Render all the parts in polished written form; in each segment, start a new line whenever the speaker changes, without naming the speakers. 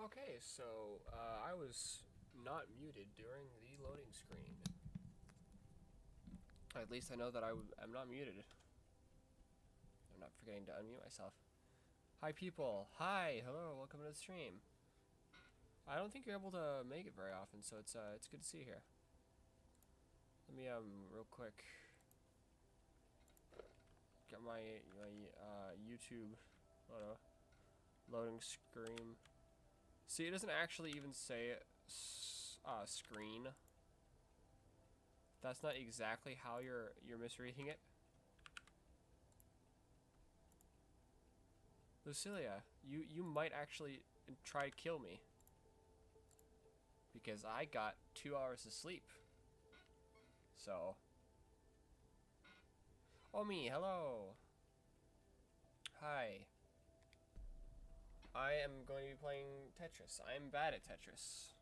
Okay, so I was not muted during the loading screen. At least I know that I'm not muted. I'm not forgetting to unmute myself. Hi people, hi, hello, welcome to the stream. I don't think you're able to make it very often, so it's good to see you here. Let me real quick get my YouTube loading screen. See, it doesn't actually even say screen. That's not exactly how you're misreading it. Lucilia, you might actually try to kill me. Because I got 2 hours of sleep. So. Oh, me, hello. Hi. I am going to be playing Tetris. I'm bad at Tetris.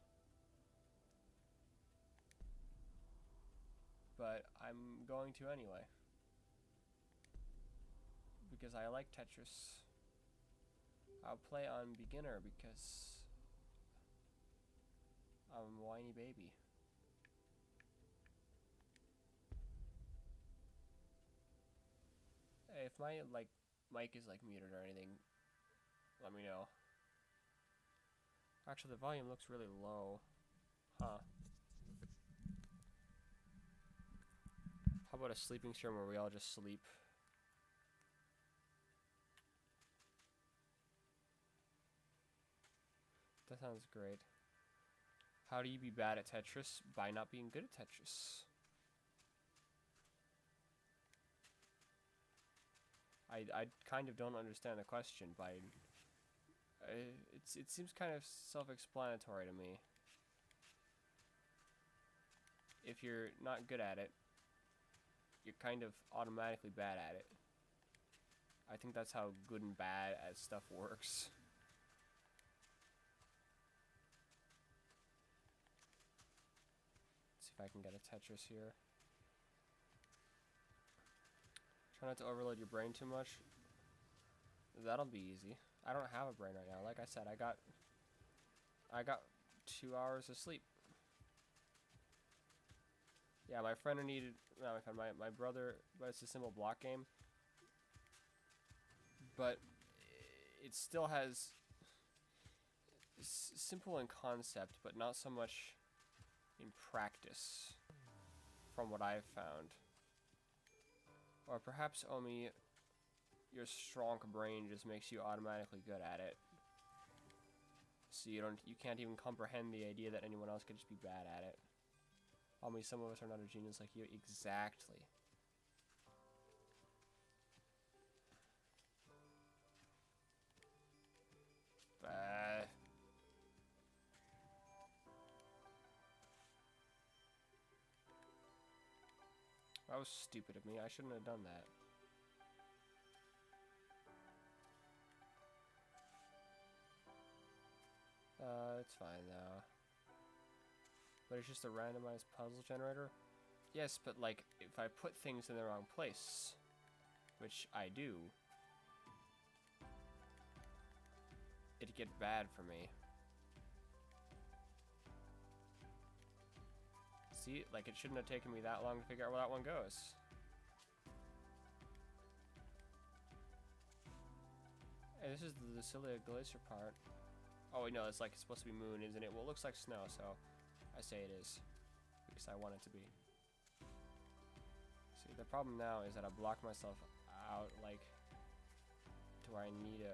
But I'm going to anyway. Because I like Tetris. I'll play on beginner because I'm a whiny baby. Hey, if my mic is muted or anything, let me know. Actually, the volume looks really low. Huh. How about a sleeping stream where we all just sleep? That sounds great. How do you be bad at Tetris? By not being good at Tetris. I kind of don't understand the question. It seems kind of self-explanatory to me. If you're not good at it, you're kind of automatically bad at it. I think that's how good and bad at stuff works. Let's see if I can get a Tetris here. Try not to overload your brain too much. That'll be easy. I don't have a brain right now. Like I said, I got 2 hours of sleep. Yeah, my friend needed. No, my brother. But it's a simple block game. But it still has. It's simple in concept, but not so much in practice, from what I've found. Or perhaps, Omi, your strong brain just makes you automatically good at it. So you can't even comprehend the idea that anyone else could just be bad at it. Omi, some of us are not a genius like you. Exactly. That was stupid of me. I shouldn't have done that. It's fine though. But it's just a randomized puzzle generator? Yes, but like, if I put things in the wrong place, which I do, it'd get bad for me. See, like, it shouldn't have taken me that long to figure out where that one goes. Hey, this is the Lucilia Glacier part. Oh, wait, no, it's like, it's supposed to be moon, isn't it? Well, it looks like snow, so I say it is. Because I want it to be. See, the problem now is that I blocked myself out, like, to where I need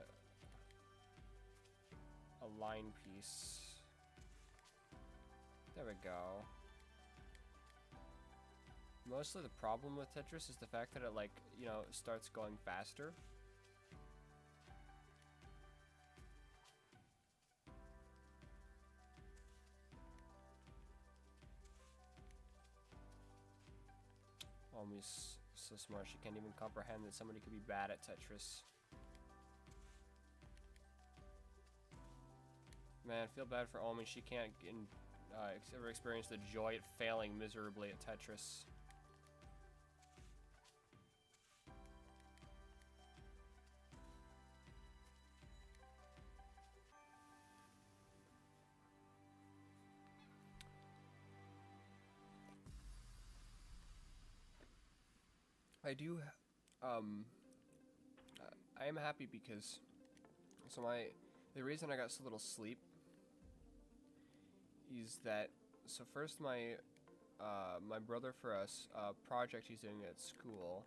a line piece. There we go. Mostly the problem with Tetris is the fact that it, like, you know, starts going faster. Omi's so smart, she can't even comprehend that somebody could be bad at Tetris. Man, I feel bad for Omi. She can't ever experience the joy at failing miserably at Tetris. I do, I am happy because, so the reason I got so little sleep is that, so first my brother for us, project he's doing at school,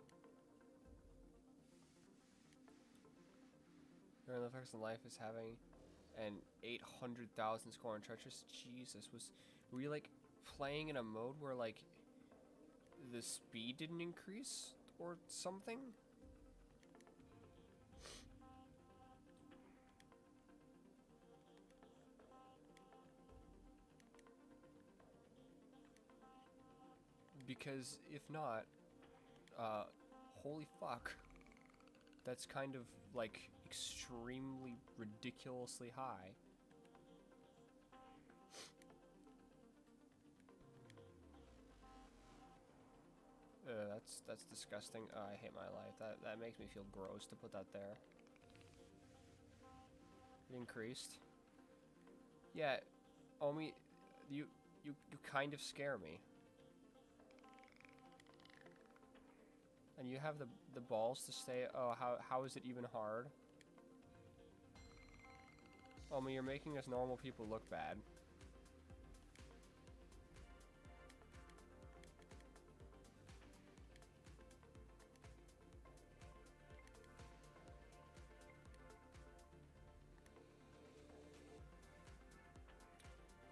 During the Effects in Life is having an 800,000 score on Tetris. Jesus, were you like playing in a mode where like the speed didn't increase or something? Because if not, holy fuck, that's kind of like extremely ridiculously high. That's disgusting. I hate my life. That makes me feel gross to put that there. It increased. Yeah, Omi, you kind of scare me. And you have the balls to say, oh, how is it even hard? Omi, you're making us normal people look bad.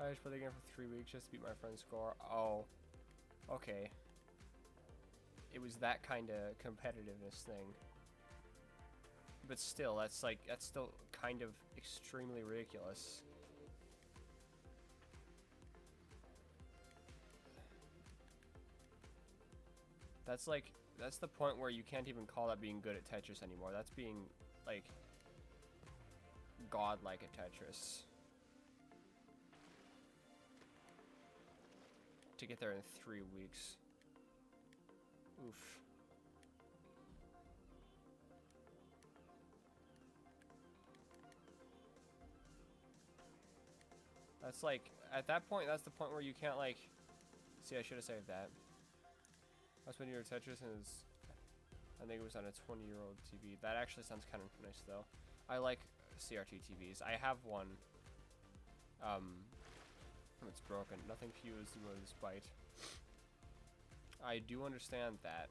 I just played the game for 3 weeks just to beat my friend's score. Oh, okay. It was that kind of competitiveness thing. But still, that's still kind of extremely ridiculous. That's the point where you can't even call that being good at Tetris anymore. That's being, like, godlike at Tetris. To get there in 3 weeks. Oof. That's like, at that point, that's the point where you can't, like, see, I should have saved that. That's when you were Tetris and I think it was on a 20-year-old TV. That actually sounds kind of nice, though. I like CRT TVs. I have one. It's broken. Nothing fused was bite. I do understand that.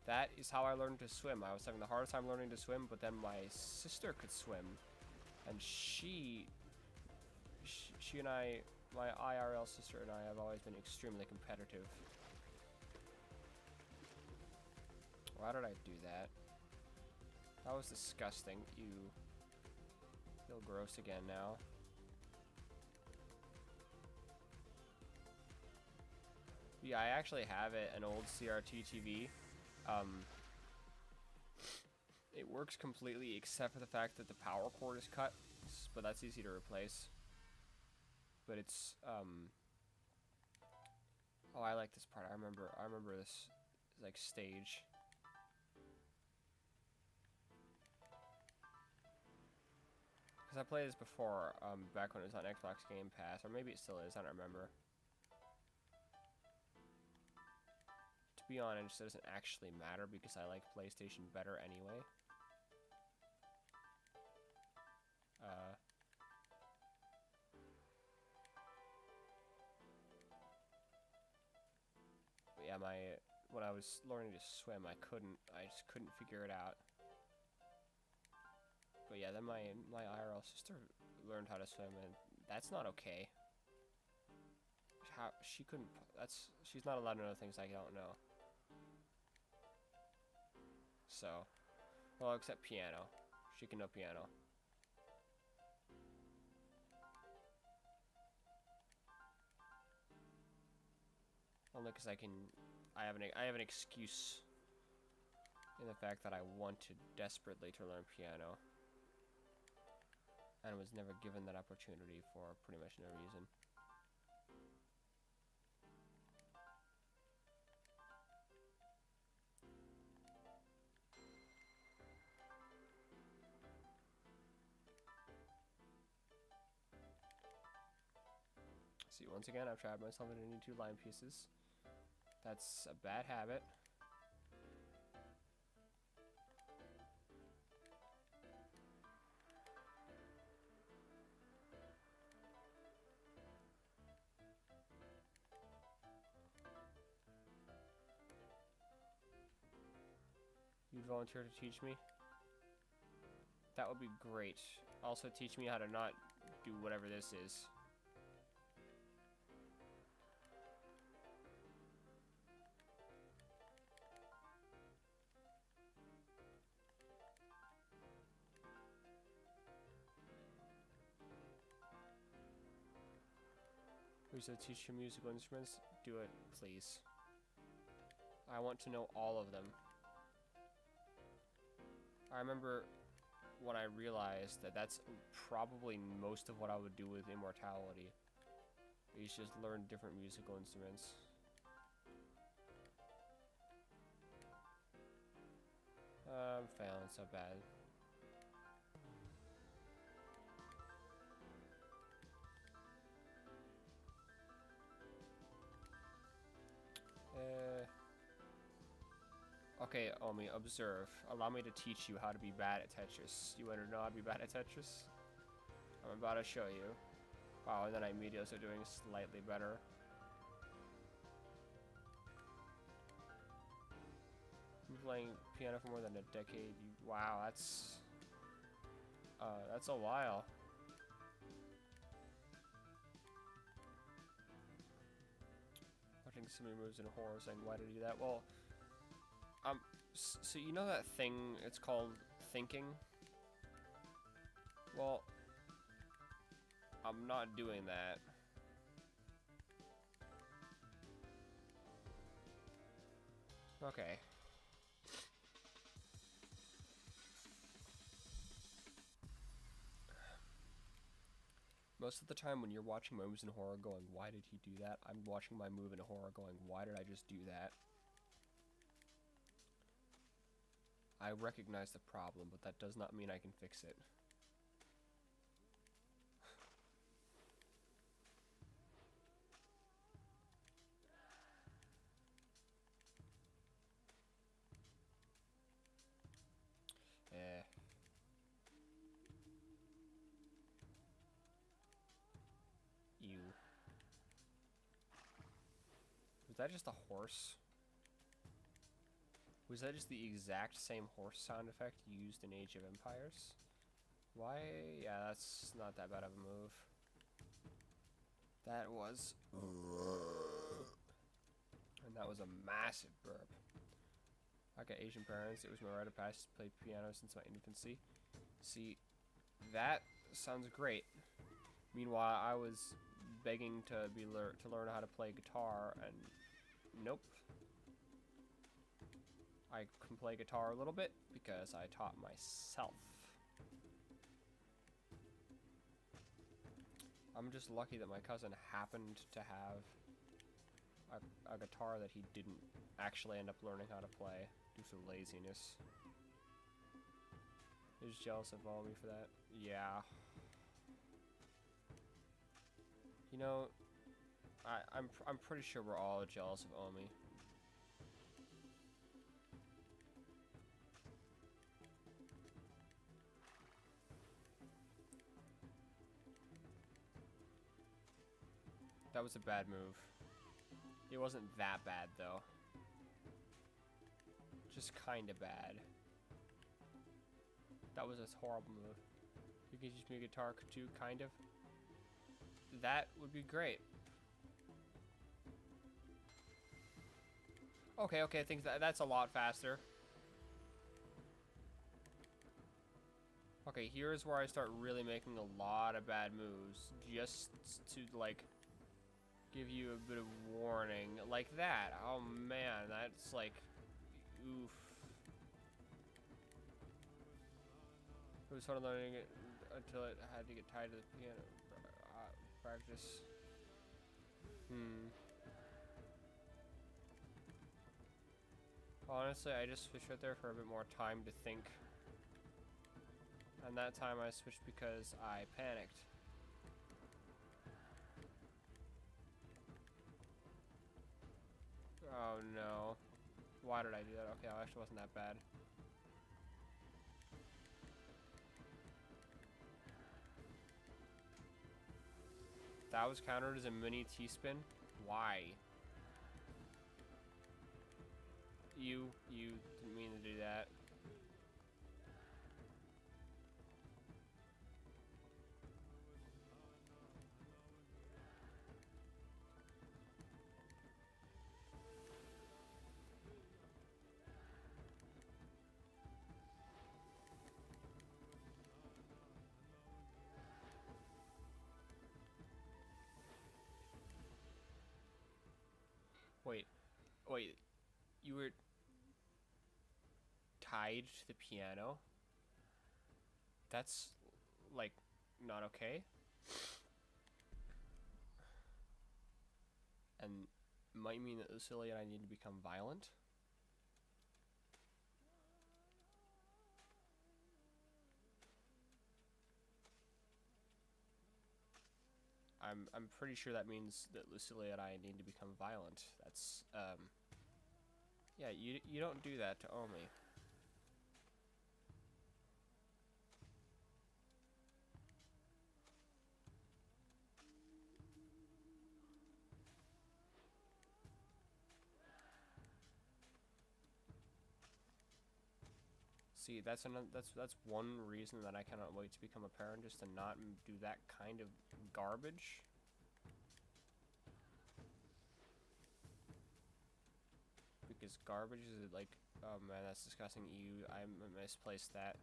That is how I learned to swim. I was having the hardest time learning to swim, but then my sister could swim. And she and I, my IRL sister and I have always been extremely competitive. Why did I do that? That was disgusting. Ew. I feel gross again now. Yeah, I actually have an old CRT TV. It works completely except for the fact that the power cord is cut, but that's easy to replace. But it's oh, I like this part. I remember this like stage. Cuz I played this before back when it was on Xbox Game Pass, or maybe it still is, I don't remember. To be honest, it doesn't actually matter because I like PlayStation better anyway. But yeah, when I was learning to swim, I just couldn't figure it out. But yeah, then my IRL sister learned how to swim, and that's not okay. She's not allowed to know things I don't know. So, well, except piano. She can know piano. Only because I have an excuse in the fact that I wanted desperately to learn piano. And was never given that opportunity for pretty much no reason. See, once again, I've trapped myself into 2 line pieces. That's a bad habit. You'd volunteer to teach me? That would be great. Also teach me how to not do whatever this is. Who's to teach you musical instruments? Do it, please. I want to know all of them. I remember when I realized that that's probably most of what I would do with immortality. Is just learn different musical instruments. I'm failing so bad. Okay, Omi, observe. Allow me to teach you how to be bad at Tetris. You want to know how to be bad at Tetris? I'm about to show you. Wow, and then I immediately start doing slightly better. I'm playing piano for more than a decade. Wow, that's a while. Watching so many moves in horror, saying why did I do that? Well, so you know that thing, it's called thinking? Well, I'm not doing that. Okay. Most of the time when you're watching my moves in horror going, why did he do that? I'm watching my move in horror going, why did I just do that? I recognize the problem, but that does not mean I can fix it. Ew. Was that just a horse? Was that just the exact same horse sound effect used in Age of Empires? Why? Yeah, that's not that bad of a move. That was... And that was a massive burp. I got Asian parents. It was my rite of passage to play piano since my infancy. See, that sounds great. Meanwhile, I was begging to learn how to play guitar, and nope. I can play guitar a little bit because I taught myself. I'm just lucky that my cousin happened to have a guitar that he didn't actually end up learning how to play due to laziness. He's jealous of all me for that. Yeah. You know, I'm pretty sure we're all jealous of Omi. That was a bad move. It wasn't that bad though. Just kinda bad. That was a horrible move. You can teach me guitar too, kind of. That would be great. Okay, I think that's a lot faster. Okay, here's where I start really making a lot of bad moves, just to, like, give you a bit of warning. Like that. Oh, man, that's, like, oof. It was fun learning it until it had to get tied to the piano. Practice. Honestly, I just switched right there for a bit more time to think. And that time I switched because I panicked. Oh no. Why did I do that? Okay, it actually wasn't that bad. That was countered as a mini T-spin? Why? You didn't mean to do that. Wait, you were tied to the piano? That's, like, not okay? And might mean that Lucilla and I need to become violent? I'm pretty sure that means that Lucilla and I need to become violent. That's, yeah, you don't do that to Omi. See, that's one reason that I cannot wait to become a parent, just to not do that kind of garbage. Because garbage is like, oh man, that's disgusting. I misplaced that.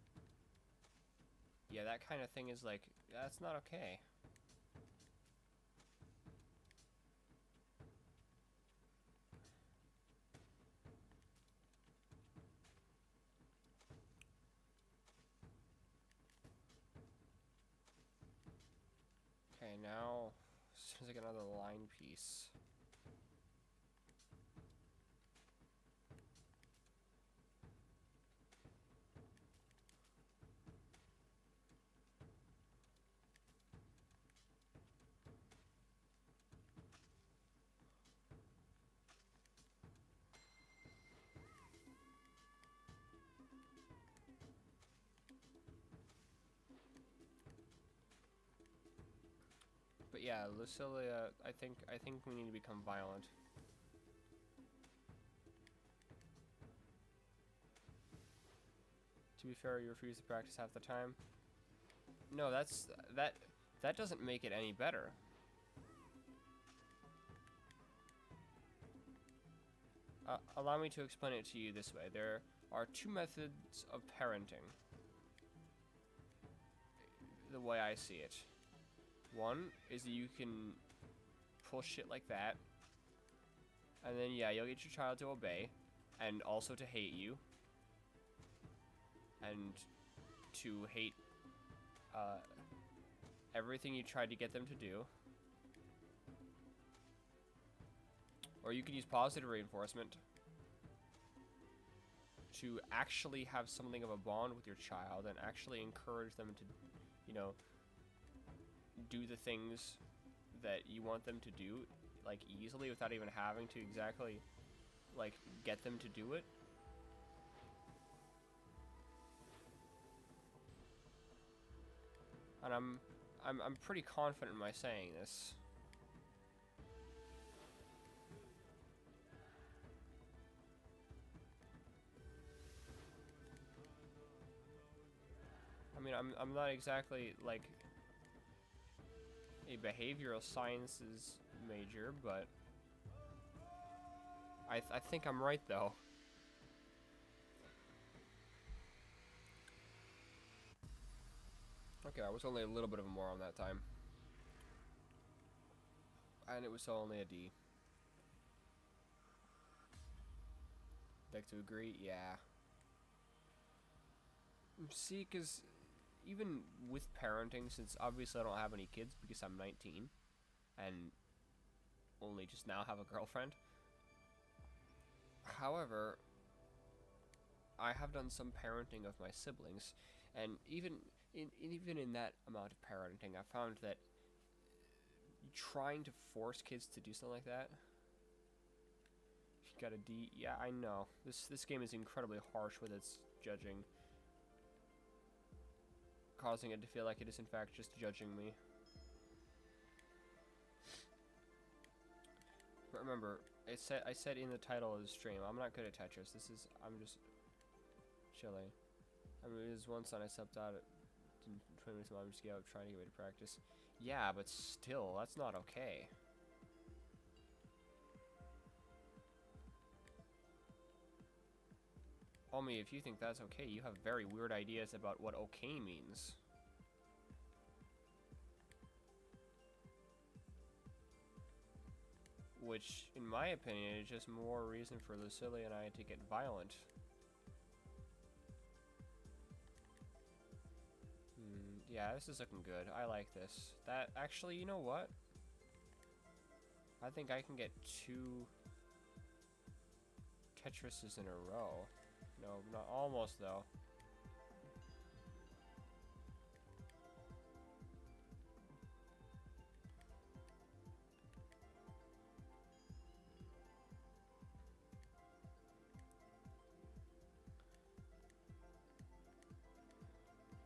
Yeah, that kind of thing is like, that's not okay. Okay, now, as soon as I get another line piece. But yeah, Lucilla, I think we need to become violent. To be fair, you refuse to practice half the time. No, that doesn't make it any better. Allow me to explain it to you this way. There are two methods of parenting, the way I see it. One is that you can pull shit like that, and then yeah, you'll get your child to obey, and also to hate you, and to hate everything you tried to get them to do. Or you could use positive reinforcement to actually have something of a bond with your child and actually encourage them to, you know, do the things that you want them to do, like, easily without even having to exactly, like, get them to do it. And I'm pretty confident in my saying this. I mean, I'm not exactly, like, a behavioral sciences major, but I think I'm right, though. Okay, I was only a little bit of a moron that time. And it was only a D. Like to agree? Yeah. See, because even with parenting, since obviously I don't have any kids because I'm 19 and only just now have a girlfriend. However, I have done some parenting of my siblings, and even in that amount of parenting, I found that trying to force kids to do something like that got a D. Yeah, I know. This game is incredibly harsh with its judging, causing it to feel like it is in fact just judging me. But remember, I said in the title of the stream, I'm not good at Tetris. I'm just chilling. I mean, it was once and I slept out at 20 minutes. I'm just trying to get ready to practice. Yeah, but still, that's not okay. Only if you think that's okay, you have very weird ideas about what okay means. Which, in my opinion, is just more reason for Lucilla and I to get violent. Yeah, this is looking good. I like this. That, actually, you know what? I think I can get 2 Tetrises in a row. No, not almost, though.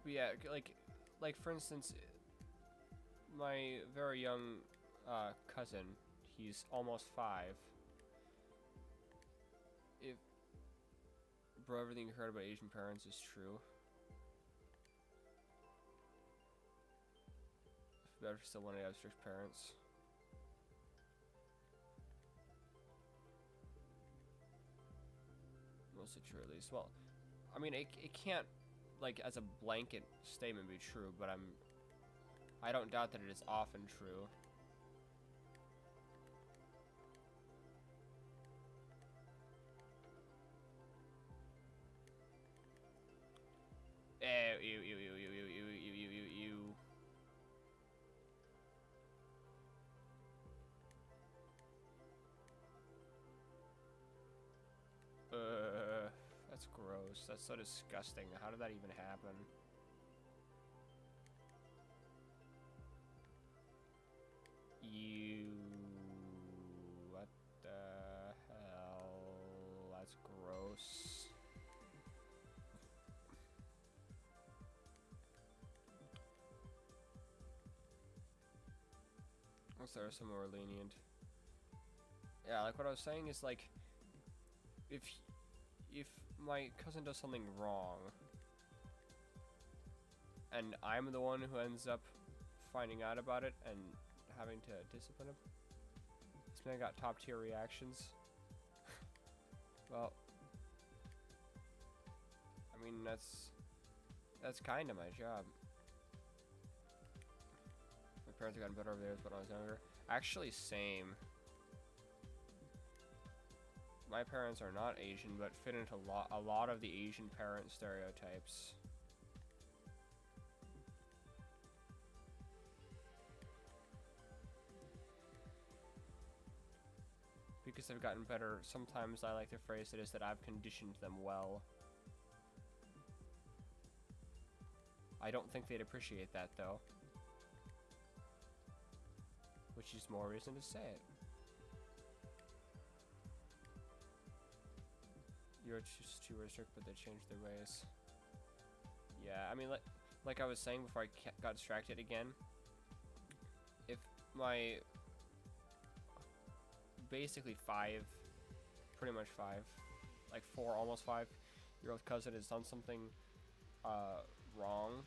But yeah, like for instance, my very young cousin, he's almost 5. If bro, everything you heard about Asian parents is true. Better still want to have strict parents. Mostly true, at least. Well, I mean, it can't, like, as a blanket statement be true, but I don't doubt that it is often true. That's gross. That's so disgusting. How did that even happen? What the hell? That's gross. Unless there are some more lenient. Yeah, like what I was saying is, like, if my cousin does something wrong and I'm the one who ends up finding out about it and having to discipline him, this man got top tier reactions. Well, I mean, that's kind of my job. My parents have gotten better over there when I was younger. Actually, same. My parents are not Asian, but fit into a lot of the Asian parent stereotypes. Because they've gotten better, sometimes I like to phrase it as that I've conditioned them well. I don't think they'd appreciate that, though. Which is more reason to say it. You're just too strict, but they changed their ways. Yeah, I mean, like I was saying before I got distracted again, if my basically 5, pretty much 5, like 4, almost 5-year-old cousin has done something wrong,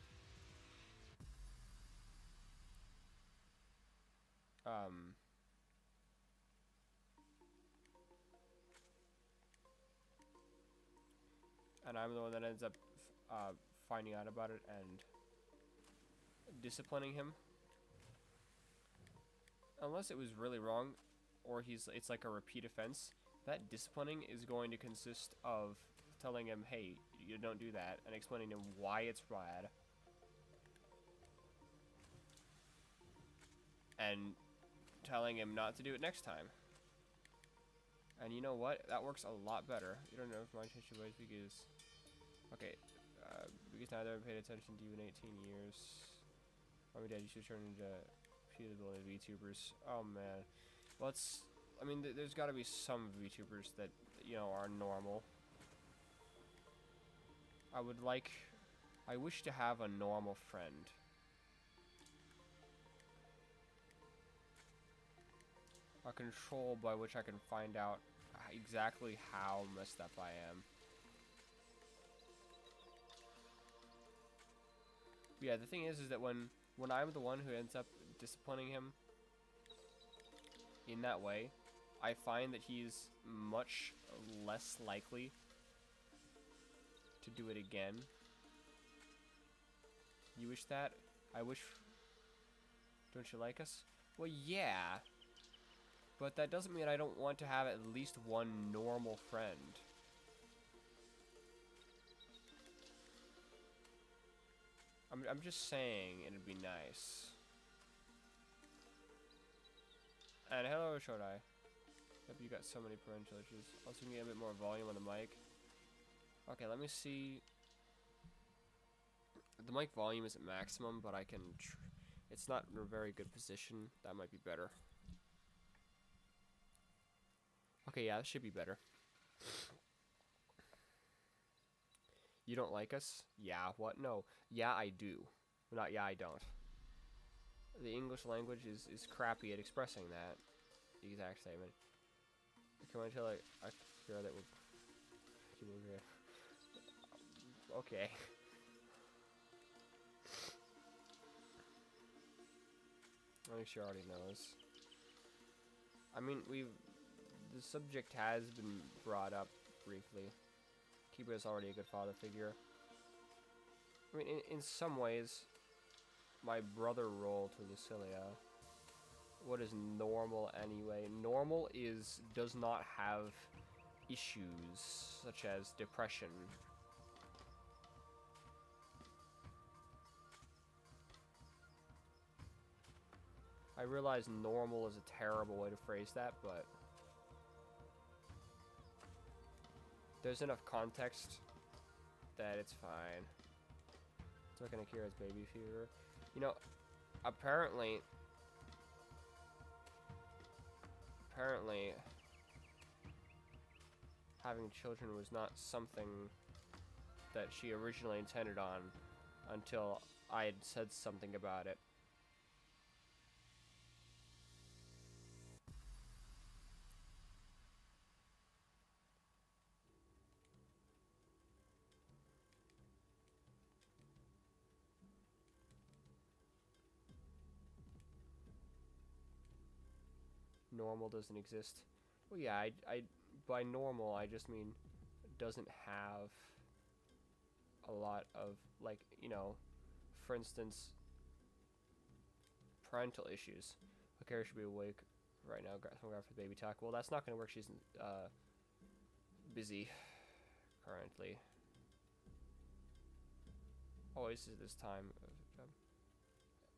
and I'm the one that ends up finding out about it and disciplining him. Unless it was really wrong, or it's like a repeat offense, that disciplining is going to consist of telling him, hey, you don't do that, and explaining to him why it's bad. And telling him not to do it next time. And you know what? That works a lot better. You don't know if mine changed your ways because... Okay, because neither have paid attention to you in 18 years. Mommy, Dad, you should turn into reputable VTubers. Oh, man. Let's I mean, there's got to be some VTubers that, you know, are normal. I wish to have a normal friend. A control by which I can find out exactly how messed up I am. Yeah, the thing is that when I'm the one who ends up disciplining him in that way, I find that he's much less likely to do it again. You wish that? I wish... Don't you like us? Well, yeah. But that doesn't mean I don't want to have at least one normal friend. I'm just saying it'd be nice. And hello, Shodai. Hope you got so many parental issues. Also, can get a bit more volume on the mic. Okay, let me see. The mic volume is at maximum, but I can... it's not in a very good position. That might be better. Okay, yeah, that should be better. You don't like us? Yeah, what? No. Yeah, I do. Not yeah, I don't. The English language is crappy at expressing that exact statement. Come on, until I figure that would... Okay. I think she already knows. I mean, the subject has been brought up briefly. Kiba is already a good father figure. I mean, in some ways, my brother role to Lucilia. What is normal anyway? Normal does not have issues such as depression. I realize normal is a terrible way to phrase that, but there's enough context that it's fine. Talking to Kira's baby fever. You know, apparently having children was not something that she originally intended on until I had said something about it. Normal doesn't exist. Well, yeah, I by normal I just mean doesn't have a lot of, like, you know, for instance, parental issues. Okay, should be awake right now. Grab for the baby talk. Well, that's not gonna work. She's busy currently. Always at this time.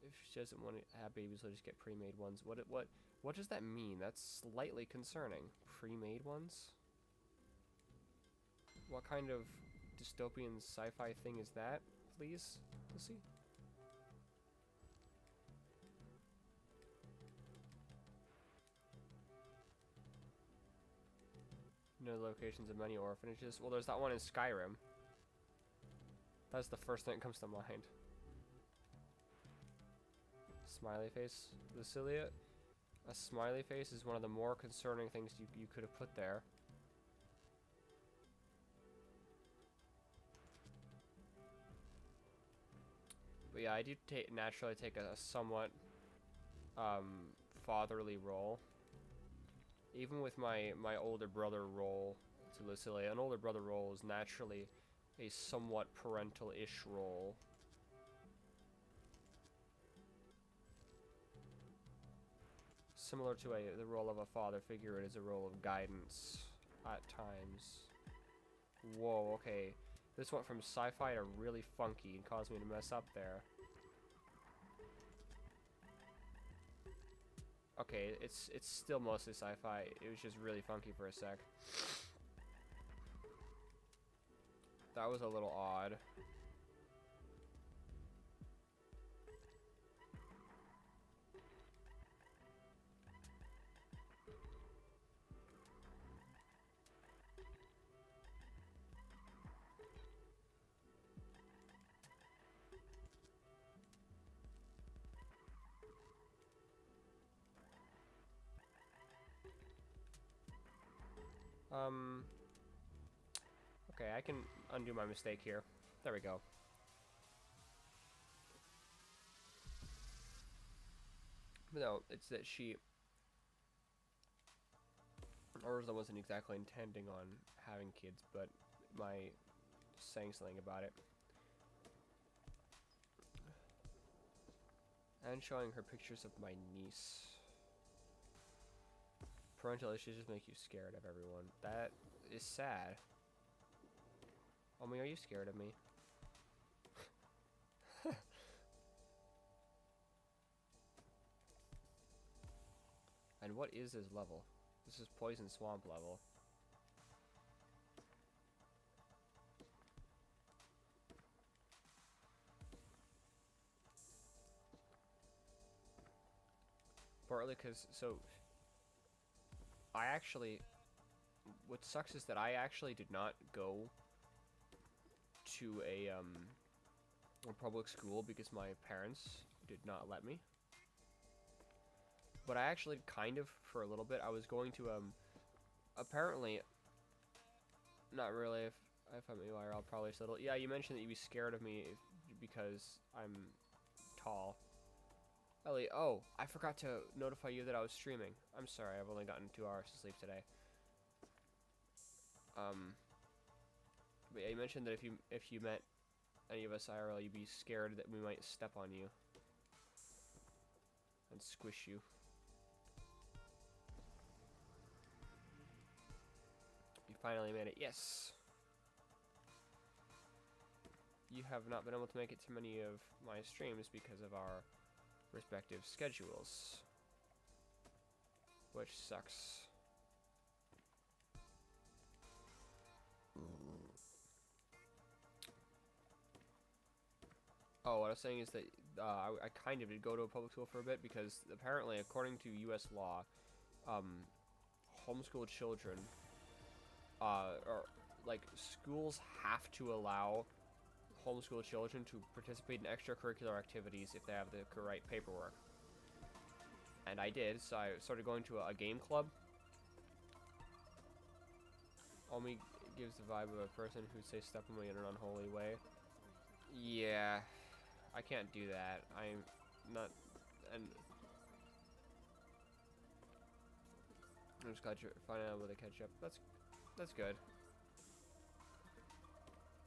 If she doesn't want to have babies, she'll just get pre-made ones. What does that mean? That's slightly concerning. Pre-made ones? What kind of dystopian sci-fi thing is that, please? We'll see. No locations of many orphanages. Well, there's that one in Skyrim. That's the first thing that comes to mind. Smiley face, Lucilia. A smiley face is one of the more concerning things you could have put there. But yeah, I do naturally take a somewhat fatherly role. Even with my older brother role to Lucilia, an older brother role is naturally a somewhat parental-ish role. Similar to the role of a father figure, it is a role of guidance at times. Whoa, okay. This went from sci-fi to really funky and caused me to mess up there. Okay, it's still mostly sci-fi. It was just really funky for a sec. That was a little odd. Okay, I can undo my mistake here. There we go. But no, it's that she... Urza wasn't exactly intending on having kids, but my saying something about it. And showing her pictures of my niece. Parental issues just make you scared of everyone. That is sad. Omi, are you scared of me? And what is this level? This is Poison Swamp level. Partly because, so... I actually... What sucks is that I actually did not go to a public school because my parents did not let me. But I actually kind of, for a little bit, I was going to, apparently, not really, if I'm I'll probably settle. Yeah, you mentioned that you'd be scared of me because I'm tall. Ellie, oh, I forgot to notify you that I was streaming. I'm sorry, I've only gotten 2 hours of sleep today. But yeah, you mentioned that if you met any of us IRL, you'd be scared that we might step on you and squish you. You finally made it. Yes. You have not been able to make it to many of my streams because of our respective schedules, which sucks. Oh, what I was saying is that I kind of did go to a public school for a bit because apparently, according to U.S. law, homeschooled children, or like schools have to allow homeschooled children to participate in extracurricular activities if they have the correct paperwork. And I did, so I started going to a game club. Omi gives the vibe of a person who'd say step on me in an unholy way. Yeah, I can't do that. I'm not, and I'm just glad you're finding out where they catch up. That's good.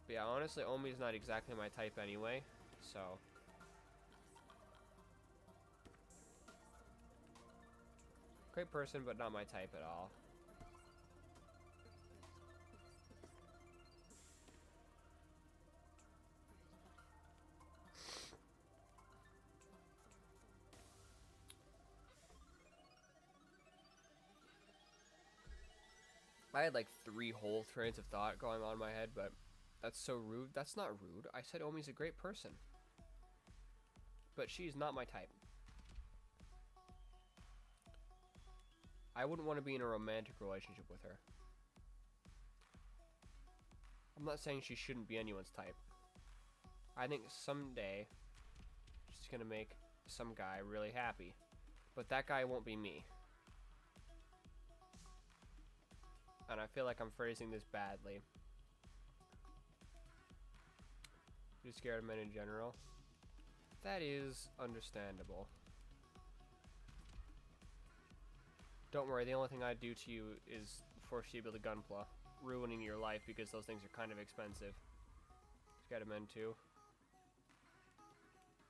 But yeah, honestly, Omi's not exactly my type anyway, so. Great person, but not my type at all. I had like 3 whole trains of thought going on in my head, but that's so rude. That's not rude. I said Omi's a great person. But she's not my type. I wouldn't want to be in a romantic relationship with her. I'm not saying she shouldn't be anyone's type. I think someday she's gonna make some guy really happy. But that guy won't be me. And I feel like I'm phrasing this badly. You're scared of men in general? That is understandable. Don't worry, the only thing I'd do to you is force you to build a gunpla, ruining your life because those things are kind of expensive. Scared of men too?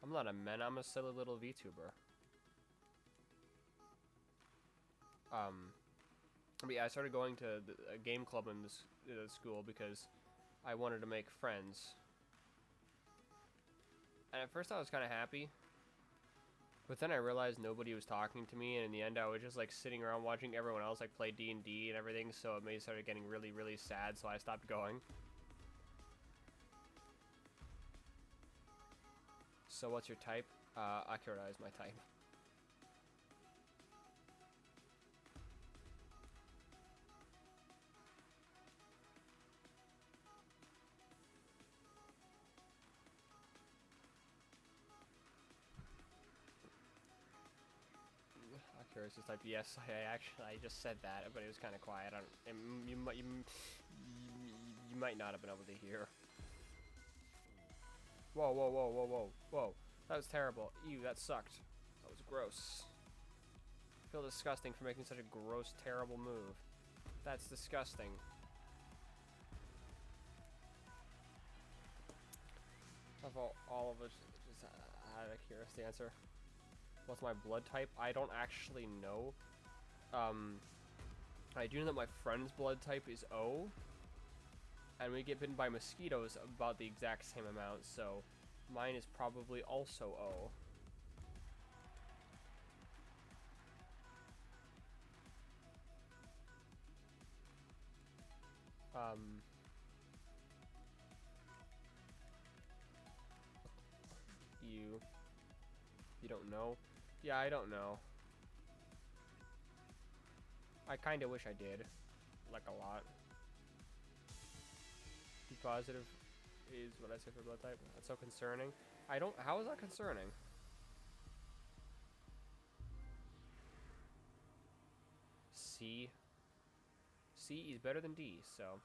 I'm not a man, I'm a silly little VTuber. But yeah, I started going to a game club in this school because I wanted to make friends. And at first I was kind of happy, but then I realized nobody was talking to me, and in the end I was just like sitting around watching everyone else like play D&D and everything, so it made me started getting really, really sad, so I stopped going. So what's your type? Akira is my type. Curses type. Yes, I just said that, but it was kind of quiet. You might not have been able to hear. Whoa, whoa, whoa, whoa, whoa, whoa. That was terrible. Ew, that sucked. That was gross. I feel disgusting for making such a gross, terrible move. That's disgusting. Of all of us, just out of curiosity answer. What's my blood type? I don't actually know. I do know that my friend's blood type is O. And we get bitten by mosquitoes about the exact same amount, so mine is probably also O. You don't know? Yeah, I don't know. I kinda wish I did. Like, a lot. B positive is what I say for blood type. That's so concerning. How is that concerning? C. C is better than D, so.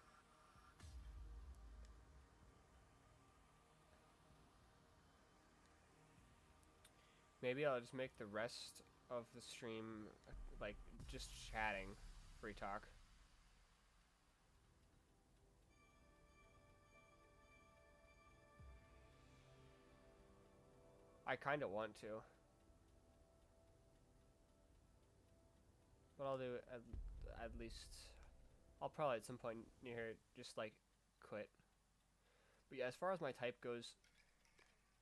Maybe I'll just make the rest of the stream, like, just chatting. Free talk. I kinda want to. But I'll do it at least. I'll probably at some point near here just, like, quit. But yeah, as far as my type goes,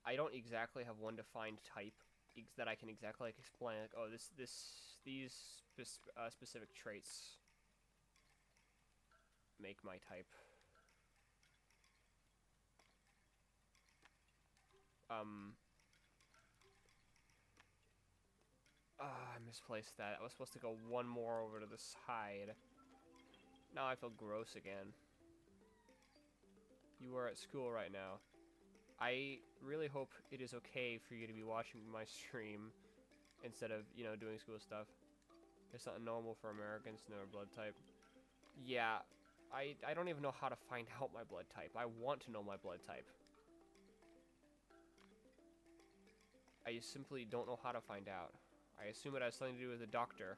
I don't exactly have one defined type that I can exactly like explain. Like, oh, these specific traits make my type. I misplaced that. I was supposed to go one more over to the side. Now I feel gross again. You are at school right now. I really hope it is okay for you to be watching my stream instead of, you know, doing school stuff. It's not normal for Americans to know their blood type. Yeah, I don't even know how to find out my blood type. I want to know my blood type. I simply don't know how to find out. I assume it has something to do with a doctor.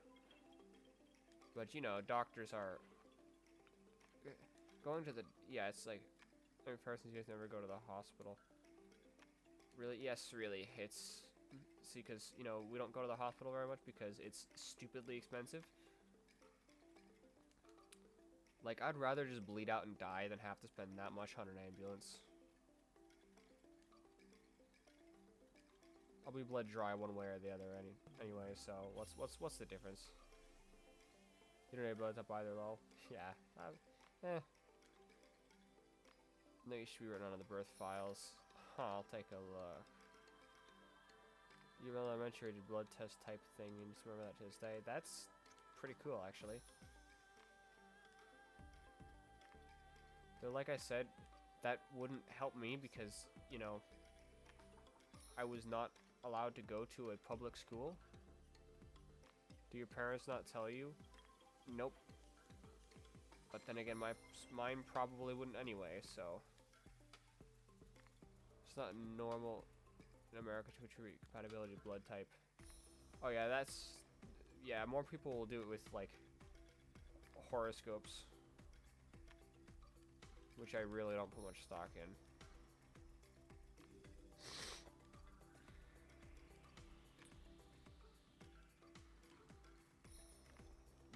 But, you know, doctors are... Going to the... Yeah, it's like... In person, you guys never go to the hospital. Really? Yes, really. It's... See, because, you know, we don't go to the hospital very much because it's stupidly expensive. Like, I'd rather just bleed out and die than have to spend that much on an ambulance. I'll be bled dry one way or the other anyway, so what's the difference? You don't need blood type either, lol. Yeah. No, you should be written on the birth files. Huh, I'll take a look. You elementary did blood test type thing, and just remember that to this day. That's pretty cool, actually. Though, like I said, that wouldn't help me because, you know, I was not allowed to go to a public school. Do your parents not tell you? Nope. But then again, mine probably wouldn't anyway, so... It's not normal in America to attribute compatibility to blood type. Oh yeah, that's... Yeah, more people will do it with, like, horoscopes. Which I really don't put much stock in.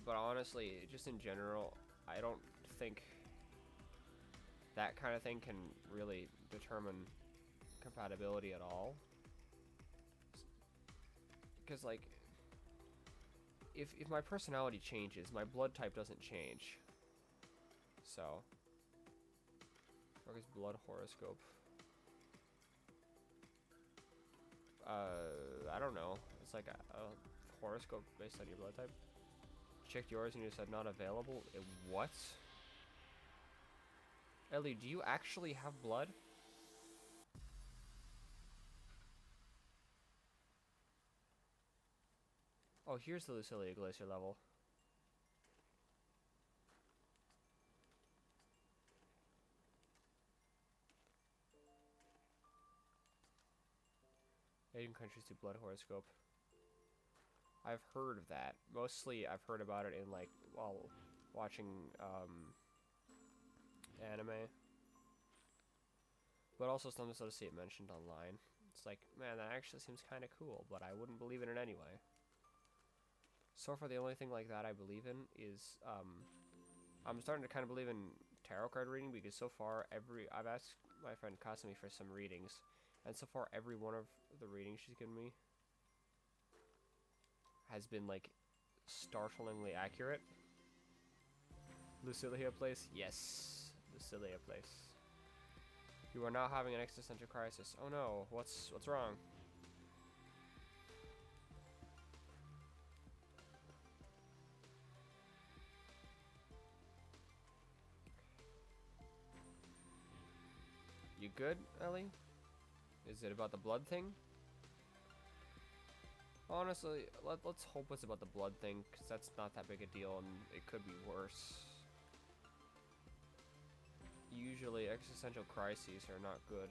But honestly, just in general, I don't think that kind of thing can really determine compatibility at all. Because, like, if my personality changes, my blood type doesn't change. So, what is blood horoscope? I don't know. It's like a horoscope based on your blood type. Checked yours and you said not available. What? Ellie, do you actually have blood? Oh, here's the Lucilia Glacier level. Asian countries do blood horoscope. I've heard of that. Mostly, I've heard about it in like while watching anime. But also sometimes I'll see it mentioned online. It's like, man, that actually seems kind of cool, but I wouldn't believe in it anyway. So far, the only thing like that I believe in is I'm starting to kind of believe in tarot card reading because so far I've asked my friend Kasumi for some readings, and so far every one of the readings she's given me has been like startlingly accurate. Lucilia place? Yes, Lucilia place. You are now having an existential crisis. Oh no, what's wrong? You good, Ellie? Is it about the blood thing? Honestly, let's hope it's about the blood thing, because that's not that big a deal, and it could be worse. Usually, existential crises are not good.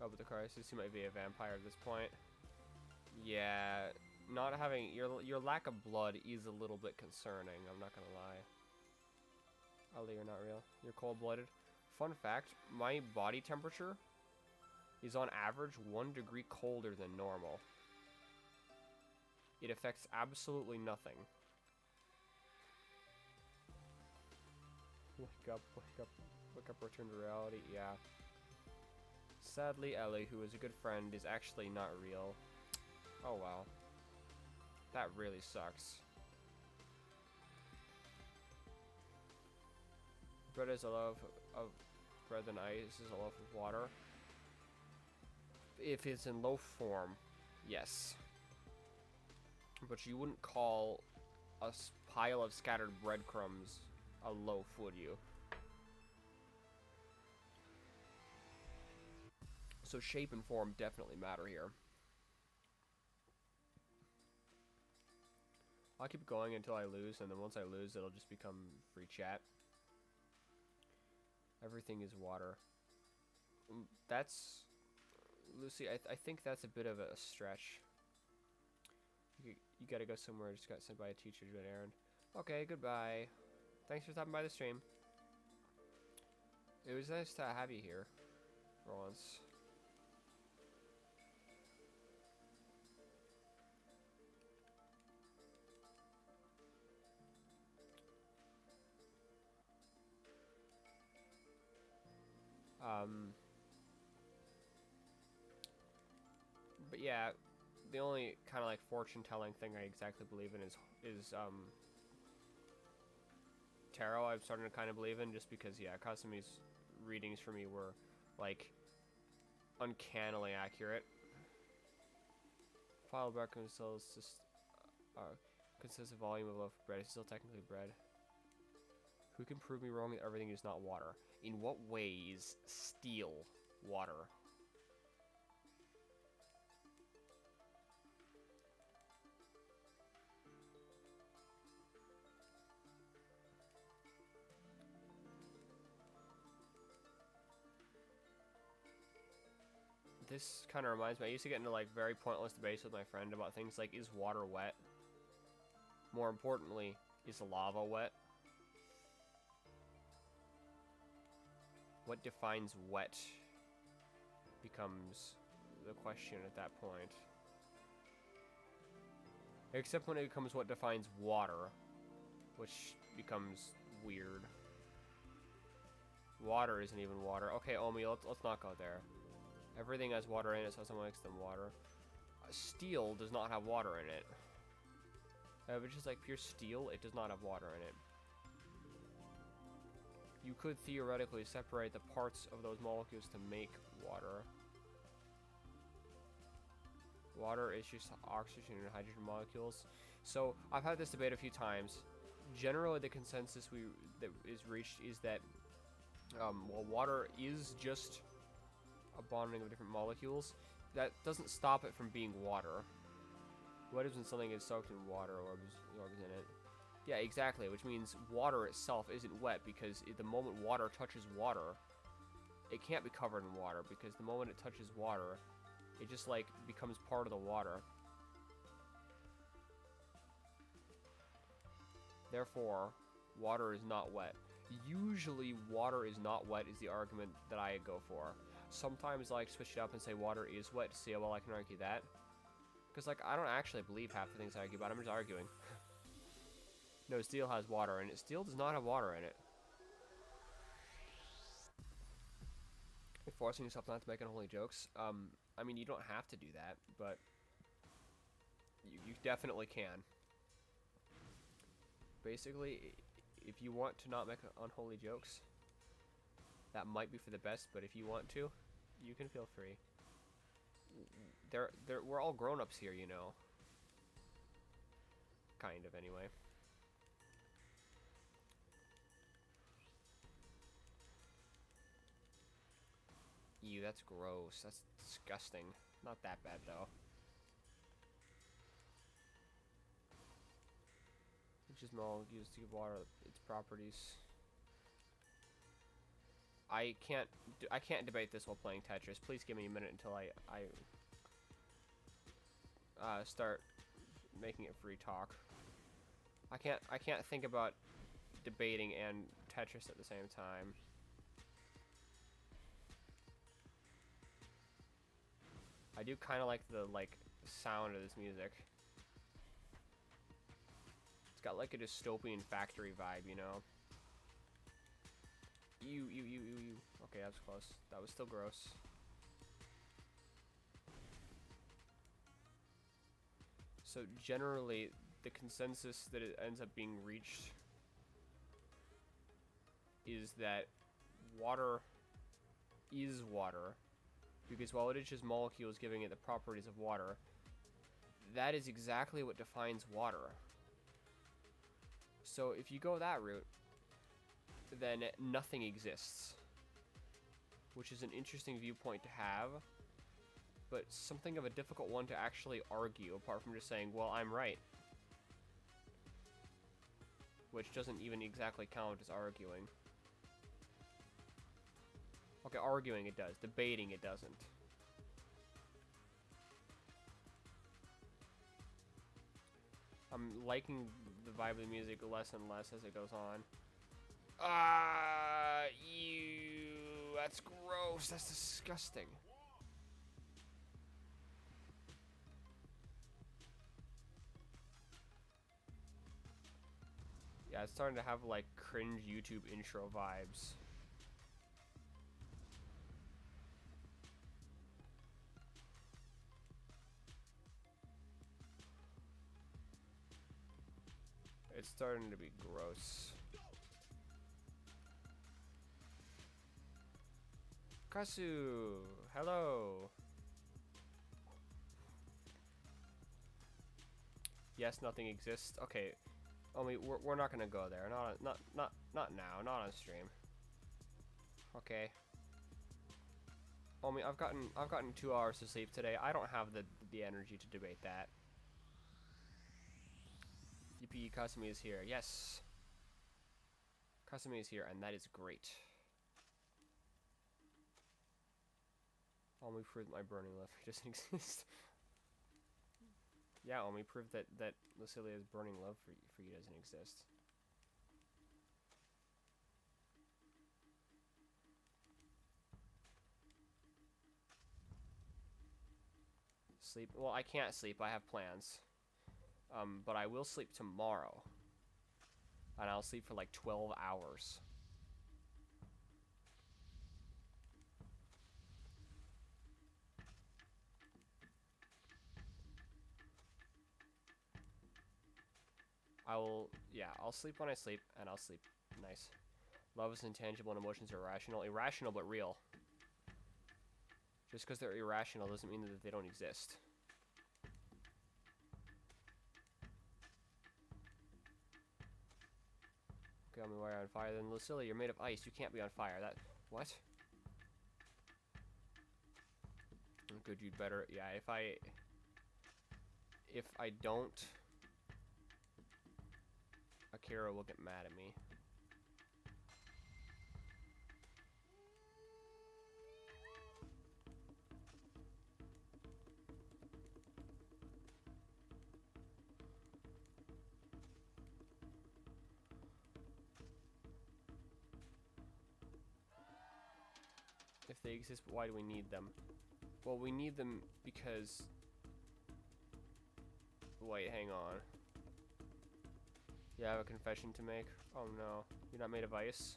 Oh, but the crisis, you might be a vampire at this point. Yeah, not having your lack of blood is a little bit concerning. I'm not gonna lie. Ali, you're not real. You're cold-blooded. Fun fact: my body temperature is on average 1 degree colder than normal. It affects absolutely nothing. Wake up, wake up, wake up, return to reality. Yeah. Sadly, Ellie, who is a good friend, is actually not real. Oh wow. That really sucks. Bread is a loaf of bread and ice is a loaf of water. If it's in loaf form, yes. But you wouldn't call a pile of scattered breadcrumbs a loaf, would you? So shape and form definitely matter here. I'll keep going until I lose, and then once I lose, it'll just become free chat. Everything is water. That's... Lucy, I think that's a bit of a stretch. You gotta go somewhere. Just got sent by a teacher to do an errand. Okay, goodbye. Thanks for stopping by the stream. It was nice to have you here for once. But yeah, the only kind of like fortune-telling thing I exactly believe in is tarot. I'm starting to kind of believe in just because, yeah, Kasumi's readings for me were like uncannily accurate. File bread consists of volume of loaf of bread. It's still technically bread. Who can prove me wrong that everything is not water? In what way is steel water? This kind of reminds me, I used to get into like very pointless debates with my friend about things like, is water wet? More importantly, is lava wet? What defines wet becomes the question at that point. Except when it becomes what defines water, which becomes weird. Water isn't even water. Okay, Omi, let's not go there. Everything has water in it, so someone makes them water. Steel does not have water in it. If it's just like pure steel, it does not have water in it. You could theoretically separate the parts of those molecules to make water. Water is just oxygen and hydrogen molecules. So I've had this debate a few times. Generally, the consensus that is reached is that while water is just a bonding of different molecules, that doesn't stop it from being water. What is when something is soaked in water or orbs in it? Yeah, exactly, which means water itself isn't wet, because the moment water touches water, it can't be covered in water, because the moment it touches water, it just, like, becomes part of the water. Therefore, water is not wet. Usually, water is not wet is the argument that I go for. Sometimes I like to switch it up and say water is wet to see how well I can argue that. Because, like, I don't actually believe half the things I argue about. I'm just arguing. No, steel has water in it. Steel does not have water in it. You're forcing yourself not to make unholy jokes. I mean, you don't have to do that, but you definitely can. Basically, if you want to not make unholy jokes, that might be for the best, but if you want to, you can feel free. We're all grown-ups here, you know. Kind of, anyway. Ew, that's gross. That's disgusting. Not that bad, though. Which is molecules to give water its properties. I can't debate this while playing Tetris. Please give me a minute until I start making it free talk. I can't think about debating and Tetris at the same time. I do kind of like the sound of this music. It's got like a dystopian factory vibe, you know. Ew. Okay, that was close. That was still gross. So generally, the consensus that it ends up being reached is that water is water, because while it is just molecules giving it the properties of water, that is exactly what defines water. So if you go that route, then nothing exists, which is an interesting viewpoint to have, but something of a difficult one to actually argue, apart from just saying, well, I'm right. Which doesn't even exactly count as arguing. Okay, arguing it does. Debating it doesn't. I'm liking the vibe of the music less and less as it goes on. Ew, that's gross. That's disgusting. Yeah, it's starting to have like cringe YouTube intro vibes. It's starting to be gross. Kasu, hello. Yes, nothing exists. Okay, Omi, we're not gonna go there. Not now. Not on stream. Okay. Omi, I've gotten 2 hours of sleep today. I don't have the energy to debate that. Yippee, Kasumi is here. Yes. Kasumi is here, and that is great. Omi proved my burning love doesn't exist. Yeah, Omi proved that Lucilia's burning love for you doesn't exist. Sleep? Well, I can't sleep. I have plans. But I will sleep tomorrow. And I'll sleep for like 12 hours. I'll sleep when I sleep, and I'll sleep nice. Love is intangible and emotions are irrational. Irrational but real. Just because they're irrational doesn't mean that they don't exist. Okay, I'm on fire. Then Lucilla, you're made of ice. You can't be on fire. That what? Good, you'd better. Yeah, if I don't, Akira will get mad at me. If they exist, why do we need them? Well, we need them because... Wait, hang on. You have a confession to make? Oh no, you're not made of ice?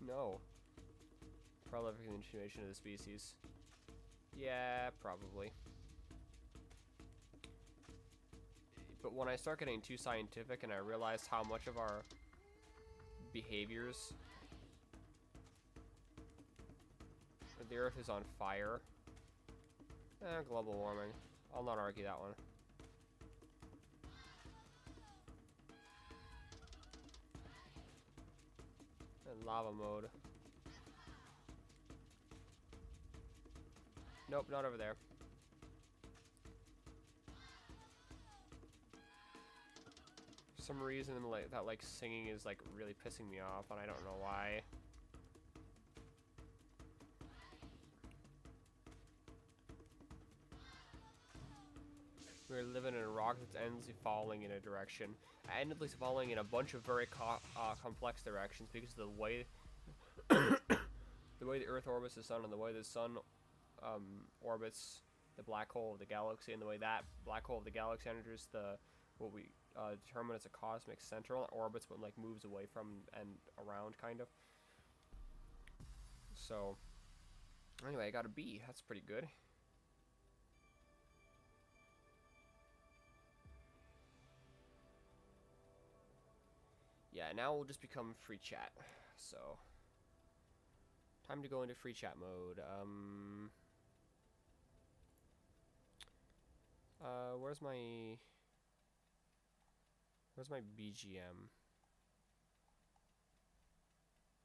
No. Prolific continuation of the species. Yeah, probably. But when I start getting too scientific and I realize how much of our behaviors... The Earth is on fire. Global warming. I'll not argue that one. And lava mode. Nope, not over there. For some reason, that singing is really pissing me off, and I don't know why. We're living in a rock that's endlessly falling in a direction, endlessly falling in a bunch of very complex directions because of the way the Earth orbits the sun, and the way the sun orbits the black hole of the galaxy, and the way that black hole of the galaxy enters what we determine as a cosmic center, that orbits but moves away from and around kind of. So anyway, I got a B. That's pretty good. Yeah, now we'll just become free chat. So, time to go into free chat mode. Where's my BGM?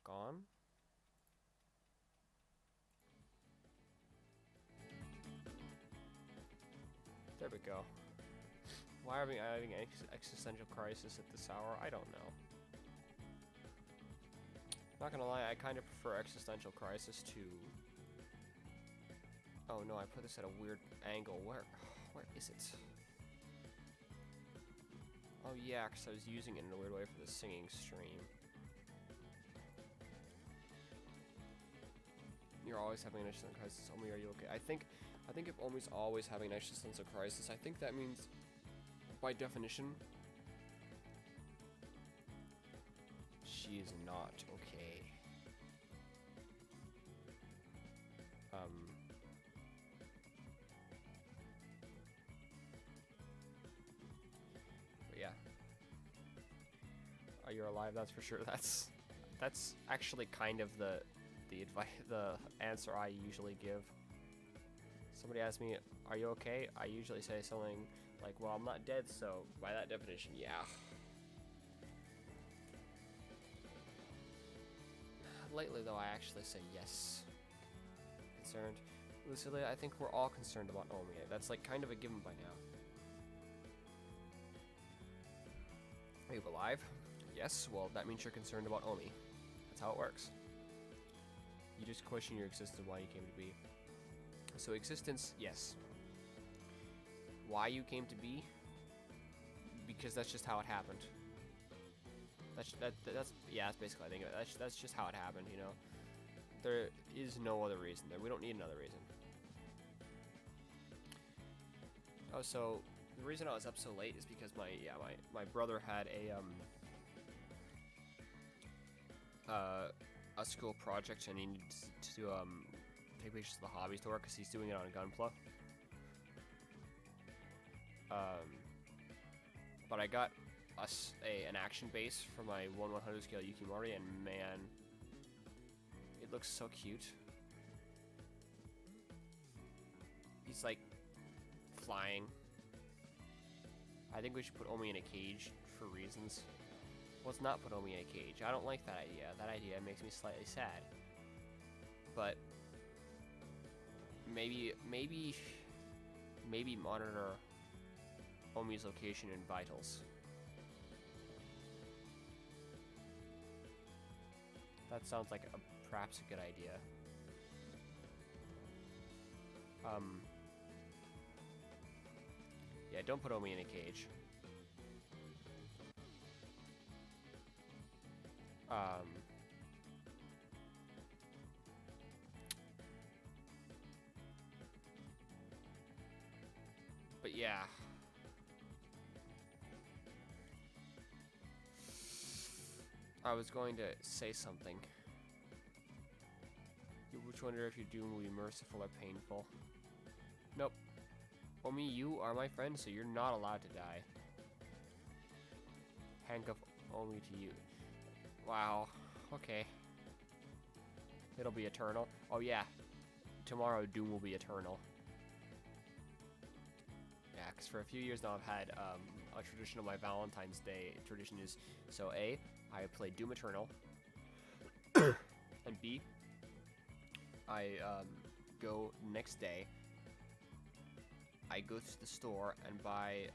Gone? There we go. Why are we having existential crisis at this hour? I don't know. Not gonna lie, I kind of prefer existential crisis to... Oh no, I put this at a weird angle. Where is it? Oh yeah, because I was using it in a weird way for the singing stream. You're always having an existential crisis. Omi, are you okay? I think if Omi's always having an existential crisis, I think that means, by definition, she is not okay. But yeah. Are you alive? That's for sure. That's actually kind of the answer I usually give. Somebody asks me, "Are you okay?" I usually say something like, "Well, I'm not dead, so by that definition, yeah." Lately, though, I actually say yes. Concerned. Lucilia, I think we're all concerned about Omi. That's kind of a given by now. Are you alive? Yes, well, that means you're concerned about Omi. That's how it works. You just question your existence and why you came to be. So existence, yes. Why you came to be? Because that's just how it happened. That's basically, I think, that's just how it happened, you know. There is no other reason there. We don't need another reason. Oh, so the reason I was up so late is because my brother had a school project, and he needs to take pictures of the hobby store because he's doing it on Gunpla. But I got an action base for my 1/100 scale Yukimori, and man, it looks so cute. He's like flying. I think we should put Omi in a cage for reasons. Let's not put Omi in a cage. I don't like that idea. That idea makes me slightly sad. But maybe monitor Omi's location in vitals. That sounds like perhaps a good idea. Yeah, don't put Omi in a cage. But yeah. I was going to say something. Which wonder if your doom will be merciful or painful. Nope. Omi, you are my friend, so you're not allowed to die. Handcuff Omi to you. Wow. Okay. It'll be eternal. Oh yeah. Tomorrow doom will be eternal. Yeah, because for a few years now I've had a tradition of my Valentine's Day tradition is, so A, I play Doom Eternal, and B, I go next day, I go to the store and buy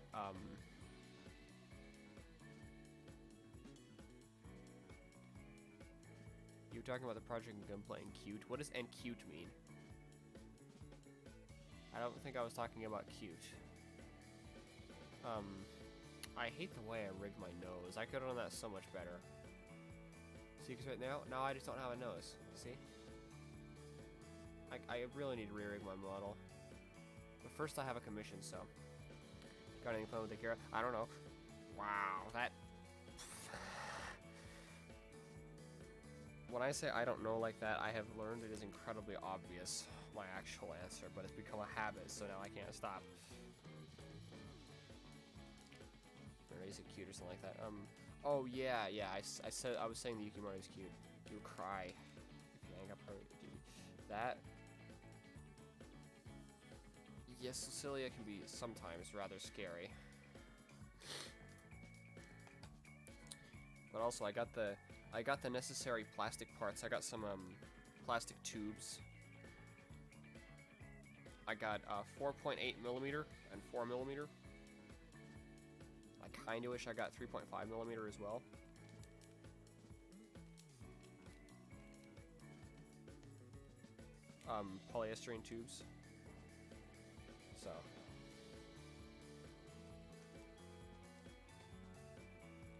you were talking about the Project Gunplay and cute. What does and cute mean? I don't think I was talking about cute. I hate the way I rigged my nose. I could have done that so much better. See, because right now I just don't have a nose. See? I really need to re-rig my model. But first I have a commission, so. Got any fun with the Kira? I don't know. Wow, that... When I say I don't know like that, I have learned it is incredibly obvious, my actual answer, but it's become a habit, so now I can't stop. Or is it cute or something like that? Oh yeah, I was saying the Yukimori is cute. You'll cry if you hang up her, dude. That... Yes, Cecilia can be sometimes rather scary. But also, I got the necessary plastic parts. I got some plastic tubes. I got 4.8 millimeter and 4 millimeter. I kinda wish I got 3.5 millimeter as well. Polyester tubes. So.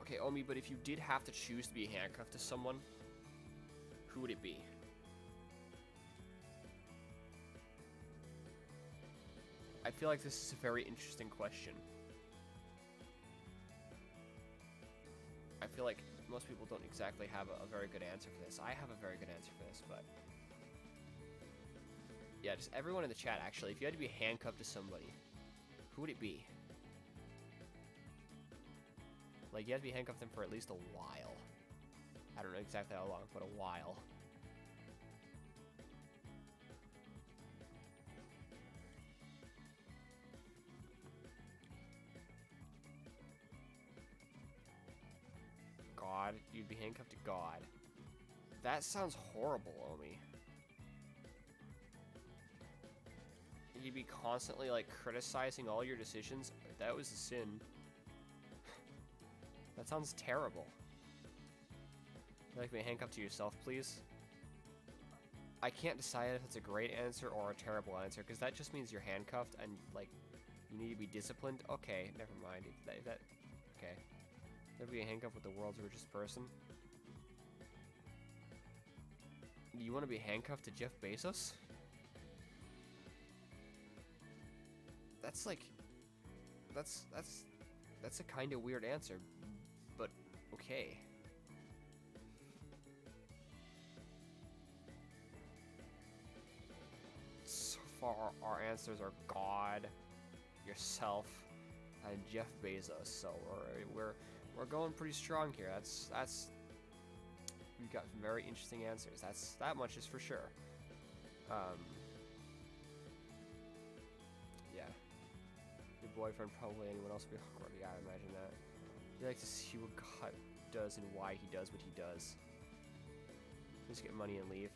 Okay, Omi, but if you did have to choose to be handcuffed to someone, who would it be? I feel like this is a very interesting question. I feel like most people don't exactly have a very good answer for this. I have a very good answer for this, but... Yeah, just everyone in the chat, actually, if you had to be handcuffed to somebody, who would it be? Like, you have to be handcuffed to them for at least a while. I don't know exactly how long, but a while. God, you'd be handcuffed to God. That sounds horrible, Omi. You'd be constantly, like, criticizing all your decisions. That was a sin. That sounds terrible. You'd like me handcuffed to yourself, please? I can't decide if it's a great answer or a terrible answer, because that just means you're handcuffed and, like, you need to be disciplined. Okay, never mind. Okay. You'd be handcuffed with the world's richest person. Do you want to be handcuffed to Jeff Bezos? That's like... That's a kind of weird answer, but okay. So far, our answers are God, yourself, and Jeff Bezos. So We're going pretty strong here. That's. We've got some very interesting answers. That much is for sure. Yeah. Your boyfriend, probably anyone else would be awkward. Yeah, I imagine that. You like to see what God does and why he does what he does. Just get money and leave.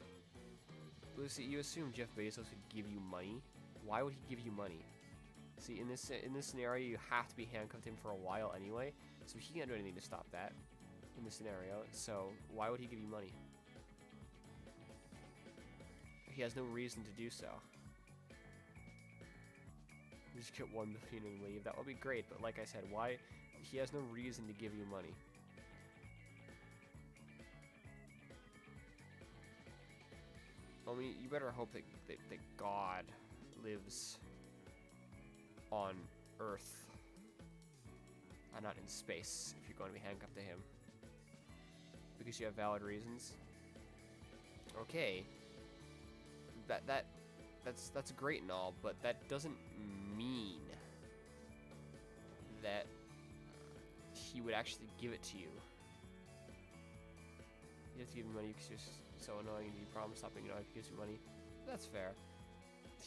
Lucy, you assume Jeff Bezos would give you money. Why would he give you money? See, in this scenario, you have to be handcuffed him for a while anyway, so he can't do anything to stop that in this scenario. So why would he give you money? He has no reason to do so. You just get 1 million and leave. That would be great, but like I said, why? He has no reason to give you money. I mean, you better hope that God lives on Earth and not in space if you're going to be handcuffed to him. Because you have valid reasons. Okay. That's great and all, but that doesn't mean that he would actually give it to you. You have to give him money because you're so annoying and you promise stop being annoying if he gives you money. That's fair.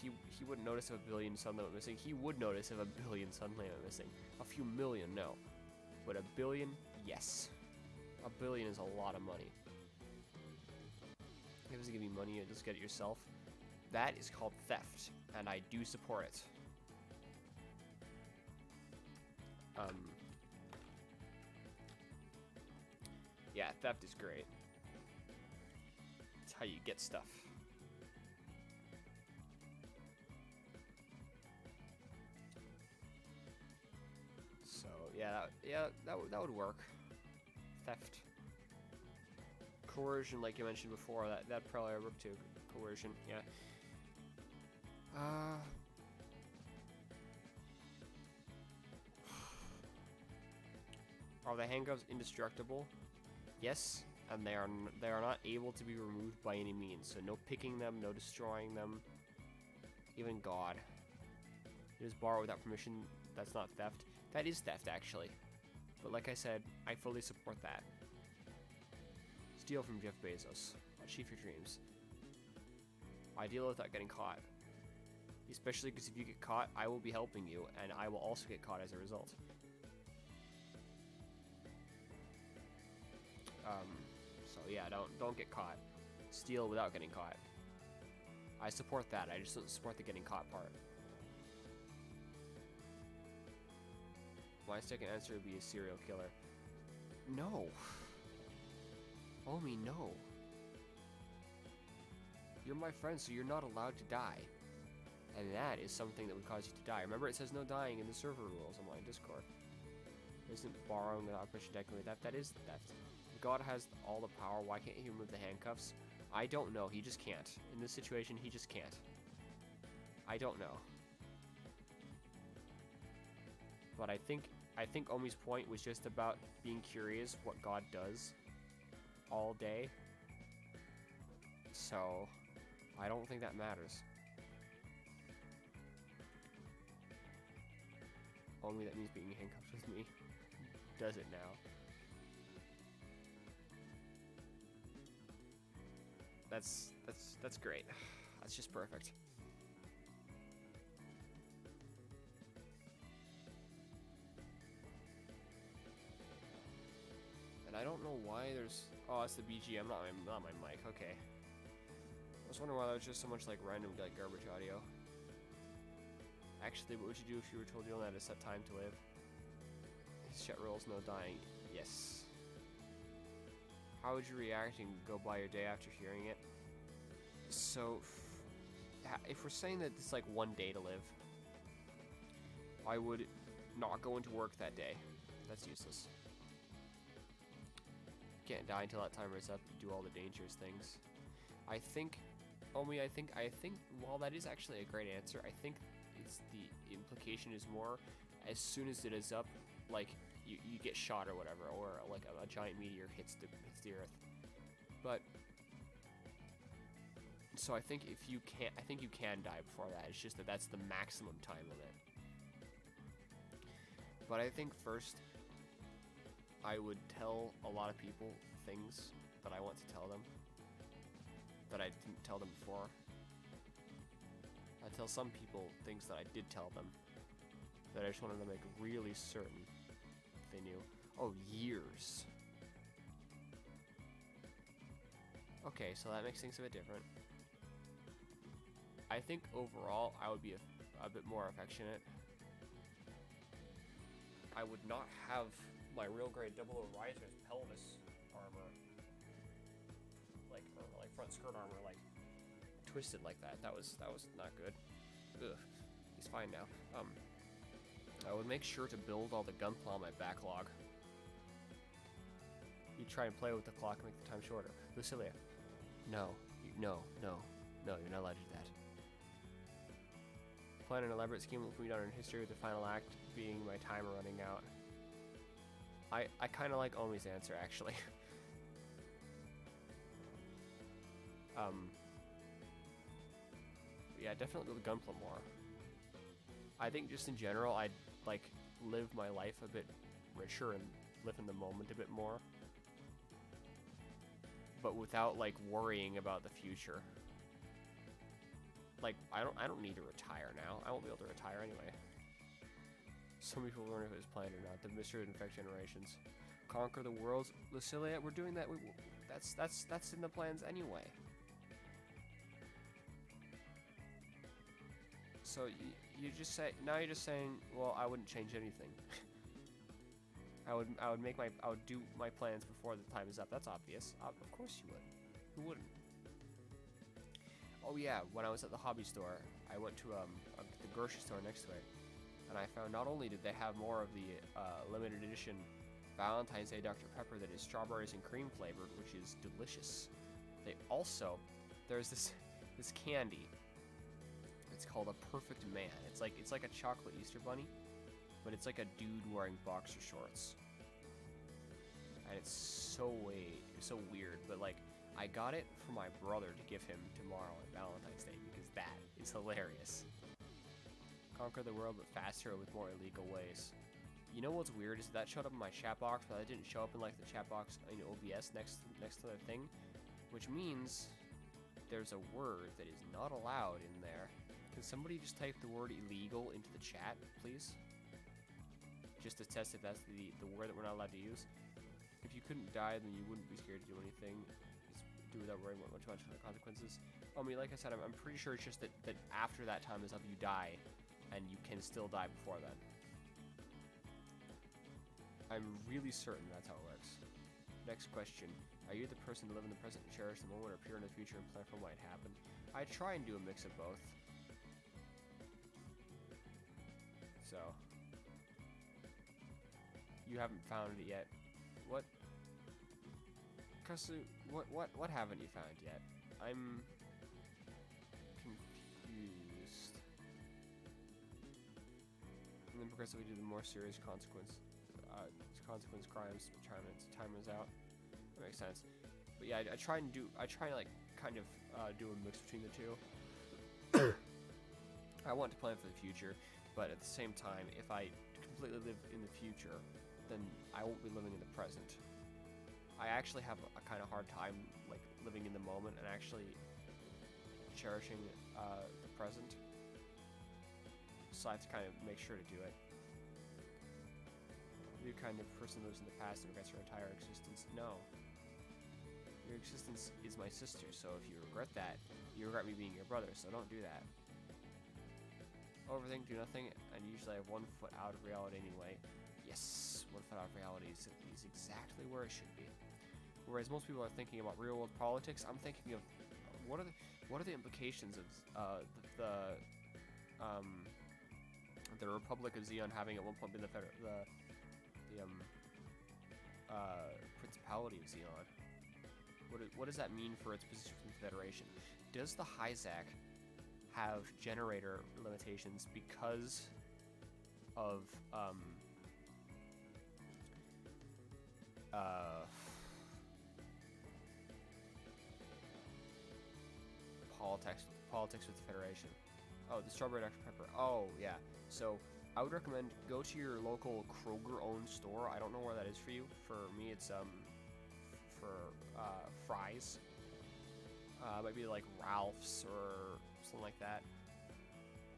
He wouldn't notice if a billion sunlight went missing. He would notice if a billion sunlight went missing. A few million, no. But a billion, yes. A billion is a lot of money. If he doesn't give you money, you just get it yourself. That is called theft, and I do support it. Yeah, theft is great. It's how you get stuff. So yeah, that would work. Theft. Coercion, like you mentioned before, that probably work too. Coercion, yeah. Are the handcuffs indestructible? Yes, and they are not able to be removed by any means. So no picking them, no destroying them. Even God. You just borrow without permission. That's not theft. That is theft, actually. But like I said, I fully support that. Steal from Jeff Bezos. Achieve your dreams. Ideal without getting caught. Especially because if you get caught, I will be helping you, and I will also get caught as a result. So yeah, don't get caught. Steal without getting caught. I support that. I just don't support the getting caught part. My second answer would be a serial killer. No. Omi, no. You're my friend, so you're not allowed to die. And that is something that would cause you to die. Remember, it says no dying in the server rules on my Discord. Isn't borrowing without permission technically theft? That is theft. God has all the power. Why can't he remove the handcuffs? I don't know. He just can't. In this situation, he just can't. I don't know. But I think Omi's point was just about being curious what God does all day. So, I don't think that matters. Omi, that means being handcuffed with me. Does it now? That's great. That's just perfect. And I don't know why there's... Oh, it's the BGM, not my mic. Okay. I was wondering why that was just so much like random like garbage audio. Actually, what would you do if you were told you only had a set time to live? His chat rules, no dying. Yes. How would you react and go by your day after hearing it? So, if we're saying that it's like 1 day to live, I would not go into work that day. That's useless. You can't die until that timer is up. You do all the dangerous things. I think, Omi, I think, while that is actually a great answer, I think it's the implication is more as soon as it is up, like you get shot or whatever, or like a giant meteor hits the earth. But so I think you can die before that. It's just that's the maximum time limit. But I think first I would tell a lot of people things that I want to tell them that I didn't tell them before. I tell some people things that I did tell them that I just wanted to make really certain they knew. Oh, years. Okay, so that makes things a bit different. I think overall I would be a bit more affectionate. I would not have my real grade 00 Riser's pelvis armor, like front skirt armor, like twisted like that. That was not good. Ugh. He's fine now. I would make sure to build all the gunpla on my backlog. You try and play with the clock and make the time shorter. Lucilia, no, no, you're not allowed to do that. Plan an elaborate scheme will put me down in history with the final act being my timer running out. I kind of like Omi's answer, actually. Yeah, definitely build gunpla more. I think just in general, I'd like live my life a bit richer and live in the moment a bit more, but without like worrying about the future. Like I don't need to retire now. I won't be able to retire anyway. Some people learn if it was planned or not. The mystery of infect generations. Conquer the worlds. Lucilia, we're doing that. That's in the plans anyway. So you just say now you're just saying, well, I wouldn't change anything. I would do my plans before the time is up. That's obvious. Of course you would. Who wouldn't? Oh yeah, when I was at the hobby store, I went to the grocery store next to it, and I found not only did they have more of the limited edition Valentine's Day Dr. Pepper that is strawberries and cream flavored, which is delicious. They also, there's this candy. It's called a Perfect Man. It's like a chocolate Easter bunny, but it's like a dude wearing boxer shorts, and it's so weird. But like, I got it for my brother to give him tomorrow on Valentine's Day because that is hilarious. Conquer the world, but faster with more illegal ways. You know what's weird is that showed up in my chat box, but it didn't show up in like the chat box in OBS next to the thing, which means there's a word that is not allowed in there. Can somebody just type the word illegal into the chat, please? Just to test if that's the word that we're not allowed to use. If you couldn't die, then you wouldn't be scared to do anything. Just do without worrying about too much consequences. I mean, like I said, I'm pretty sure it's just that after that time is up, you die, and you can still die before then. I'm really certain that's how it works. Next question. Are you the person to live in the present and cherish the moment, or peer in the future and plan for what might happen? I try and do a mix of both. So, you haven't found it yet. What? Kasu, what haven't you found yet? I'm confused. And then progressively do the more serious consequence crimes. Timers out. That makes sense. But yeah, I try and like kind of do a mix between the two. I want to plan for the future, but at the same time, if I completely live in the future, then I won't be living in the present. I actually have a kind of hard time like living in the moment and actually cherishing the present. So I have to kind of make sure to do it. Are you kind of person who lives in the past and regrets your entire existence? No. Your existence is my sister, so if you regret that, you regret me being your brother, so don't do that. Overthink, do nothing, and usually I have 1 foot out of reality anyway. Yes, 1 foot out of reality is exactly where it should be. Whereas most people are thinking about real world politics, I'm thinking of what are the implications of the Republic of Xeon having at one point been the Principality of Xeon. What does that mean for its position in the Federation? Does the Hyzak have generator limitations because of politics with the Federation? Oh, the Strawberry Dr. Pepper. Oh yeah. So I would recommend go to your local Kroger-owned store. I don't know where that is for you. For me, it's fries. Maybe like Ralph's or something like that.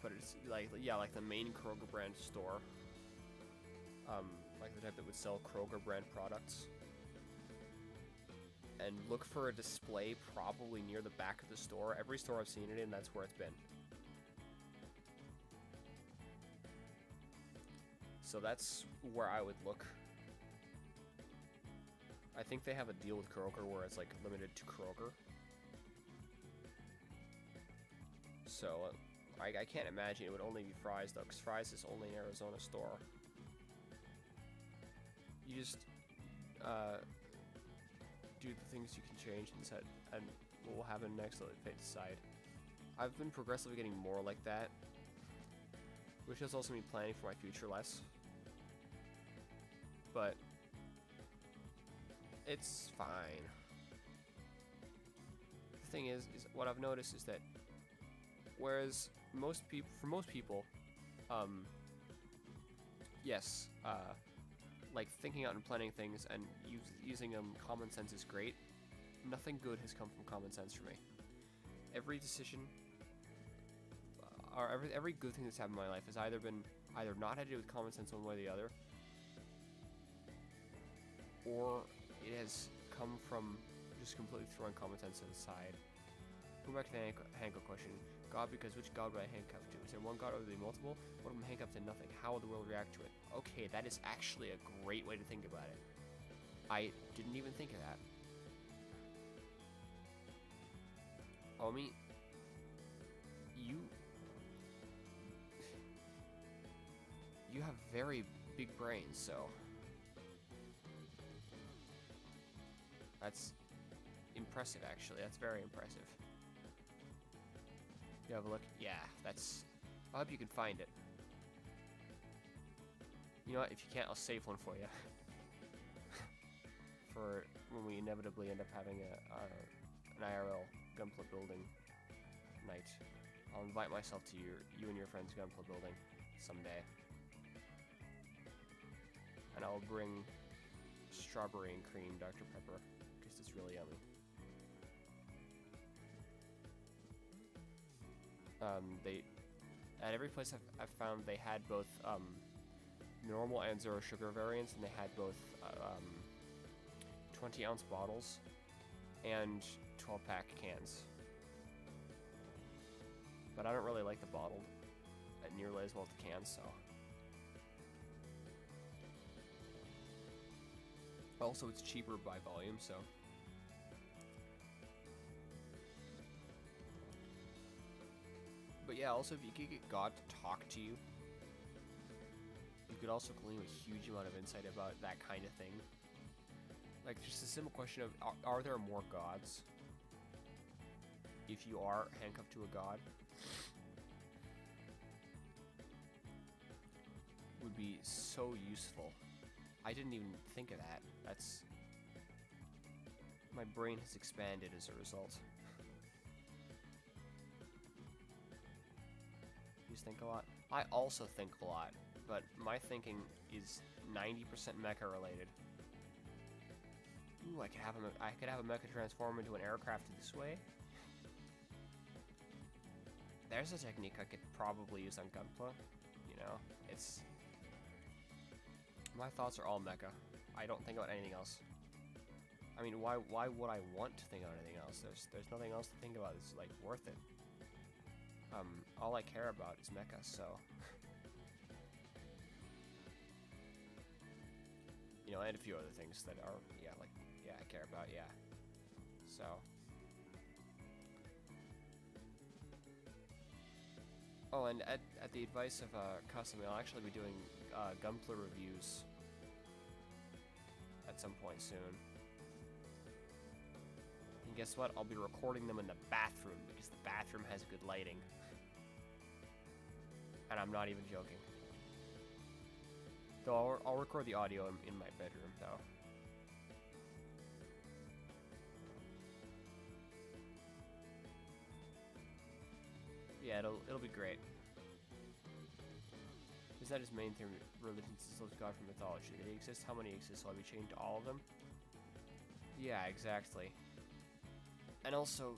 But it's like, yeah, like the main Kroger brand store. Like the type that would sell Kroger brand products. And look for a display probably near the back of the store. Every store I've seen it in, that's where it's been. So that's where I would look. I think they have a deal with Kroger where it's like limited to Kroger. So I can't imagine it would only be Fry's though, because Fry's is only an Arizona store. You just do the things you can change and set, and what will happen next, let fate decide. I've been progressively getting more like that, which has also me planning for my future less. But it's fine. The thing is what I've noticed is that whereas for most people, yes, like thinking out and planning things and using common sense is great. Nothing good has come from common sense for me. Every decision, or every good thing that's happened in my life has either not had to do with common sense one way or the other, or it has come from just completely throwing common sense to the side. Going back to the handcuff question, God, because which God would I handcuff to? Is there one God or would there be multiple? What if I'm handcuffed to nothing? How will the world react to it? Okay, that is actually a great way to think about it. I didn't even think of that. Homie, you have very big brains, so that's impressive, actually. That's very impressive. You have a look? Yeah, that's... I hope you can find it. You know what? If you can't, I'll save one for you. For when we inevitably end up having an IRL Gunpla building night. I'll invite myself to you and your friends' Gunpla building someday. And I'll bring strawberry and cream Dr. Pepper, because it's really yummy. At every place I've found, they had both normal and zero sugar variants, and they had both 20-ounce bottles and 12-pack cans. But I don't really like the bottled nearly as well as the cans, so. Also, it's cheaper by volume, so. But yeah, also if you could get God to talk to you, you could also glean a huge amount of insight about that kind of thing. Like just a simple question of, are there more gods? If you are handcuffed to a god, would be so useful. I didn't even think of that. That's... my brain has expanded as a result. Think a lot. I also think a lot, but my thinking is 90% mecha related. Ooh, I could have a mecha transform into an aircraft this way. There's a technique I could probably use on Gunpla. You know, it's... my thoughts are all mecha. I don't think about anything else. I mean, why would I want to think about anything else? There's nothing else to think about that's like worth it. All I care about is mecha, so... you know, and a few other things that are, I care about, yeah. So... oh, and at the advice of Kasumi, I'll actually be doing Gunpla reviews at some point soon. And guess what? I'll be recording them in the bathroom, because the bathroom has good lighting. And I'm not even joking. Though I'll record the audio in my bedroom, though. Yeah, it'll be great. Does that his main theme? Religions is God from mythology. Did he exist? How many exist? Will I be chained to all of them? Yeah, exactly. And also,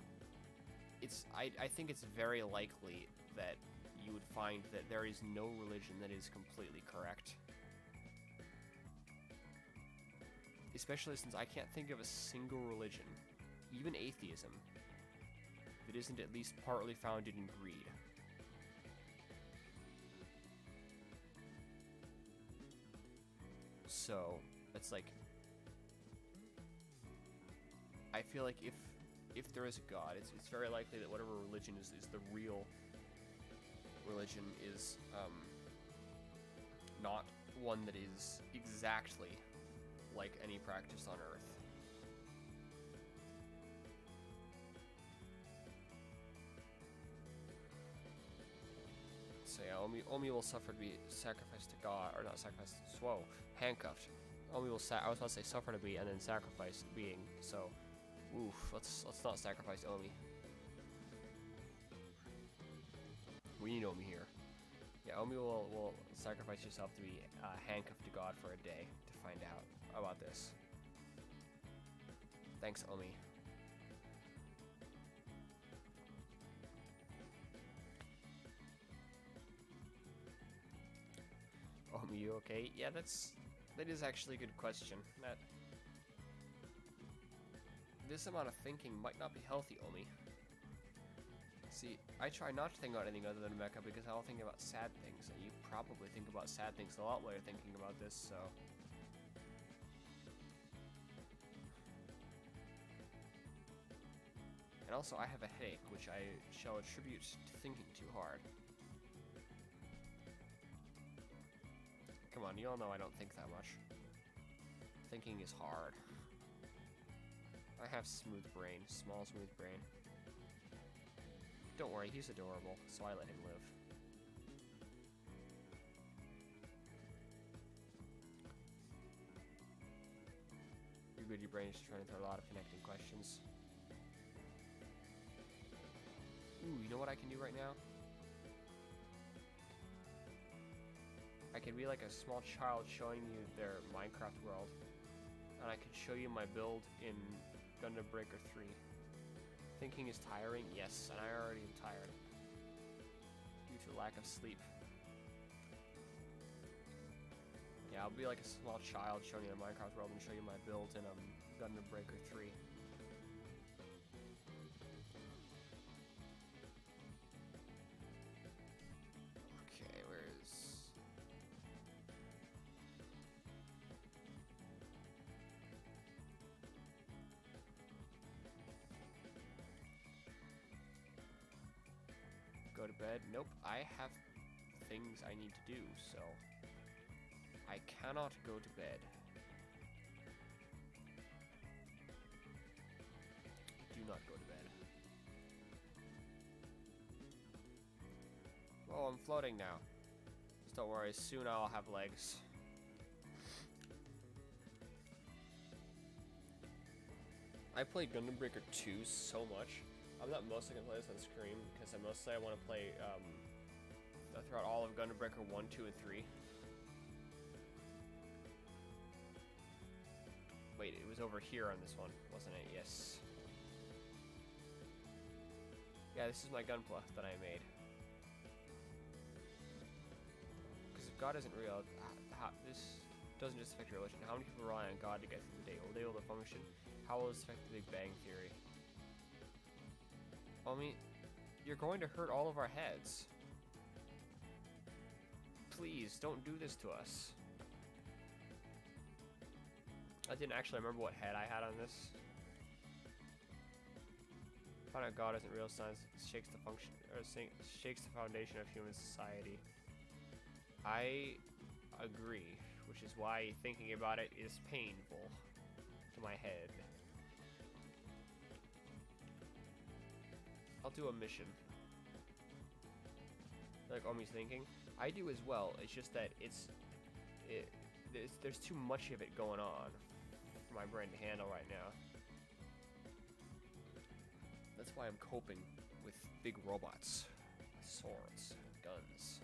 I think it's very likely that you would find that there is no religion that is completely correct. Especially since I can't think of a single religion, even atheism, that isn't at least partly founded in greed. So, it's like, I feel like if there is a God, it's very likely that whatever religion is the real religion is not one that is exactly like any practice on Earth. So yeah, Omi will suffer to be sacrificed to God, or not sacrificed, whoa, handcuffed. Omi will I was about to say suffer to be and then sacrifice being, so, oof, let's not sacrifice Omi. We need Omi here. Yeah, Omi will sacrifice yourself to be handcuffed to God for a day to find out about this. Thanks, Omi. Omi, you okay? Yeah, that is actually a good question. This amount of thinking might not be healthy, Omi. See, I try not to think about anything other than Mecha because I don't think about sad things, and you probably think about sad things a lot while you're thinking about this, so... And also, I have a headache, which I shall attribute to thinking too hard. Come on, you all know I don't think that much. Thinking is hard. I have smooth brain, small smooth brain. Don't worry, he's adorable, so I let him live. Your goody brain is trying to throw a lot of connecting questions. Ooh, you know what I can do right now? I can be like a small child showing you their Minecraft world. And I can show you my build in Gundam Breaker 3. Thinking is tiring? Yes, and I already am tired. Due to lack of sleep. Yeah, I'll be like a small child showing you the Minecraft world and show you my build in Gundam Breaker 3. Okay, where is... Go to bed? Nope, I have things I need to do, so I cannot go to bed. Do not go to bed. Oh, I'm floating now. Just don't worry, soon I'll have legs. I played Gundam Breaker 2 so much. I'm not mostly going to play this on screen, because I want to play, throughout all of Gundam Breaker 1, 2, and 3. Wait, it was over here on this one, wasn't it? Yes. Yeah, this is my Gunpla that I made. Because if God isn't real, this doesn't just affect your religion. How many people rely on God to get through the day? Will they be able to function? How will this affect the Big Bang Theory? Omi, you're going to hurt all of our heads. Please, don't do this to us. I didn't actually remember what head I had on this. Found out God isn't real science shakes the function or shakes the foundation of human society. I agree, which is why thinking about it is painful to my head. I'll do a mission. Like Omi's thinking. I do as well. It's just that there's too much of it going on for my brain to handle right now. That's why I'm coping with big robots, swords, guns.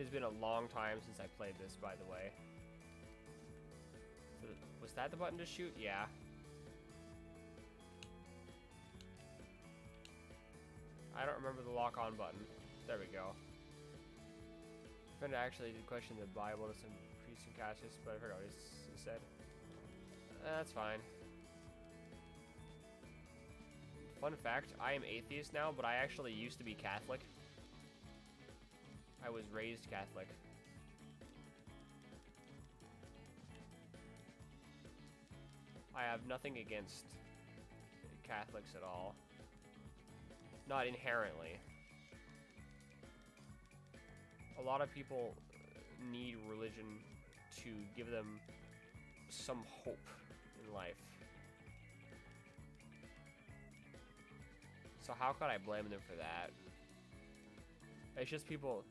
has been a long time since I played this, by the way. So was that the button to shoot? Yeah. I don't remember the lock-on button. There we go. I found actually did question the Bible to some priests and Cassius, but I heard what he said. That's fine. Fun fact, I am atheist now, but I actually used to be Catholic. I was raised Catholic. I have nothing against Catholics at all. Not inherently. A lot of people need religion to give them some hope in life. So how could I blame them for that? It's just people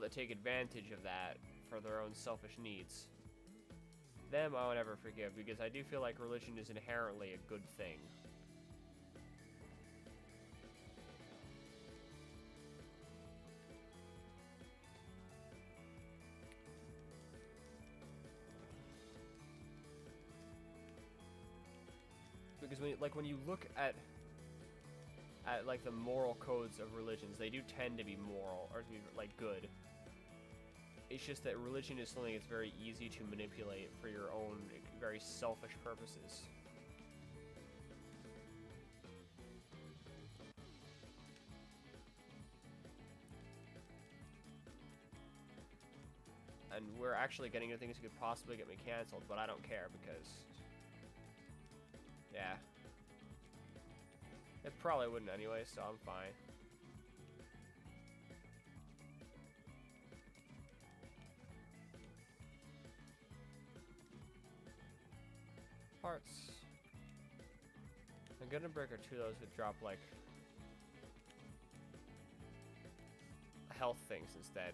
that take advantage of that for their own selfish needs. Them I will never forgive, because I do feel like religion is inherently a good thing. Because when you look at like the moral codes of religions, they do tend to be moral, or to be like good. It's just that religion is something that's very easy to manipulate for your own very selfish purposes. And we're actually getting into things that could possibly get me canceled, but I don't care because, yeah. It probably wouldn't anyway, so I'm fine. Parts. I'm gonna break or two of those would drop like health things instead.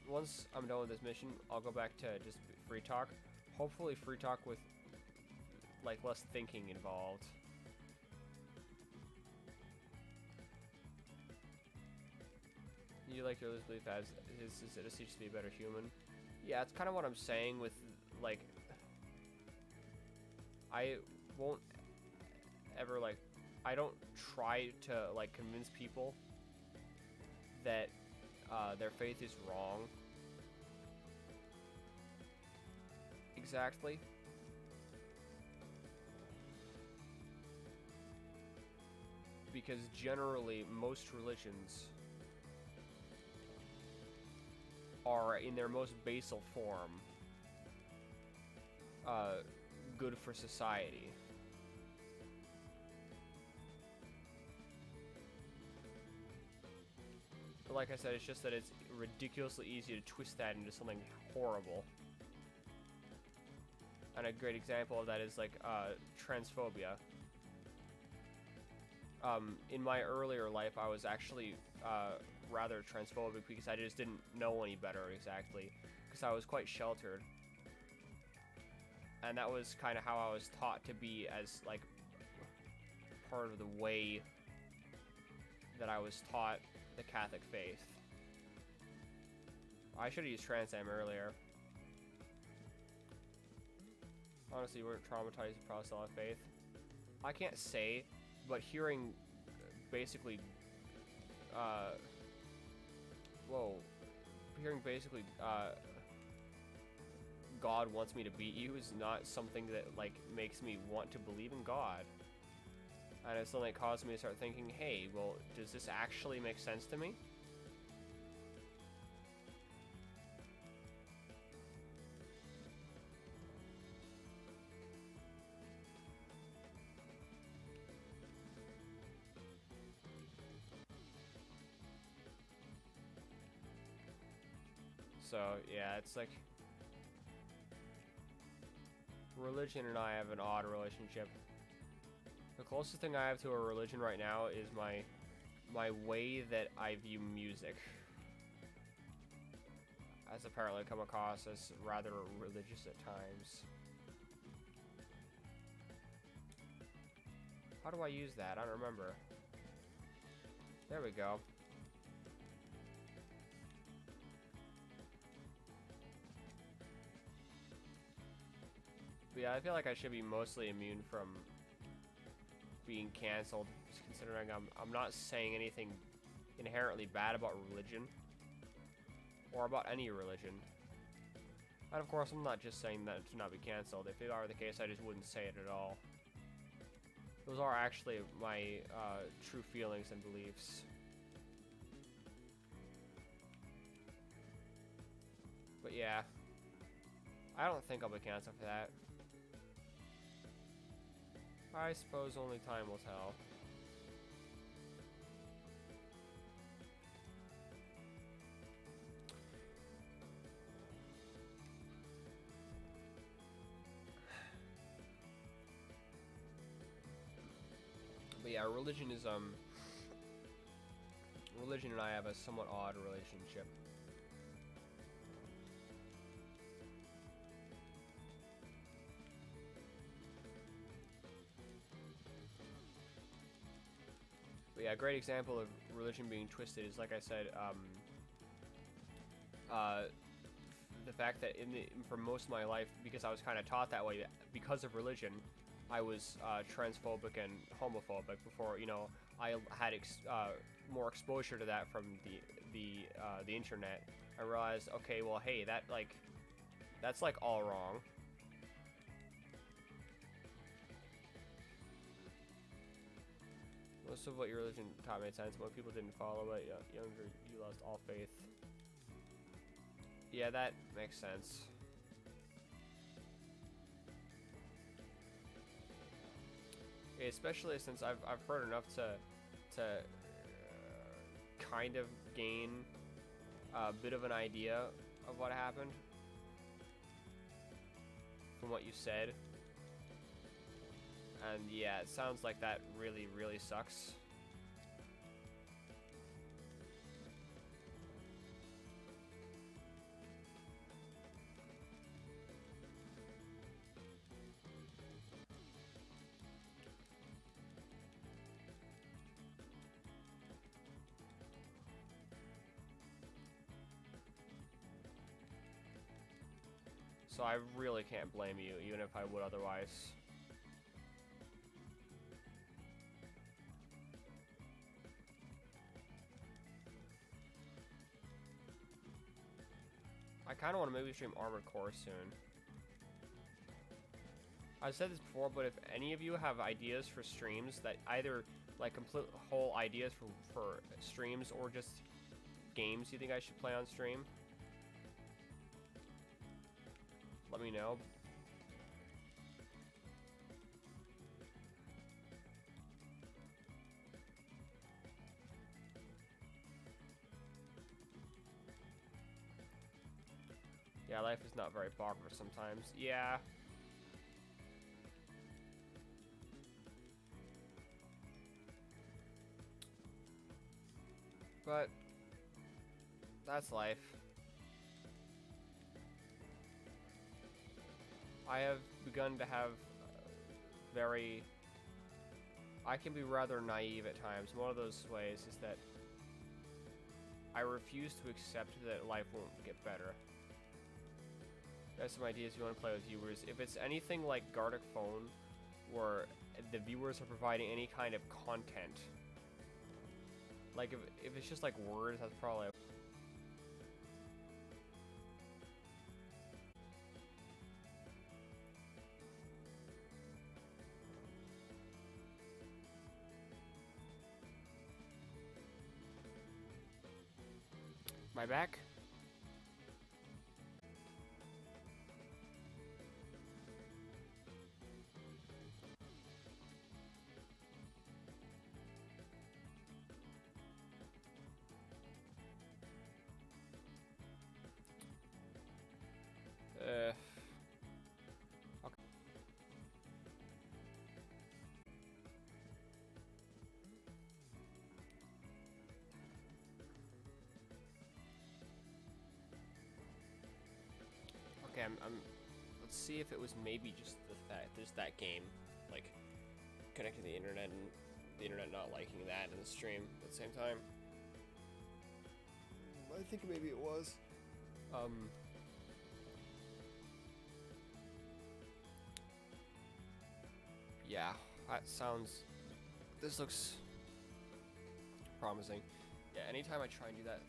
Once I'm done with this mission, I'll go back to just free talk. Hopefully free talk with like less thinking involved. You like your belief as is it a teach to be a better human? Yeah, it's kind of what I'm saying with like I won't ever like I don't try to like convince people that their faith is wrong. Exactly. Because generally most religions are in their most basal form good for society. But like I said, it's just that it's ridiculously easy to twist that into something horrible. And a great example of that is like transphobia. In my earlier life, I was actually rather transphobic because I just didn't know any better exactly, because I was quite sheltered. And that was kind of how I was taught to be, as like part of the way that I was taught the Catholic faith. I should have used Trans Am earlier. Honestly, you weren't traumatized by Protestant faith. I can't say, but hearing basically, God wants me to beat you is not something that like makes me want to believe in God. And it's something that caused me to start thinking, hey, well, does this actually make sense to me? So, yeah, it's like religion and I have an odd relationship. The closest thing I have to a religion right now is my way that I view music. Has apparently come across as rather religious at times. How do I use that? I don't remember. There we go. But yeah, I feel like I should be mostly immune from being canceled, just considering I'm not saying anything inherently bad about religion or about any religion. And of course, I'm not just saying that to not be canceled. If it are the case, I just wouldn't say it at all. Those are actually my true feelings and beliefs. But yeah, I don't think I'll be canceled for that. I suppose only time will tell. But yeah, religion and I have a somewhat odd relationship. But yeah, a great example of religion being twisted is, like I said, the fact that for most of my life, because I was kind of taught that way, that because of religion, I was transphobic and homophobic before, you know, I had more exposure to that from the internet. I realized, okay, well, hey, that's like all wrong. Most of what your religion taught made sense. When people didn't follow it, younger, you lost all faith. Yeah, that makes sense. Especially since I've heard enough to kind of gain a bit of an idea of what happened from what you said. And yeah, it sounds like that really, really sucks. So I really can't blame you, even if I would otherwise. I kind of want to maybe stream Armored Core soon. I've said this before, but if any of you have ideas for streams that either like complete whole ideas for streams or just games you think I should play on stream, let me know. Yeah, life is not very popular sometimes. Yeah. But that's life. I have begun to have I can be rather naive at times. One of those ways is that I refuse to accept that life won't get better. I have some ideas you want to play with viewers. If it's anything like Gartic Phone, where the viewers are providing any kind of content, like if it's just like words, that's probably my back. Okay, let's see if it was maybe just that game, like, connecting to the internet and the internet not liking that in the stream at the same time. I think maybe it was. Yeah, that sounds... This looks promising. Yeah, anytime I try and do that...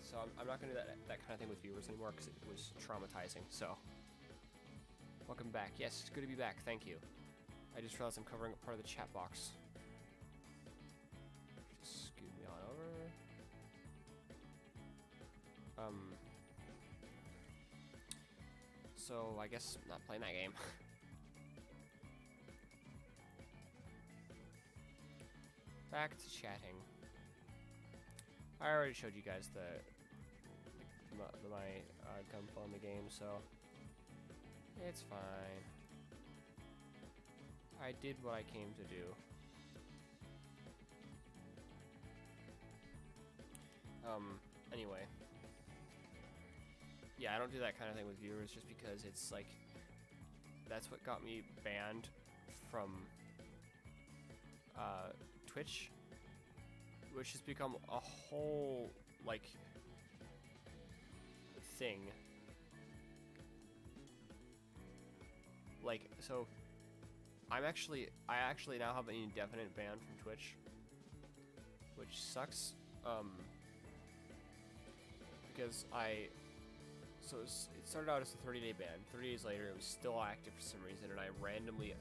so I'm not going to do that kind of thing with viewers anymore because it was traumatizing, so... Welcome back. Yes, it's good to be back. Thank you. I just realized I'm covering up part of the chat box. Just scoot me on over. So I guess I'm not playing that game. Back to chatting. I already showed you guys my gunflow in the game, so it's fine. I did what I came to do. Anyway. Yeah, I don't do that kind of thing with viewers just because it's like, that's what got me banned from Twitch, which has become a whole, like, thing. Like, so, I actually now have an indefinite ban from Twitch, which sucks, because so it started out as a 30-day ban. 30 days later, it was still active for some reason, and I randomly,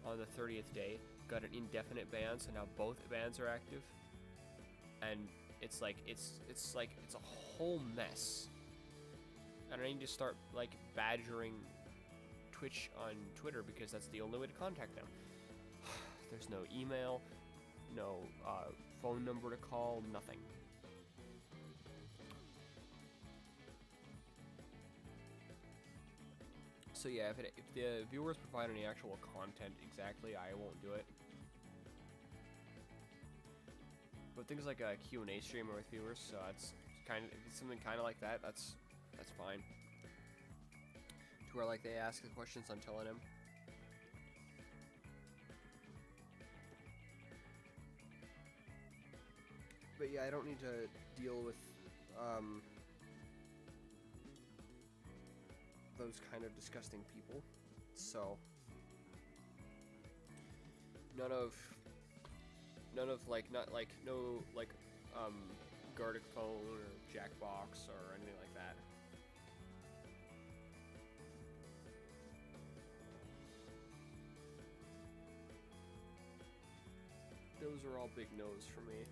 on the 30th day, got an indefinite ban, so now both bans are active, and it's like, it's a whole mess, and I need to start, like, badgering Twitch on Twitter, because that's the only way to contact them. There's no email, no phone number to call, nothing. So yeah, if the viewers provide any actual content exactly, I won't do it. But things like a Q&A stream with viewers, so it's kind of, if it's something kind of like that, that's fine. To where like they ask the questions I'm telling him. But yeah, I don't need to deal with those kind of disgusting people, so none of like, not like, no like guarded phone or Jackbox or anything like that. Those are all big no's for me.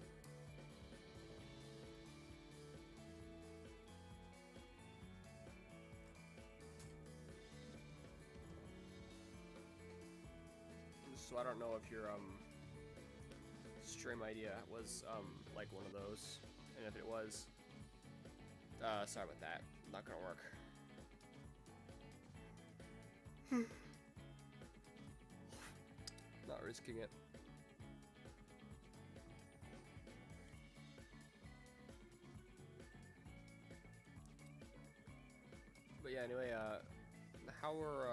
So I don't know if your stream idea was like one of those, and if it was, sorry about that. Not gonna work. Not risking it. But yeah, anyway, how were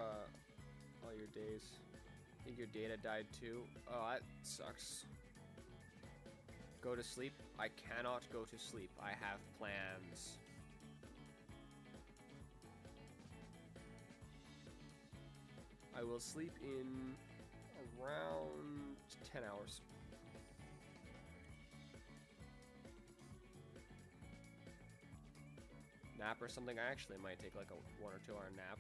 all your days? I think your data died too. Oh, that sucks. Go to sleep? I cannot go to sleep. I have plans. I will sleep in around 10 hours. Nap or something? I actually might take like a 1 or 2 hour nap.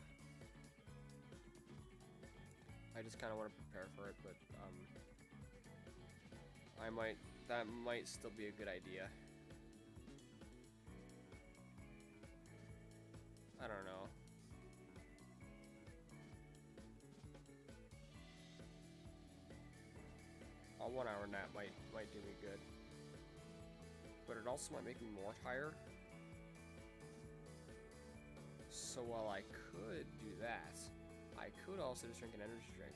I just kind of want to prepare for it, but that might still be a good idea. I don't know. A 1 hour nap might do me good, but it also might make me more tired. So while I could do that, I could also just drink an energy drink.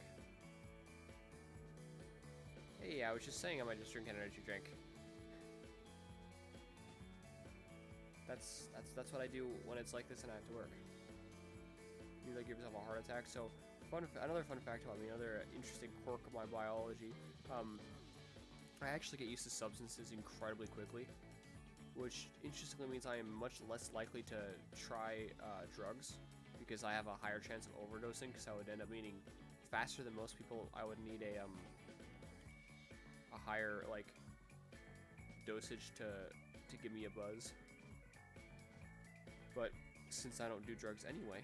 Hey, I was just saying I might just drink an energy drink. That's what I do when it's like this and I have to work. You like give yourself a heart attack. So Another fun fact about me, another interesting quirk of my biology. I actually get used to substances incredibly quickly, which interestingly means I am much less likely to try drugs, because I have a higher chance of overdosing, because I would end up needing, faster than most people, I would need a higher, like, dosage to give me a buzz. But since I don't do drugs anyway,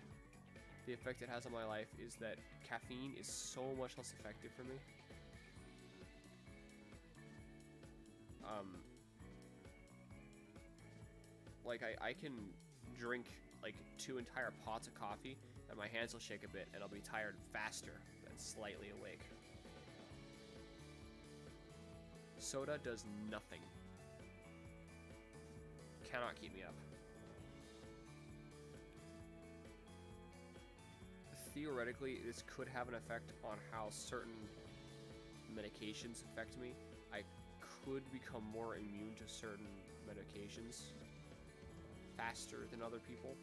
the effect it has on my life is that caffeine is so much less effective for me. Like, I can drink, like, 2 entire pots of coffee, and my hands will shake a bit, and I'll be tired faster than slightly awake. Soda does nothing. Cannot keep me up. Theoretically, this could have an effect on how certain medications affect me. I could become more immune to certain medications faster than other people,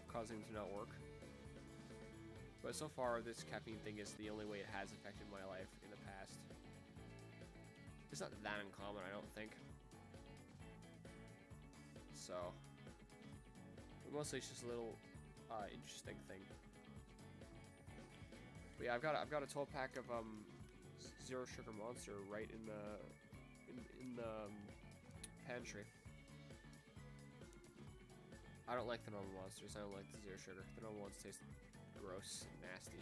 causing them to not work. But so far, this caffeine thing is the only way it has affected my life in the past. It's not that uncommon, I don't think. So, but mostly it's just a little interesting thing. But yeah, I've got a 12-pack of Zero Sugar Monster right in the pantry. I don't like the normal monsters. I don't like the zero sugar. The normal ones taste gross and nasty.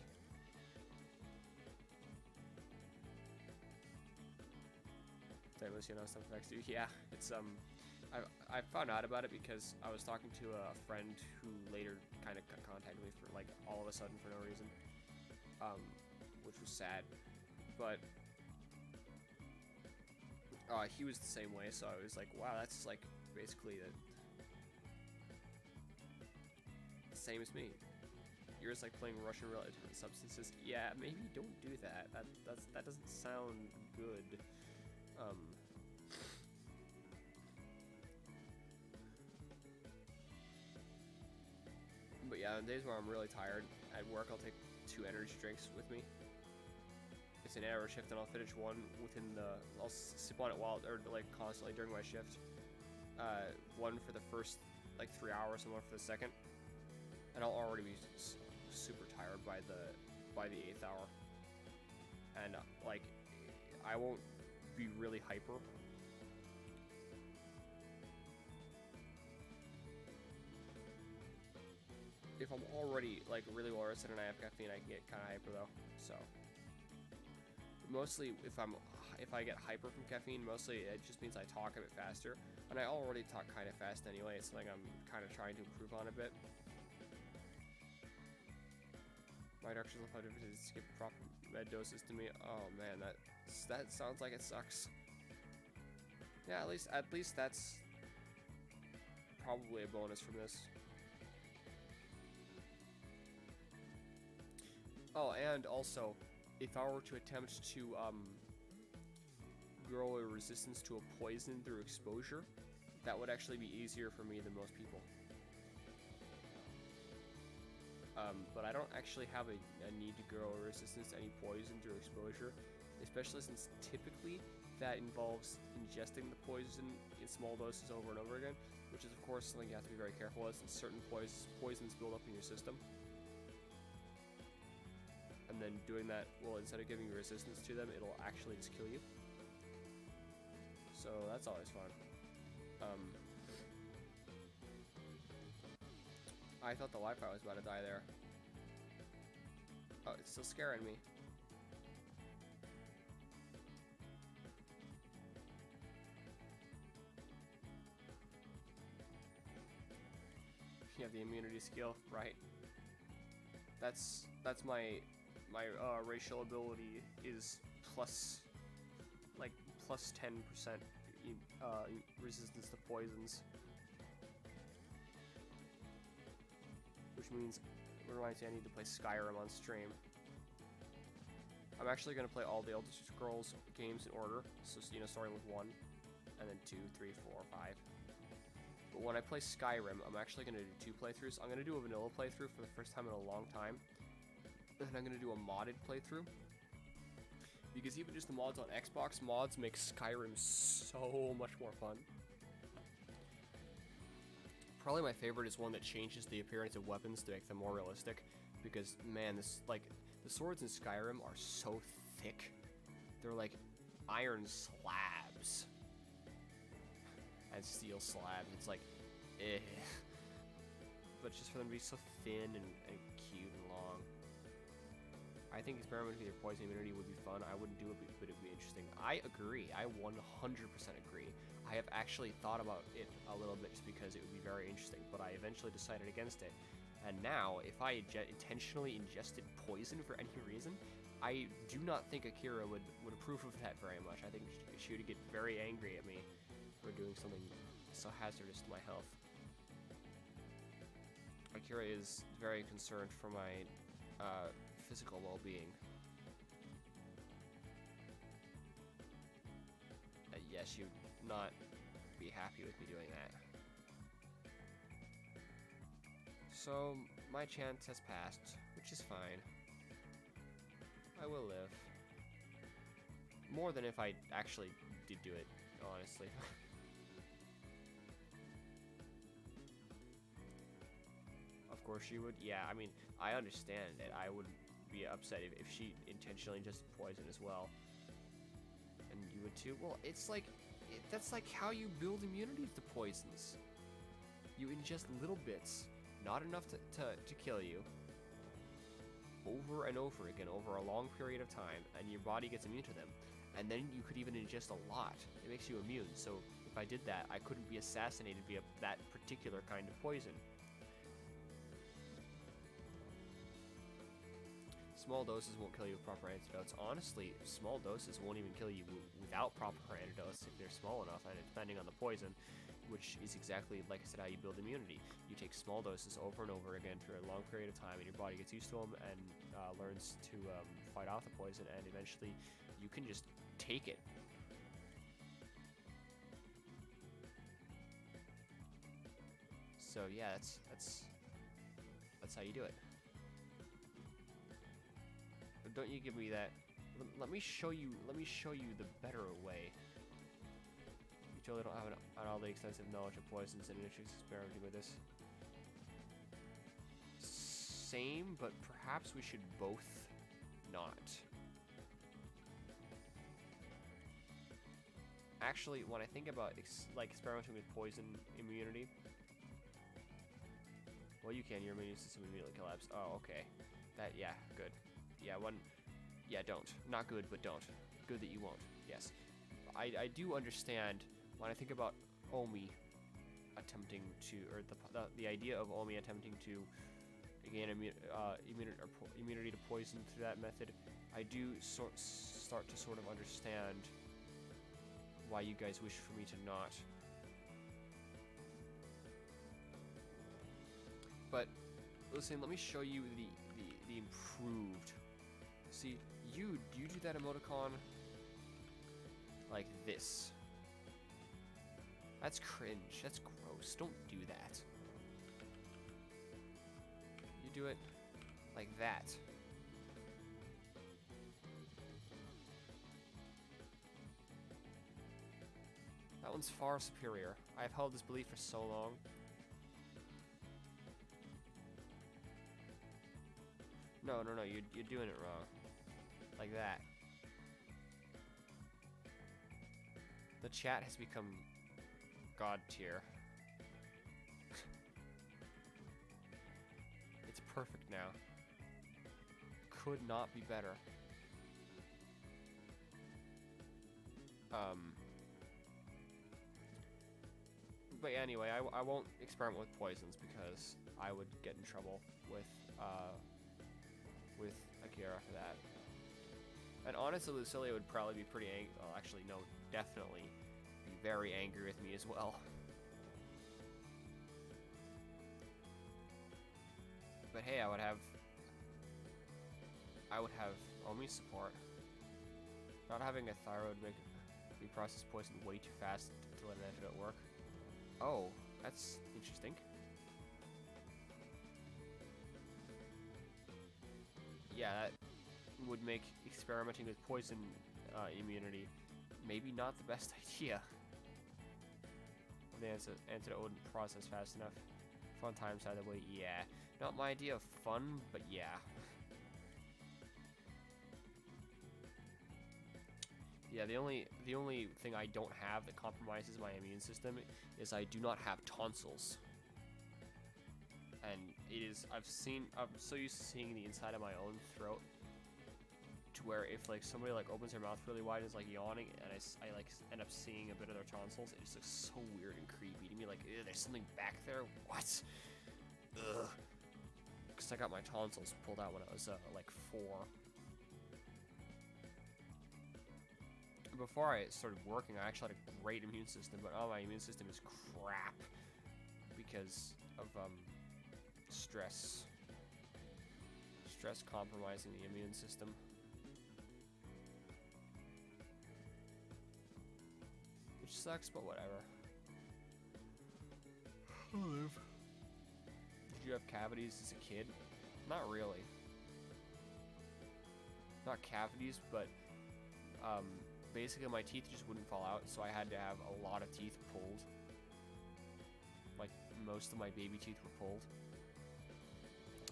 Did I miss you know stuff affects you? Yeah, it's I found out about it because I was talking to a friend who later kind of contacted me for, like, all of a sudden for no reason, which was sad. But he was the same way, so I was like, wow, that's like basically the same as me. You're just like playing Russian roulette with different substances. Yeah, maybe don't do that. That doesn't sound good. But yeah, on days where I'm really tired at work, I'll take 2 energy drinks with me. It's an 8-hour shift, and I'll finish one within I'll sip on it constantly during my shift. One for the first, like, 3 hours, and one for the second. And I'll already be super tired by the 8th hour. And, like, I won't be really hyper. If I'm already, like, really well rested and I have caffeine, I can get kind of hyper though. So mostly if I get hyper from caffeine, mostly it just means I talk a bit faster, and I already talk kind of fast anyway. It's something I'm kind of trying to improve on a bit. My doctors will probably skip proper med doses to me. Oh man, that sounds like it sucks. Yeah, at least that's probably a bonus from this. Oh, and also, if I were to attempt to grow a resistance to a poison through exposure, that would actually be easier for me than most people. But I don't actually have a need to grow a resistance to any poison through exposure, especially since typically that involves ingesting the poison in small doses over and over again, which is of course something you have to be very careful with, since certain poisons build up in your system. And then doing that, well, instead of giving you resistance to them, it'll actually just kill you. So that's always fun. I thought the Wi-Fi was about to die there. Oh, it's still scaring me. You have the immunity skill, right? That's my racial ability is plus 10% resistance to poisons, which means it reminds me I need to play Skyrim on stream. I'm actually going to play all the Elder Scrolls games in order, so starting with 1, and then 2, 3, 4, 5. But when I play Skyrim, I'm actually going to do 2 playthroughs. I'm going to do a vanilla playthrough for the first time in a long time, And I'm gonna do a modded playthrough. Because even just the mods on Xbox, mods make Skyrim so much more fun. Probably my favorite is one that changes the appearance of weapons to make them more realistic. Because, man, this, like, the swords in Skyrim are so thick. They're like iron slabs. And steel slabs. It's like, eh. But just for them to be so thin and cute and long. I think experimenting with your poison immunity would be fun. I wouldn't do it, but it would be interesting. I agree. I 100% agree. I have actually thought about it a little bit just because it would be very interesting, but I eventually decided against it. And now, if I intentionally ingested poison for any reason, I do not think Akira would approve of that very much. I think she would get very angry at me for doing something so hazardous to my health. Akira is very concerned for my physical well-being. Yes, she would not be happy with me doing that. So, my chance has passed, which is fine. I will live. More than if I actually did do it, honestly. Of course she would. Yeah, I mean, I understand it. I would be upset if she intentionally ingested poison as well. And you would too. Well, it's like, that's like how you build immunity to poisons. You ingest little bits, not enough to kill you, over and over again over a long period of time, and your body gets immune to them. And then you could even ingest a lot. It makes you immune. So if I did that, I couldn't be assassinated via that particular kind of poison. Small doses won't kill you with proper antidotes. Honestly, small doses won't even kill you without proper antidotes if they're small enough, and depending on the poison, which is exactly, like I said, how you build immunity. You take small doses over and over again for a long period of time, and your body gets used to them and learns to fight off the poison, and eventually you can just take it. So yeah, that's how you do it. But don't you give me that. Let me show you the better way. You totally don't have all the extensive knowledge of poisons and initiatives experimenting with this. Same, but perhaps we should both not. Actually, when I think about experimenting with poison immunity, well, you can. Your immune system immediately collapse. Oh, okay. That, yeah, good. Yeah, yeah, don't. Not good, but don't. Good that you won't. Yes. I do understand when I think about Omi attempting to, or the idea of Omi attempting to gain immunity to poison through that method. I do start to sort of understand why you guys wish for me to not. But listen, let me show you the improved. See, you do that emoticon like this. That's cringe. That's gross. Don't do that. You do it like that. That one's far superior. I've held this belief for so long. No, you're doing it wrong. Like that. The chat has become god tier. It's perfect now. Could not be better. But anyway, I won't experiment with poisons because I would get in trouble with Akira for that. And honestly, Lucilia would probably be pretty angry. Well, actually, no, definitely be very angry with me as well. But hey, I would have Omi's support. Not having a thyroid make me process poison way too fast to let an antidote work. Oh, that's interesting. Yeah, yeah, that would make experimenting with poison immunity maybe not the best idea. The antidote wouldn't process fast enough. Fun times either way, yeah. Not my idea of fun, but yeah. Yeah, the only thing I don't have that compromises my immune system is I do not have tonsils. And it is, I'm so used to seeing the inside of my own throat to where if like somebody like opens their mouth really wide and is like yawning and I like end up seeing a bit of their tonsils, it just looks so weird and creepy to me, like, ew, there's something back there, what? Ugh. Because I got my tonsils pulled out when I was like 4. Before I started working, I actually had a great immune system, but my immune system is crap because of stress compromising the immune system. Which sucks, but whatever. I'll live. Did you have cavities as a kid? Not really. Not cavities, but basically my teeth just wouldn't fall out, so I had to have a lot of teeth pulled. Like, most of my baby teeth were pulled.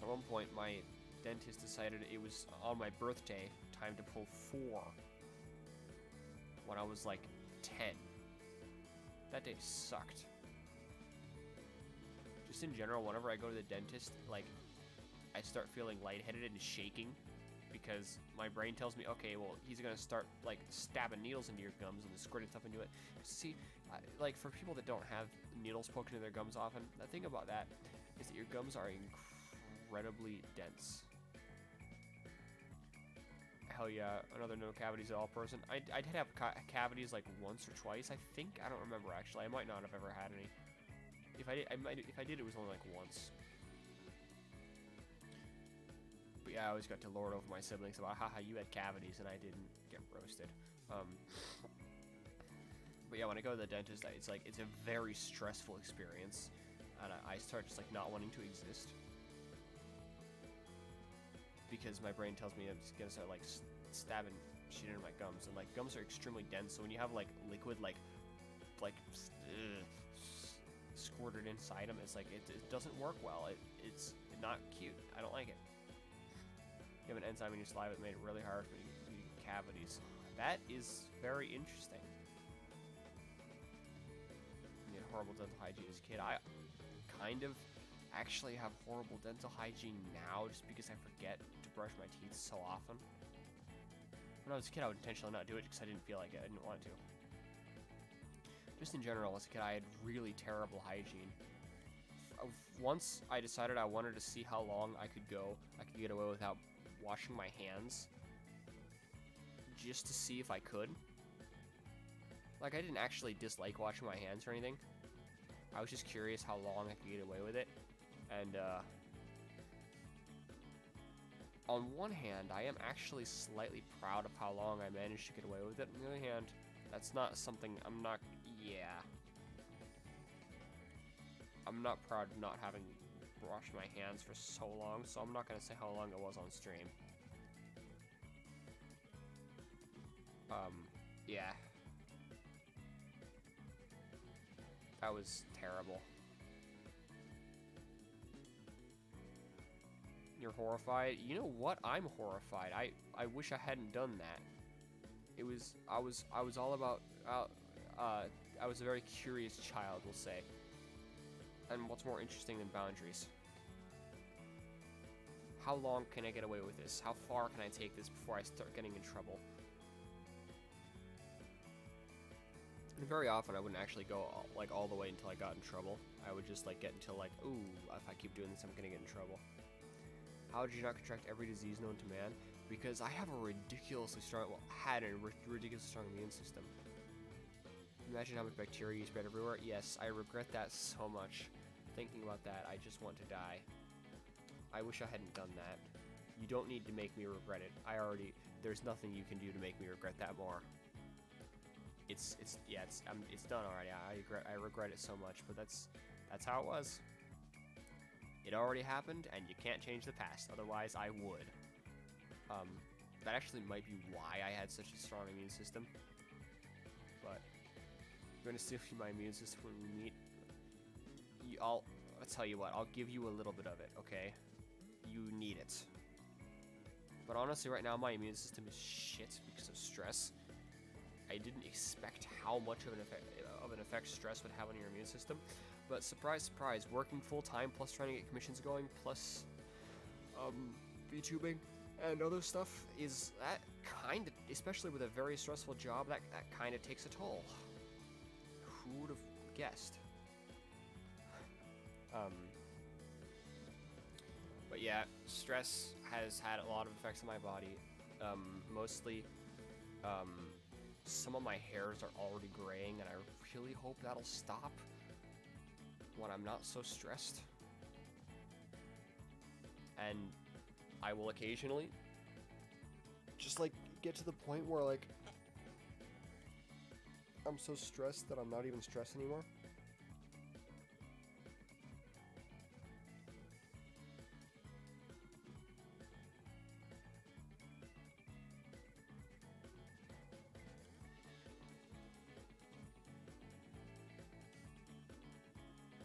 At one point, my dentist decided it was on my birthday time to pull 4 when I was like 10. That day sucked. Just in general, whenever I go to the dentist, like, I start feeling lightheaded and shaking because my brain tells me, okay, well, he's gonna start like stabbing needles into your gums and squirting stuff into it. See, like, for people that don't have needles poked into their gums often, the thing about that is that your gums are incredibly dense. Hell yeah, another no cavities at all person. I did have cavities like once or twice, I think. I don't remember actually. I might not have ever had any. If I did, it was only like once. But yeah, I always got to lord over my siblings about, haha, you had cavities and I didn't get roasted. But yeah, when I go to the dentist, it's a very stressful experience, and I start just like not wanting to exist because my brain tells me I'm just gonna start like stabbing shit into my gums, and like gums are extremely dense, so when you have like liquid like squirted inside them, it's like it doesn't work well. It's not cute. I don't like it. You have an enzyme in your saliva that made it really hard for you to get cavities. That is very interesting. You had horrible dental hygiene as a kid. I kind of actually have horrible dental hygiene now just because I forget to brush my teeth so often. When I was a kid, I would intentionally not do it because I didn't feel like it. I didn't want to. Just in general, as a kid, I had really terrible hygiene. Once I decided I wanted to see how long I could get away without washing my hands, just to see if I could. Like, I didn't actually dislike washing my hands or anything. I was just curious how long I could get away with it. And on one hand, I am actually slightly proud of how long I managed to get away with it. On the other hand, that's not something I'm not proud of not having washed my hands for so long, so I'm not gonna say how long it was on stream. Yeah. That was terrible. You're horrified? You know what? I'm horrified. I wish I hadn't done that. I was all about, I was a very curious child, we'll say. And what's more interesting than boundaries? How long can I get away with this? How far can I take this before I start getting in trouble? And very often I wouldn't actually go all the way until I got in trouble. I would just like get until like, ooh, if I keep doing this, I'm gonna get in trouble. How did you not contract every disease known to man? Because I have a ridiculously strong, ridiculously strong immune system. Imagine how much bacteria you spread everywhere. Yes, I regret that so much. Thinking about that, I just want to die. I wish I hadn't done that. You don't need to make me regret it. There's nothing you can do to make me regret that more. It's done already. I regret it so much, but that's how it was. It already happened, and you can't change the past. Otherwise, I would. That actually might be why I had such a strong immune system. But I'm going to still be my immune system when we meet. I'll tell you what, I'll give you a little bit of it, okay? You need it. But honestly, right now, my immune system is shit because of stress. I didn't expect how much of an effect stress would have on your immune system. But surprise, surprise, working full-time plus trying to get commissions going plus VTubing and other stuff is that kind of, especially with a very stressful job, that kind of takes a toll. Who would have guessed? But yeah, stress has had a lot of effects on my body. Mostly, some of my hairs are already graying, and I really hope that'll stop when I'm not so stressed. And I will occasionally just like get to the point where like I'm so stressed that I'm not even stressed anymore.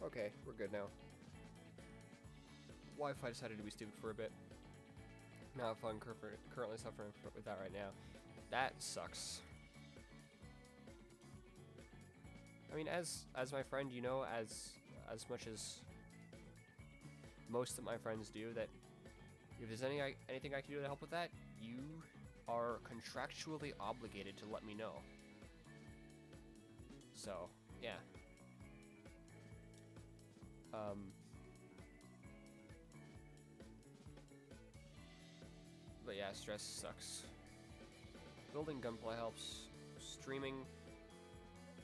Okay, we're good now. Wi-Fi decided to be stupid for a bit. Now if I'm currently suffering with that right now. That sucks. I mean, as my friend, you know, as much as most of my friends do, that if there's anything I can do to help with that, you are contractually obligated to let me know. So, yeah. But yeah, stress sucks. Building gunplay helps. Streaming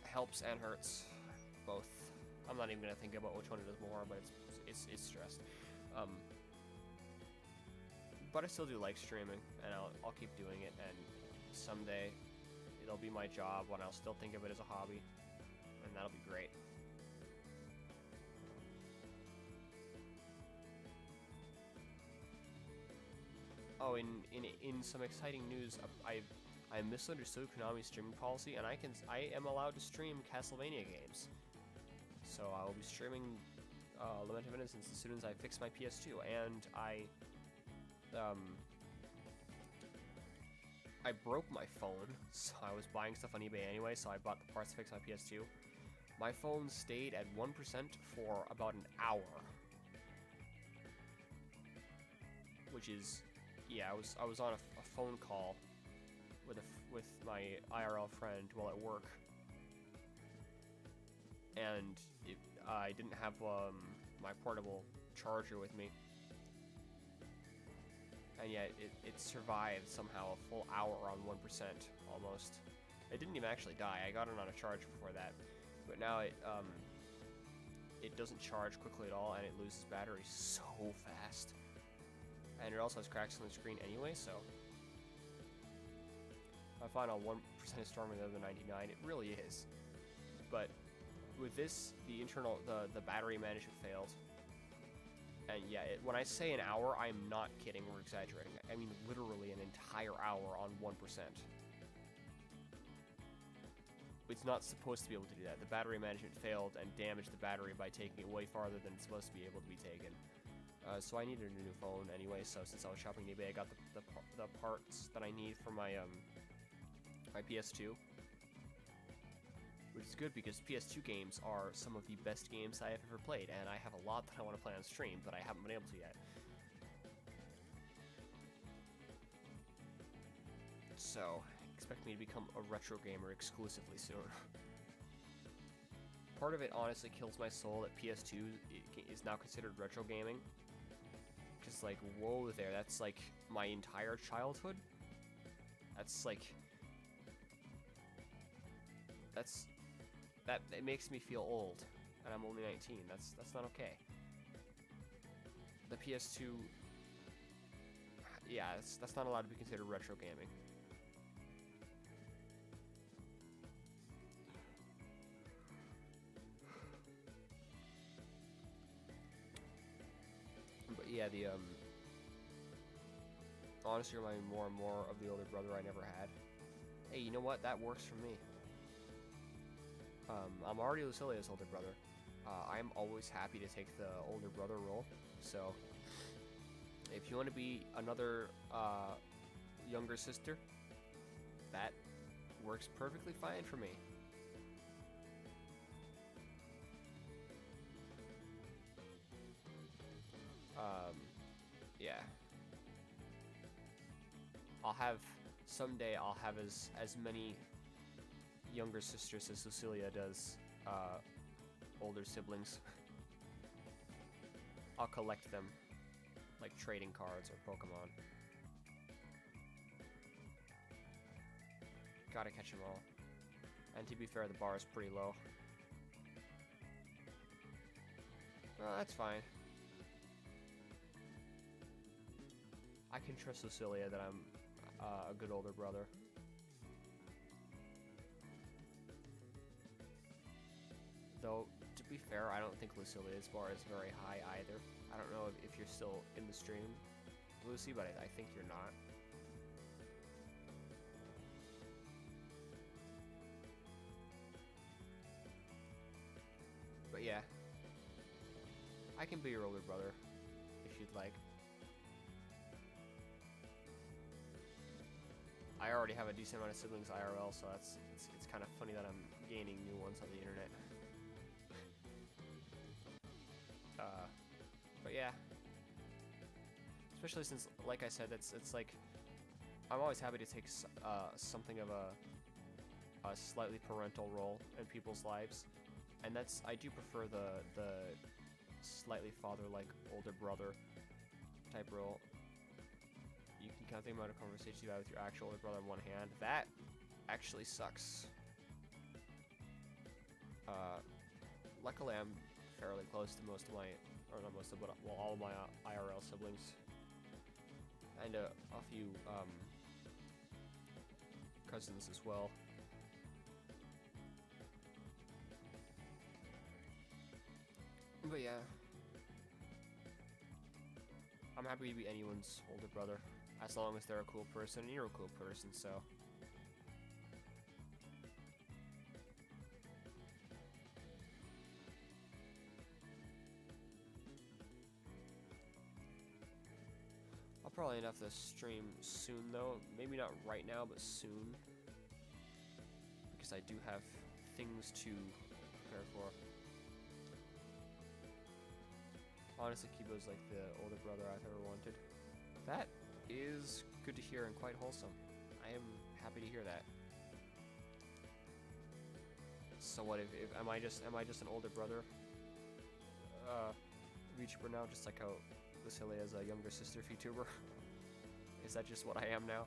helps and hurts. Both. I'm not even gonna think about which one it is more, but it's stressed. But I still do like streaming, and I'll keep doing it, and someday it'll be my job when I'll still think of it as a hobby, and that'll be great. Oh, in some exciting news, I misunderstood Konami's streaming policy, and I am allowed to stream Castlevania games. So I will be streaming Lament of Innocence as soon as I fix my PS2, and I broke my phone, so I was buying stuff on eBay anyway, so I bought the parts to fix my PS2. My phone stayed at 1% for about an hour, which is, yeah, I was on a phone call with my IRL friend while at work, and I didn't have my portable charger with me, and yet it survived somehow a full hour on 1% almost. It didn't even actually die. I got it on a charge before that, but now it doesn't charge quickly at all, and it loses battery so fast. And it also has cracks on the screen anyway, so I find all 1% is stronger than the 99. It really is. But with this, the battery management failed. And yeah, when I say an hour, I'm not kidding or exaggerating. I mean literally an entire hour on 1%. It's not supposed to be able to do that. The battery management failed and damaged the battery by taking it way farther than it's supposed to be able to be taken. So I needed a new phone anyway, so since I was shopping on eBay, I got the parts that I need for my my PS2. Which is good because PS2 games are some of the best games I have ever played, and I have a lot that I want to play on stream, but I haven't been able to yet. So, expect me to become a retro gamer exclusively soon. Part of it honestly kills my soul that PS2 is now considered retro gaming. Because, like, whoa there, that's like my entire childhood. That's like... It makes me feel old, and I'm only 19. That's not okay. The PS2, yeah, that's not allowed to be considered retro gaming. But yeah, honestly remind me more and more of the older brother I never had. Hey, you know what? That works for me. I'm already Lucilia's older brother. I'm always happy to take the older brother role. So, if you want to be another younger sister, that works perfectly fine for me. Yeah. Someday I'll have as many younger sisters as Lucilia does older siblings. I'll collect them like trading cards or Pokemon. Gotta catch them all. And to be fair, the bar is pretty low. Well, that's fine. I can trust Lucilia that I'm a good older brother. Though, to be fair, I don't think Lucilia's bar is very high either. I don't know if you're still in the stream, Lucy, but I think you're not. But yeah, I can be your older brother if you'd like. I already have a decent amount of siblings IRL, so it's kind of funny that I'm gaining new ones on the internet. But yeah, especially since, like I said, it's like I'm always happy to take something of a slightly parental role in people's lives, and I do prefer the slightly father-like older brother type role. You can count the amount of conversations you have with your actual older brother on one hand. That actually sucks. Luckily, I'm fairly close to most of my, or not most of, but well, all of my IRL siblings, and a few cousins as well. But yeah, I'm happy to be anyone's older brother, as long as they're a cool person and you're a cool person, so. I'll probably end off the stream soon though, maybe not right now, but soon, because I do have things to prepare for. Honestly, Kiba's like the older brother I've ever wanted. That is good to hear and quite wholesome. I am happy to hear that. So what if am I just an older brother VTuber now, just like how Lucilia is a younger sister VTuber? Is that just what I am now?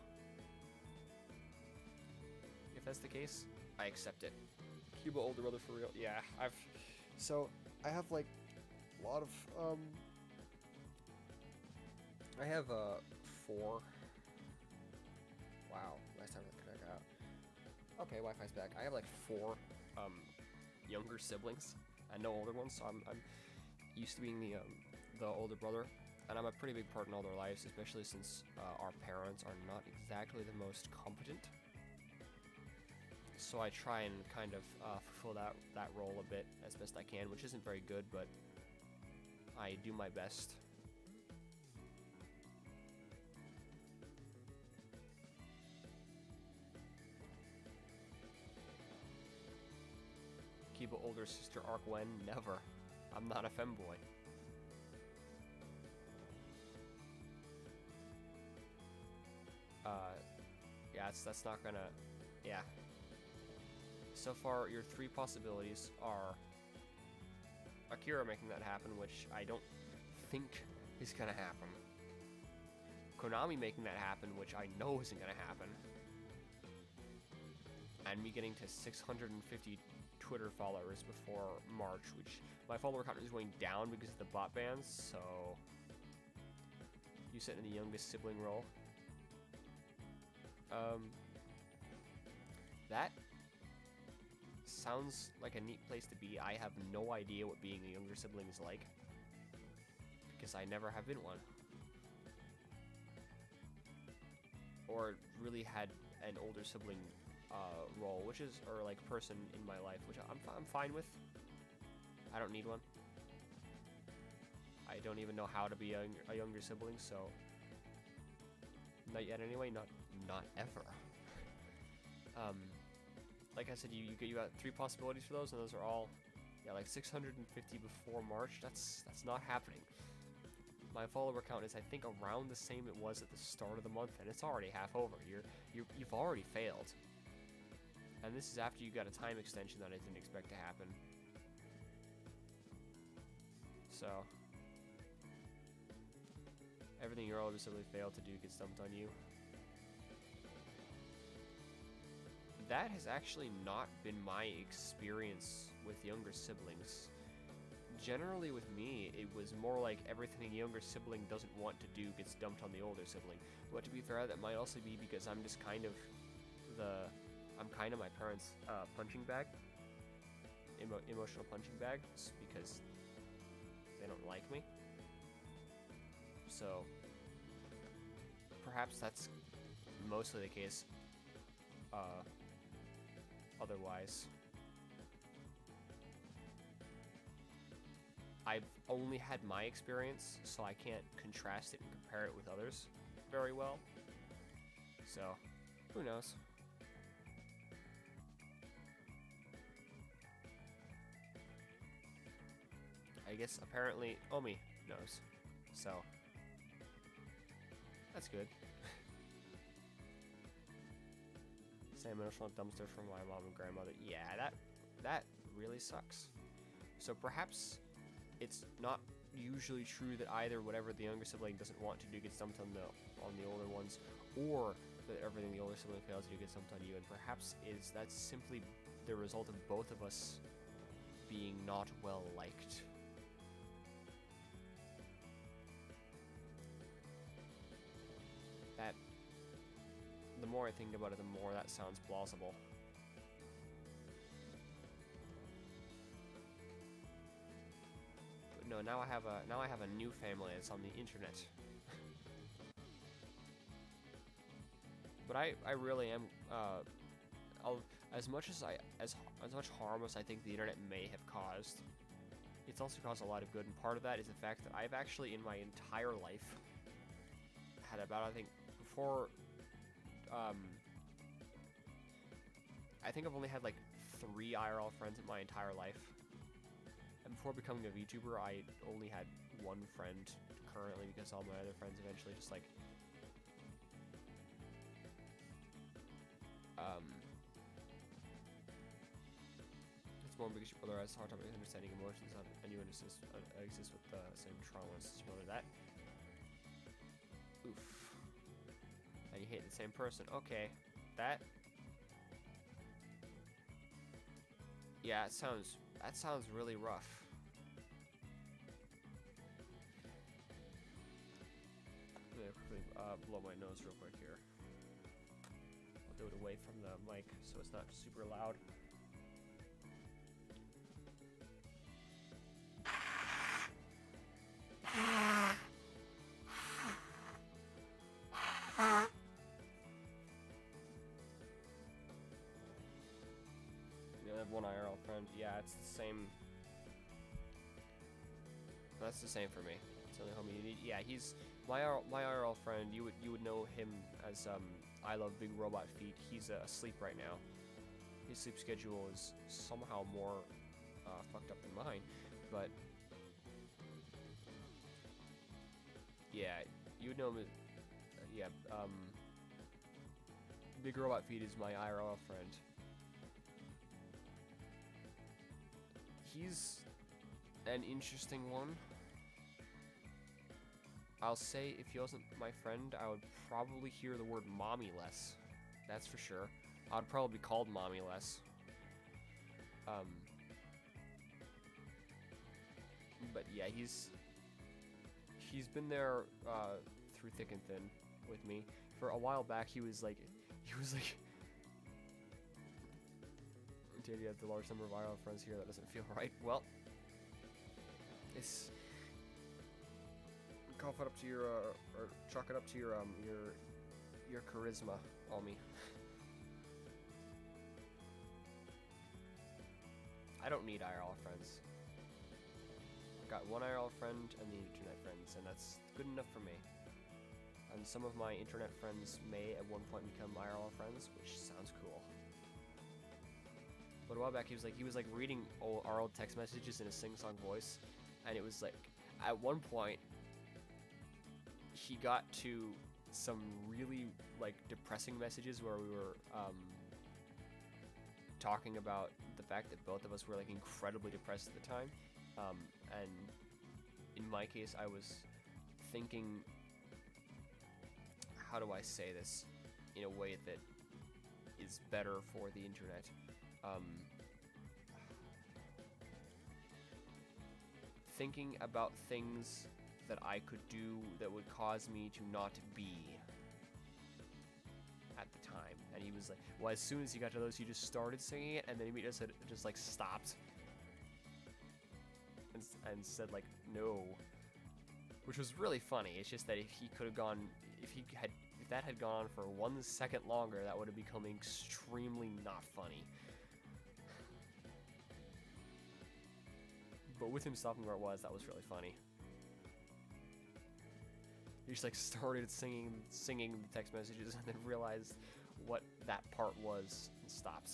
If that's the case, I accept it. Kiba older brother for real. Yeah, I have like a lot of I have 4. Wow, last time I cut out. Okay, Wi-Fi's back. I have like 4 younger siblings and no older ones, so I'm used to being the older brother, and I'm a pretty big part in all their lives, especially since our parents are not exactly the most competent. So I try and kind of fulfill that role a bit as best I can, which isn't very good, but I do my best. Kiba older sister arc when? Never. I'm not a femboy. Yeah, that's not gonna, yeah. So far, your 3 possibilities are Akira making that happen, which I don't think is gonna happen. Konami making that happen, which I know isn't gonna happen. And me getting to 650 Twitter followers before March, which my follower count is going down because of the bot bans, so you sit in the youngest sibling role. That sounds like a neat place to be. I have no idea what being a younger sibling is like, because I never have been one. or really had an older sibling role, which is, or like person in my life, which I'm fine with. I don't need one. I don't even know how to be a younger sibling, so not yet anyway. Not ever. Like I said, you got 3 possibilities for those, and those are all, yeah, like 650 before March. That's not happening. My follower count is, I think, around the same it was at the start of the month, and it's already half over. You've already failed, and this is after you got a time extension that I didn't expect to happen. So everything your older sibling failed to do gets dumped on you. That has actually not been my experience with younger siblings. Generally with me, it was more like everything a younger sibling doesn't want to do gets dumped on the older sibling. But to be fair, that might also be because I'm just kind of my parents' punching bag, emotional punching bag, because they don't like me. So perhaps that's mostly the case. Otherwise, I've only had my experience, so I can't contrast it and compare it with others very well. So, who knows? I guess apparently Omi knows. So, that's good. Same emotional dumpster from my mom and grandmother. Yeah, that really sucks. So perhaps it's not usually true that either whatever the younger sibling doesn't want to do gets dumped on the older ones, or that everything the older sibling fails to do gets dumped on you. And perhaps that's simply the result of both of us being not well liked. That, the more I think about it, the more that sounds plausible. But no, now I have a new family that's on the internet. But I really am as much harm as I think the internet may have caused, it's also caused a lot of good, and part of that is the fact that I've actually in my entire life had about, I think, before I think I've only had like 3 IRL friends in my entire life. And before becoming a VTuber, I only had 1 friend currently, because all my other friends eventually just like it's more because your brother has a hard time understanding emotions, and you exist with the same traumas as your brother. That oof. And you hate the same person. Okay, that. Yeah, that sounds really rough. I'm gonna quickly blow my nose real quick here. I'll do it away from the mic so it's not super loud. I have 1 IRL friend. Yeah, it's the same. That's the same for me. It's the only homie you need. Yeah, he's my IRL friend. You would know him as I Love Big Robot Feet. He's asleep right now. His sleep schedule is somehow more fucked up than mine, but yeah, you would know him. Yeah, Big Robot Feet is my IRL friend. He's an interesting one. I'll say if he wasn't my friend, I would probably hear the word mommy less. That's for sure. I'd probably be called mommy less. But yeah, he's been there through thick and thin with me. For a while back, he was like, dude, you have the large number of IRL friends here. That doesn't feel right. Well, it's cough it up to your or chalk it up to your your charisma, Omi. I don't need IRL friends. I've got one IRL friend and the internet friends, and that's good enough for me. And some of my internet friends may at one point become IRL friends, which sounds cool. But a while back, he was like reading our old text messages in a sing-song voice, and it was like, at one point, he got to some really like depressing messages where we were talking about the fact that both of us were like incredibly depressed at the time, and in my case, I was thinking, how do I say this in a way that is better for the internet? Thinking about things that I could do that would cause me to not be at the time. And he was like, well, as soon as he got to those, he just started singing it, and then he just like stopped and said like, no, which was really funny. It's just that if he could have gone, if that had gone on for 1 second longer, that would have become extremely not funny. But with him stopping where it was, that was really funny. He just like started singing the text messages and then realized what that part was and stopped.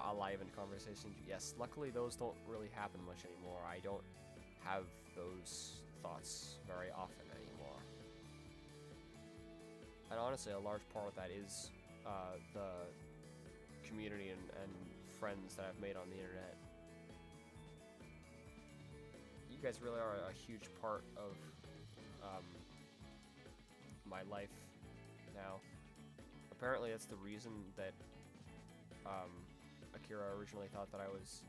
Alive in conversation. Yes, luckily those don't really happen much anymore. I don't have those thoughts very often anymore. And honestly, a large part of that is the community and friends that I've made on the internet. You guys really are a huge part of my life now. Apparently that's the reason that Akira originally thought that I was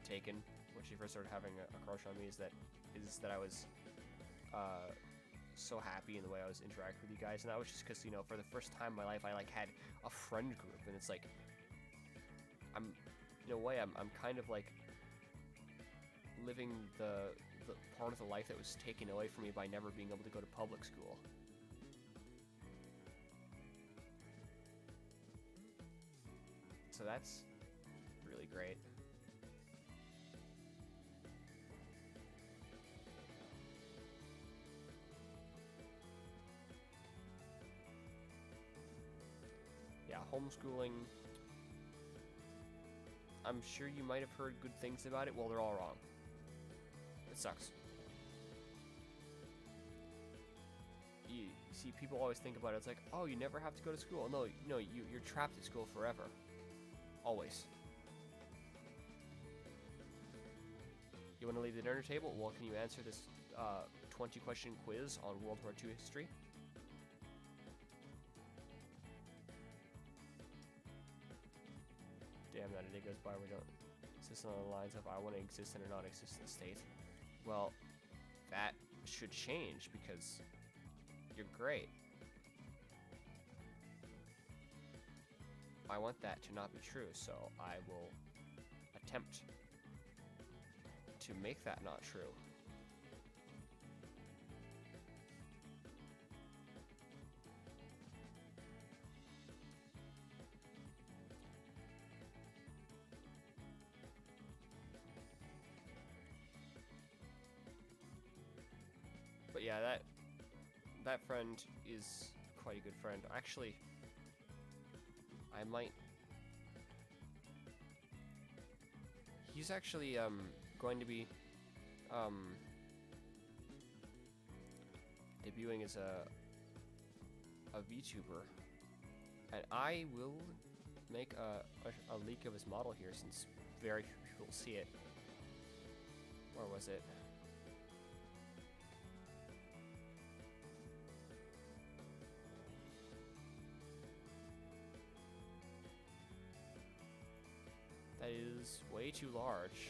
taken when she first started having a crush on me, is that I was so happy in the way I was interacting with you guys, and that was just because, you know, for the first time in my life I like had a friend group, and it's like I'm in a way I'm kind of like living the part of the life that was taken away from me by never being able to go to public school. So that's really great. Yeah, homeschooling, I'm sure you might have heard good things about it. Well, they're all wrong. It sucks. You see, people always think about it, it's like, oh, you never have to go to school. No, you're trapped at school forever. Always. You want to leave the dinner table? Well, can you answer this 20-question quiz on World War II history? Damn, that a day goes by we don't exist on the lines of I want to exist in a non-existent state. Well, that should change because you're great. I want that to not be true, so I will attempt to make that not true. But yeah, that friend is quite a good friend. Actually, I might... He's actually going to be debuting as a VTuber, and I will make a leak of his model here since very few people see it. Where was it? That is way too large.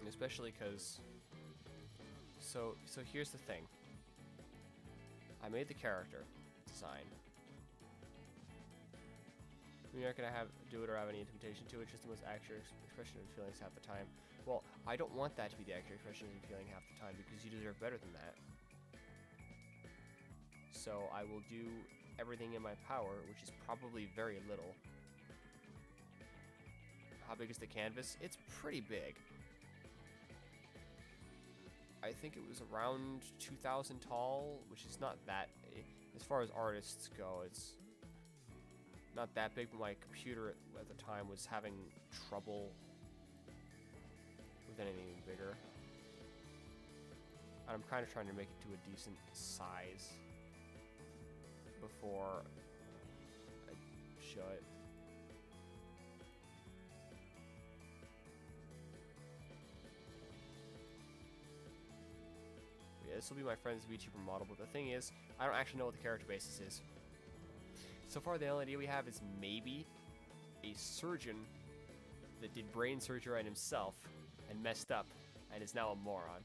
Especially because So here's the thing. I made the character design. You're not gonna do it or have any intimidation to it. It's just the most accurate expression of feelings half the time. Well, I don't want that to be the accurate expression of feeling half the time because you deserve better than that. So I will do everything in my power, which is probably very little. How big is the canvas? It's pretty big. I think it was around 2,000 tall, which is not that. As far as artists go, it's not that big, but my computer at the time was having trouble with anything bigger. And I'm kind of trying to make it to a decent size before I show it. Yeah, this will be my friend's VTuber model, but the thing is, I don't actually know what the character basis is. So far, the only idea we have is maybe a surgeon that did brain surgery on himself and messed up and is now a moron.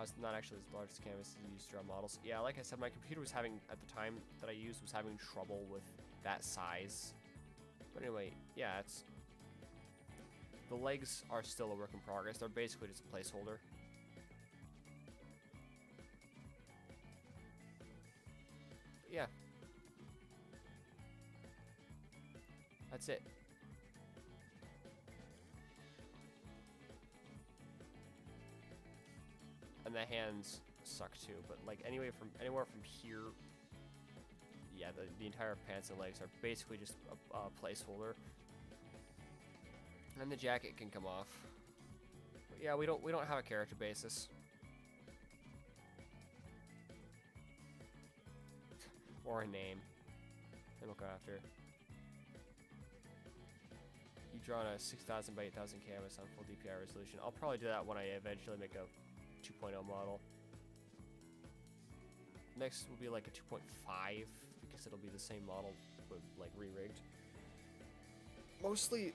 It's not actually the largest canvas used to draw models. Yeah, like I said, my computer was having, at the time that I used, was having trouble with that size. But anyway, yeah, it's... The legs are still a work in progress. They're basically just a placeholder. Yeah. That's it. And the hands suck too, but like anywhere from here, yeah, the entire pants and legs are basically just a placeholder. And the jacket can come off. But yeah, we don't have a character basis. Or a name. Then we'll go after. You draw on a 6,000 by 8,000 canvas on full DPI resolution. I'll probably do that when I eventually make a 2.0 model. Next will be like a 2.5 because it'll be the same model but like re-rigged. Mostly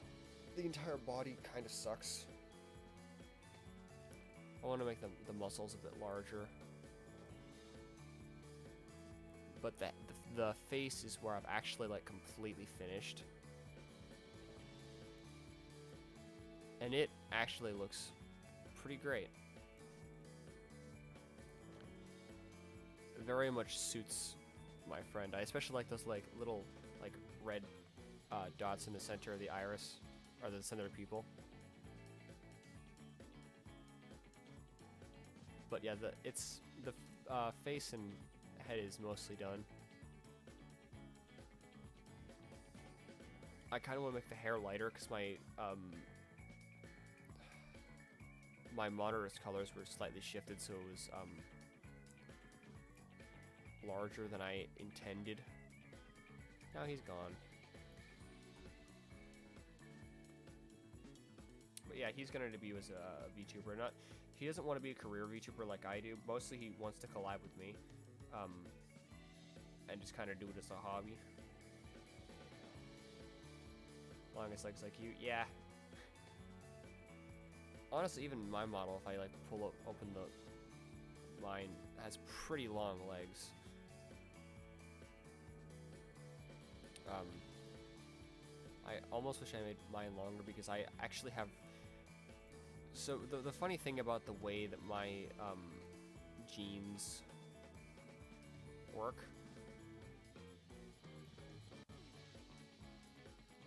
the entire body kind of sucks. I want to make the muscles a bit larger. But the face is where I've actually like completely finished. And it actually looks pretty great. It very much suits my friend. I especially like those like little like red dots in the center of the iris, or the center of the pupil. But yeah, the face and head is mostly done. I kind of want to make the hair lighter because my monitor's colors were slightly shifted, so it was larger than I intended. Now he's gone. But yeah, he's gonna debut as a VTuber. He doesn't want to be a career VTuber like I do. Mostly he wants to collab with me. And just kind of do it as a hobby. Longest legs like you, yeah. Honestly, even my model, if I like open mine, has pretty long legs. I almost wish I made mine longer because I actually have. So the funny thing about the way that my jeans work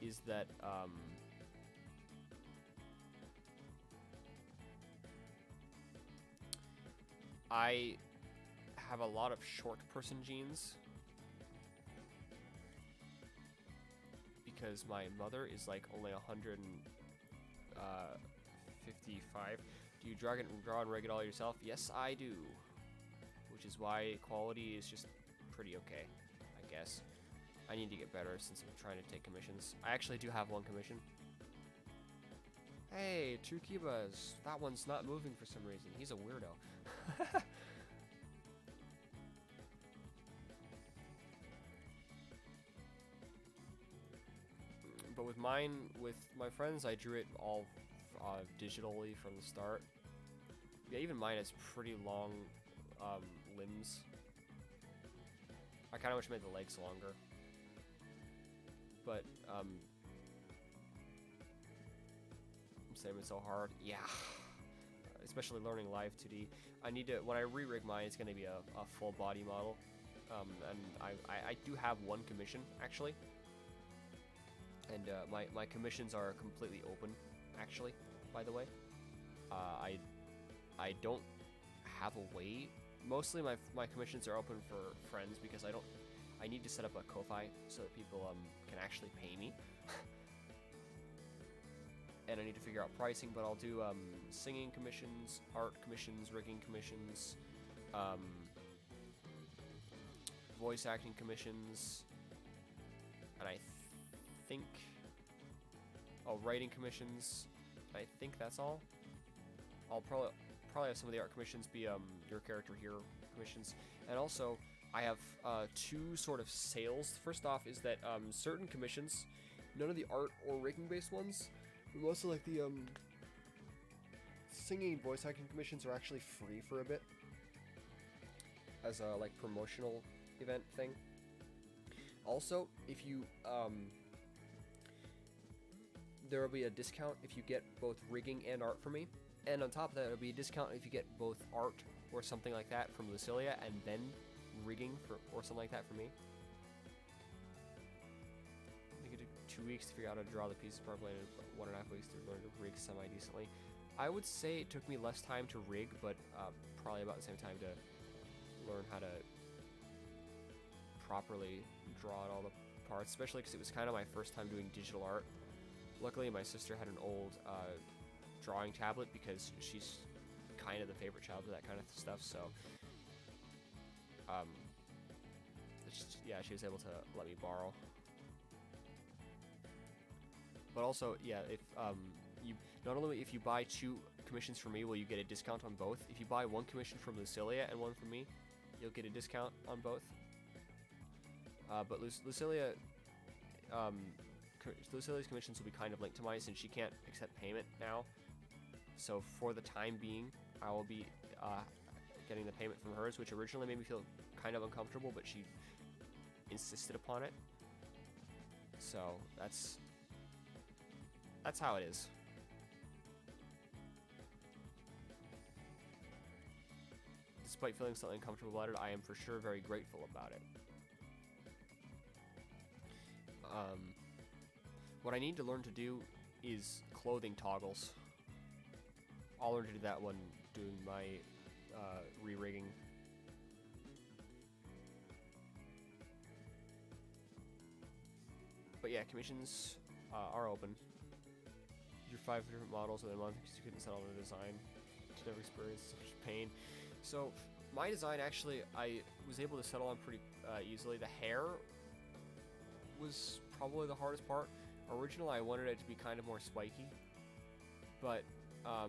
is that I have a lot of short person jeans because my mother is like only 155. Do you draw and rig it all yourself? Yes, I do. Which is why quality is just pretty okay, I guess. I need to get better since I'm trying to take commissions. I actually do have one commission. Hey, two Kibas. That one's not moving for some reason. He's a weirdo. But with mine, with my friends, I drew it all digitally from the start. Yeah, even mine has pretty long limbs. I kind of wish I made the legs longer. But, same, it's so hard. Yeah. Especially learning live 2D. I need to, when I re-rig mine, it's going to be a full body model. And I do have one commission, actually. And my commissions are completely open, actually, by the way. I don't have a way. Mostly my commissions are open for friends because I need to set up a Ko-Fi so that people can actually pay me. And I need to figure out pricing, but I'll do singing commissions, art commissions, rigging commissions, voice acting commissions, and I think, writing commissions. I think that's all. I'll probably have some of the art commissions be your character here commissions, and also I have two sort of sales. First off is that certain commissions, none of the art or rigging based ones, but most of like the singing and voice acting commissions are actually free for a bit as a like promotional event thing. Also, if you there will be a discount if you get both rigging and art from me, and on top of that, there'll be a discount if you get both art or something like that from Lucilia and then rigging or something like that for me. I think it took 2 weeks to figure out how to draw the pieces properly, and 1.5 weeks to learn to rig semi-decently. I would say it took me less time to rig, but probably about the same time to learn how to properly draw out all the parts, especially because it was kind of my first time doing digital art. Luckily, my sister had an old drawing tablet because she's kind of the favorite child for that kind of stuff, so yeah, she was able to let me borrow. But also, yeah, if you not only if you buy 2 commissions from me, will you get a discount on both. If you buy 1 commission from Lucilia and 1 from me, you'll get a discount on both. But Lucilia's commissions will be kind of linked to mine since she can't accept payment now. So for the time being, I will be getting the payment from hers, which originally made me feel kind of uncomfortable, but she insisted upon it. So that's how it is. Despite feeling slightly uncomfortable about it, I am for sure very grateful about it. What I need to learn to do is clothing toggles. I'll learn to do that when doing my re-rigging. But yeah, commissions are open. Your 5 different models within a month because you couldn't settle on a design. You never experienced such pain. So my design, actually, I was able to settle on pretty easily. The hair was probably the hardest part. Originally, I wanted it to be kind of more spiky, but I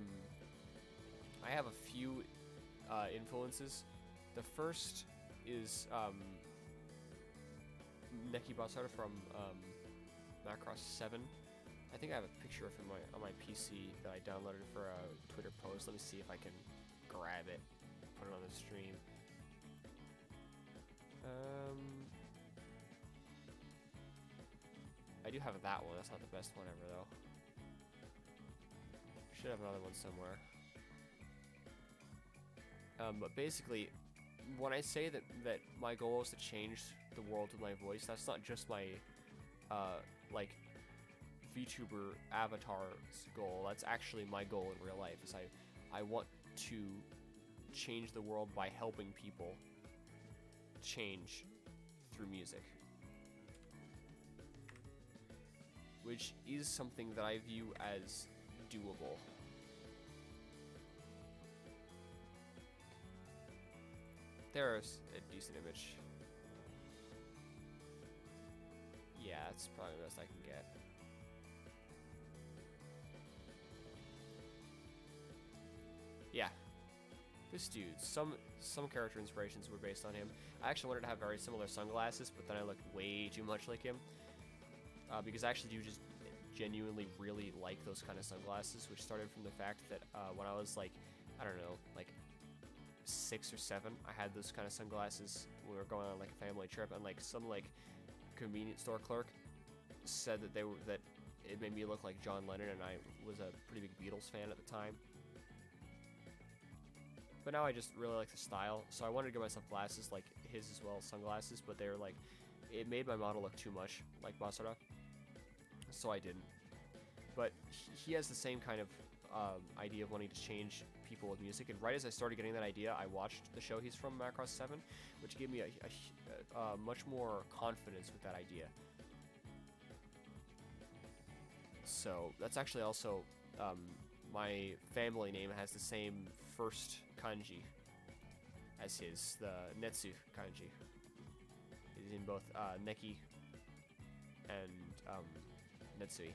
have a few influences. The first is Netsui Kiba from Macross 7. I think I have a picture of him on my PC that I downloaded for a Twitter post. Let me see if I can grab it, put it on the stream. I do have that one. That's not the best one ever, though. Should have another one somewhere. But basically, when I say that my goal is to change the world with my voice, that's not just my like VTuber avatar's goal. That's actually my goal in real life. Is I want to change the world by helping people change through music, which is something that I view as doable. There's a decent image. Yeah, that's probably the best I can get. Yeah. This dude, some character inspirations were based on him. I actually wanted to have very similar sunglasses, but then I looked way too much like him. Because I actually do just genuinely really like those kind of sunglasses, which started from the fact that when I was like I don't know, like 6 or 7. I had those kind of sunglasses. We were going on like a family trip, and like some like convenience store clerk said that that it made me look like John Lennon, and I was a pretty big Beatles fan at the time. But now I just really like the style, so I wanted to get myself glasses like his as well, sunglasses, but they were like, it made my model look too much like Basara, so I didn't. But he has the same kind of idea of wanting to change people with music, and right as I started getting that idea, I watched the show he's from, Macross 7, which gave me a much more confidence with that idea. So that's actually also, my family name has the same first kanji as his, the Netsui kanji. It's in both Neki and Netsui.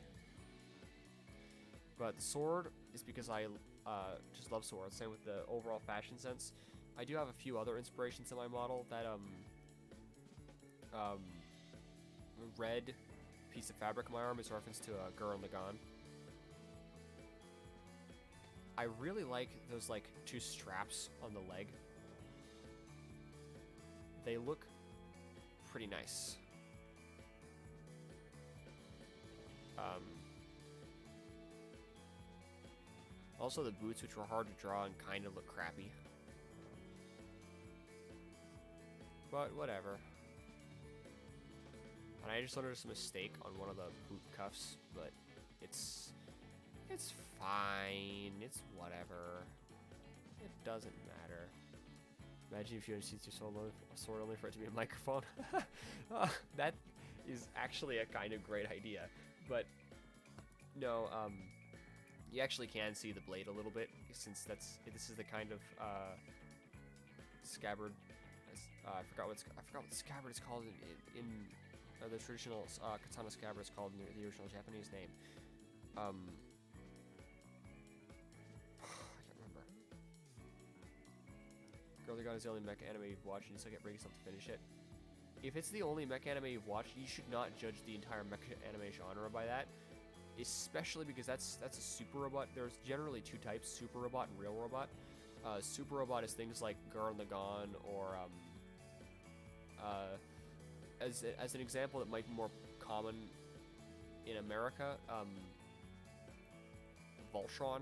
But the sword is because I just love swords. Same with the overall fashion sense. I do have a few other inspirations in my model. That red piece of fabric on my arm is a reference to Gurren Lagann. I really like those like 2 straps on the leg. They look pretty nice. Also the boots, which were hard to draw and kind of look crappy. But whatever. And I just noticed a mistake on one of the boot cuffs, but it's fine. It's whatever. It doesn't matter. Imagine if you had used your sword only for it to be a microphone. That is actually a kind of great idea. But no, you actually can see the blade a little bit, since this is the kind of scabbard. I forgot what the scabbard is called in the traditional katana scabbard is called in the original Japanese name. I can't remember. Girl the God is the only mecha anime you've watched, and you still get breaks up to finish it. If it's the only mecha anime you've watched, you should not judge the entire mecha anime genre by that. Especially because that's a super robot. There's generally 2 types: super robot and real robot. Super robot is things like Gurren Lagann, or as an example that might be more common in America, Voltron,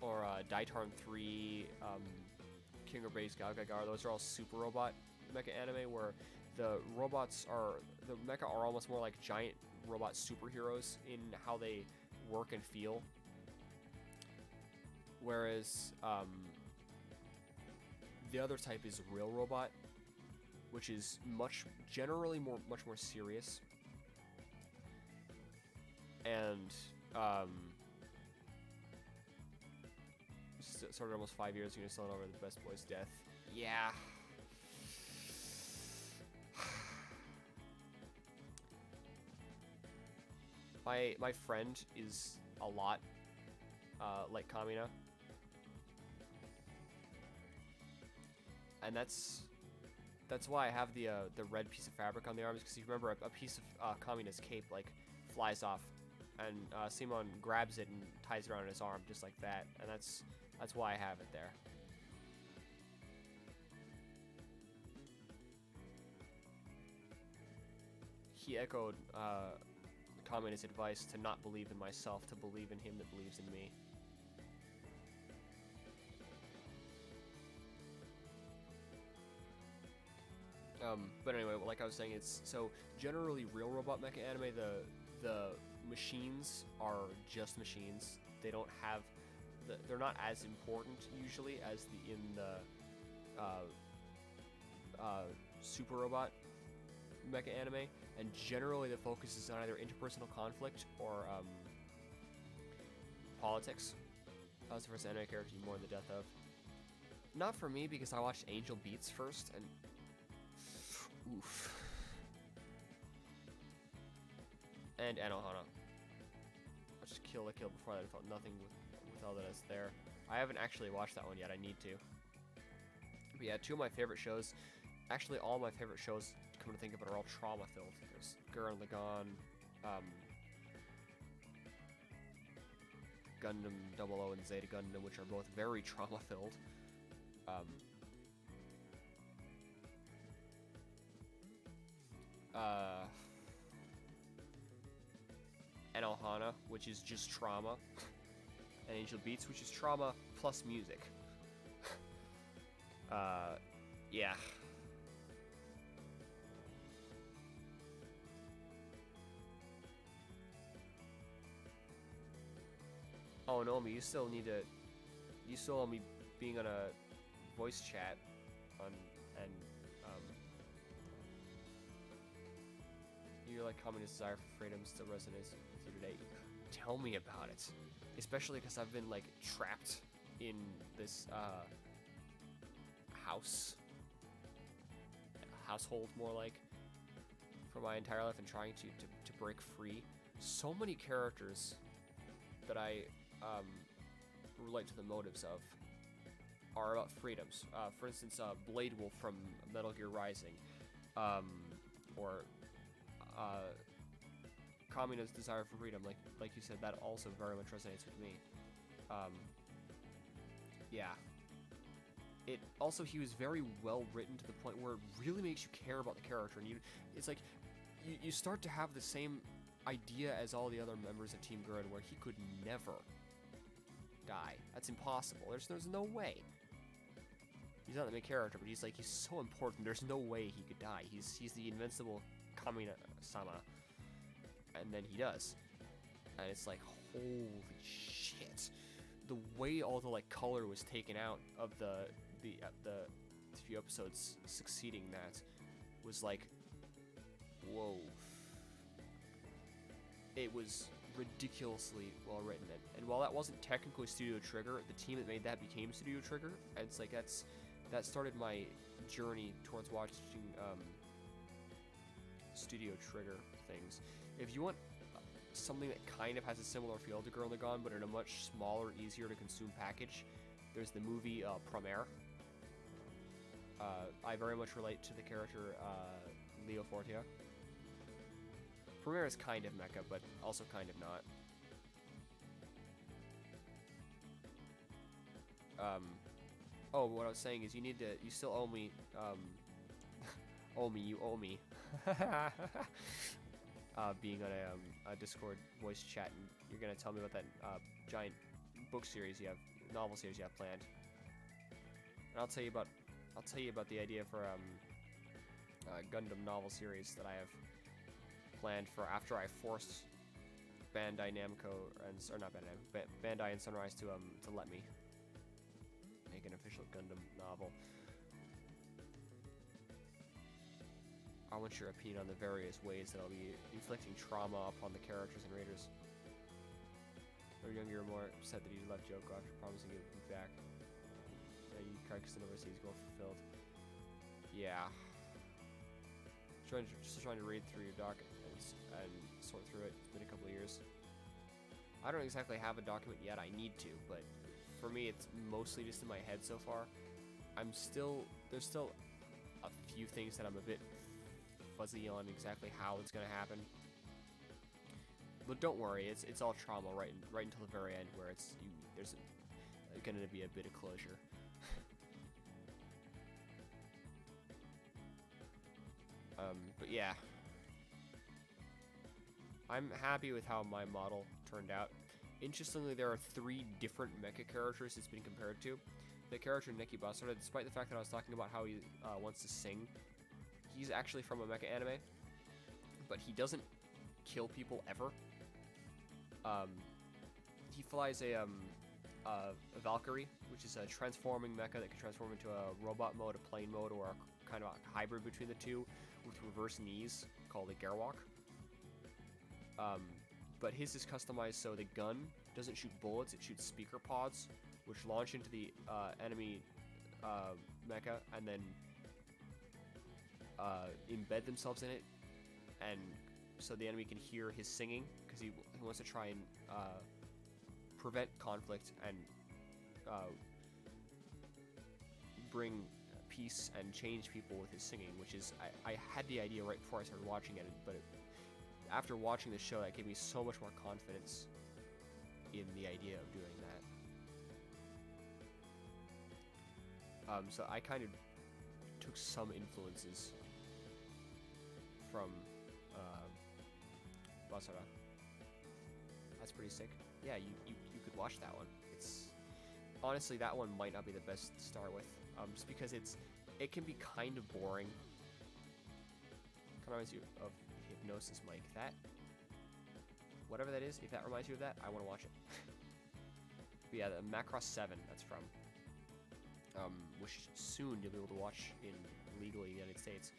or Daitarn 3, King of Base Galgagar. Those are all super robot mecha anime where the mecha are almost more like giant robot superheroes in how they work and feel. Whereas the other type is real robot, which is generally much more serious. And started almost 5 years ago, selling over the best boy's death. Yeah. My friend is a lot like Kamina, and that's why I have the red piece of fabric on the arms, because you remember a piece of Kamina's cape like flies off, and Simon grabs it and ties it around his arm just like that, and that's why I have it there. He echoed Kamina's advice to not believe in myself, to believe in him that believes in me. But anyway, like I was saying, it's so generally real robot mecha anime. The machines are just machines. They don't have they're not as important usually as in the super robot mecha anime, and generally the focus is on either interpersonal conflict or politics. That was the first anime character you mourn the death of. Not for me, because I watched Angel Beats first, and oof. And Anohana. I just Kill la Kill before that. I felt nothing with all that is there. I haven't actually watched that one yet. I need to. But yeah, 2 of my favorite shows. Actually, all my favorite shows, come to think of it, are all trauma-filled. There's Gurren Lagann, Gundam 00 and Zeta Gundam, which are both very trauma-filled. And Ohana, which is just trauma, and Angel Beats, which is trauma plus music. Yeah. Oh, Naomi, you still owe me being on a voice chat your like communist desire for freedom still resonates with you today. Tell me about it, especially because I've been like trapped in this household more like for my entire life and trying to break free. So many characters that I relate to the motives of are about freedoms. For instance, Blade Wolf from Metal Gear Rising, or communist desire for freedom, like you said, that also very much resonates with me. Yeah. It also, he was very well written to the point where it really makes you care about the character, and it's like you start to have the same idea as all the other members of Team Gurren, where he could never die. That's impossible. There's no way. He's not the main character, but he's so important. There's no way he could die. He's the invincible Kamina-sama, and then he does, and it's like, holy shit! The way all the like color was taken out of the few episodes succeeding that was like, whoa. It was ridiculously well written, and while that wasn't technically Studio Trigger, the team that made that became Studio Trigger, and it's like that started my journey towards watching Studio Trigger things. If you want something that kind of has a similar feel to Gurren Lagann, but in a much smaller, easier to consume package, there's the movie Premiere. I very much relate to the character Leo Fortia. Premiere is kind of mecha, but also kind of not. Oh, what I was saying is you still owe me, you owe me. Being on a Discord voice chat, and you're gonna tell me about that giant book series novel series you have planned. And I'll tell you about the idea for Gundam novel series that I have planned for after I forced Bandai Namco Bandai and Sunrise to let me make an official Gundam novel. I want your opinion on the various ways that I'll be inflicting trauma upon the characters and raiders. Or younger or more upset that you left Joko after promising he would be back. You carcass and overseas goal fulfilled. Yeah. Just trying to read through your doc and sort through it. It's been a couple of years. I don't exactly have a document yet. I need to, but for me, it's mostly just in my head so far. There's still a few things that I'm a bit fuzzy on exactly how it's gonna happen. But don't worry, it's all trauma right until the very end, where there's gonna be a bit of closure. But yeah, I'm happy with how my model turned out. Interestingly, there are 3 different mecha characters it's been compared to. The character Neki Basara, despite the fact that I was talking about how he wants to sing, he's actually from a mecha anime, but he doesn't kill people ever. He flies a Valkyrie, which is a transforming mecha that can transform into a robot mode, a plane mode, or a kind of a hybrid between the two, with reverse knees, called a Gerwalk. But his is customized so the gun doesn't shoot bullets, it shoots speaker pods, which launch into the enemy mecha, and then embed themselves in it, and so the enemy can hear his singing, because he wants to try and prevent conflict and bring peace and change people with his singing, which is, I had the idea right before I started watching it, but after watching the show, that gave me so much more confidence in the idea of doing that. So I kind of took some influences from Basara. That's pretty sick. Yeah, you could watch that one. It's honestly, that one might not be the best to start with, just because it can be kind of boring. Kind of reminds you of Hypnosis Mike. That, whatever that is, if that reminds you of that, I want to watch it. But yeah, the Macross 7 that's from, which soon you'll be able to watch legally in the United States.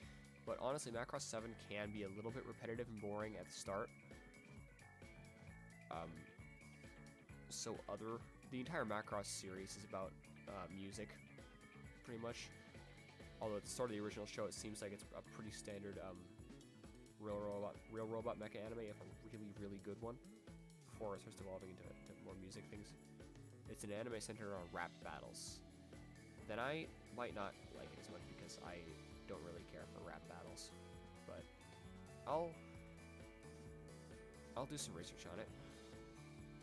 But honestly, Macross 7 can be a little bit repetitive and boring at the start. The entire Macross series is about music, pretty much. Although at the start of the original show, it seems like it's a pretty standard real robot mecha anime, if a really, really good one, before it starts evolving into more music things. It's an anime centered on rap battles. Then I might not like it as much because I don't really care for rap battles, but I'll do some research on it,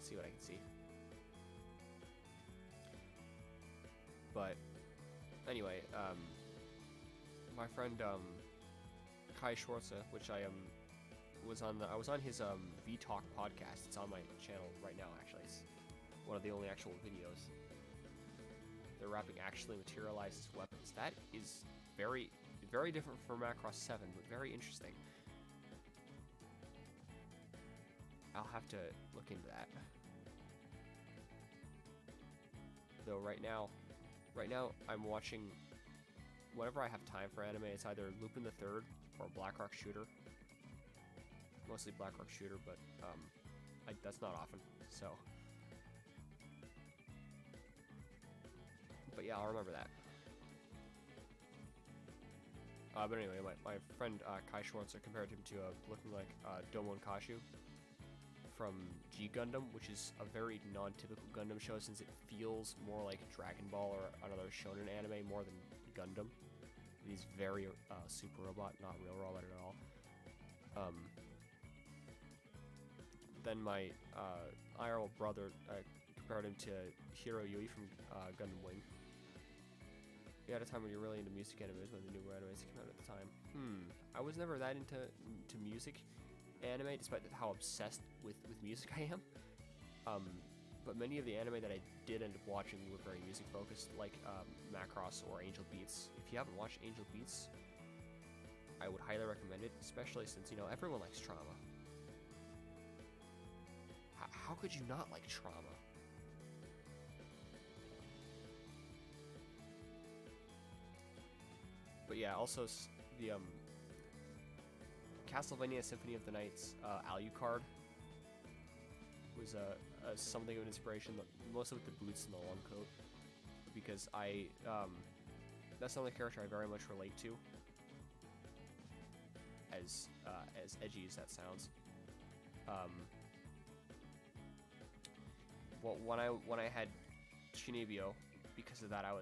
see what I can see. But anyway, my friend Kai Schwartze, which I was on his VTalk podcast. It's on my channel right now. Actually, it's one of the only actual videos. The rapping actually materializes weapons. That is very, very different from Macross 7, but very interesting. I'll have to look into that. Though right now I'm watching, whenever I have time for anime, it's either Lupin the Third or Blackrock Shooter. Mostly Blackrock Shooter, but that's not often, so. But yeah, I'll remember that. But anyway, my friend Kai Schwartzer compared him to looking like Domon Kashu from G Gundam, which is a very non-typical Gundam show since it feels more like Dragon Ball or another shonen anime more than Gundam. He's very super robot, not real robot at all. Then my IRL brother compared him to Hiro Yui from Gundam Wing. You had a time when you're really into music animes when the newer animes came out at the time. I was never that into music anime, despite how obsessed with music I am. But many of the anime that I did end up watching were very music focused, like Macross or Angel Beats. If you haven't watched Angel Beats, I would highly recommend it, especially since, you know, everyone likes Trauma. How could you not like Trauma? But yeah, also the Castlevania Symphony of the Night's Alucard was something of an inspiration, mostly with the boots and the long coat, because that's the only character I very much relate to, as edgy as that sounds. Well, when I had Shinibyo, because of that, I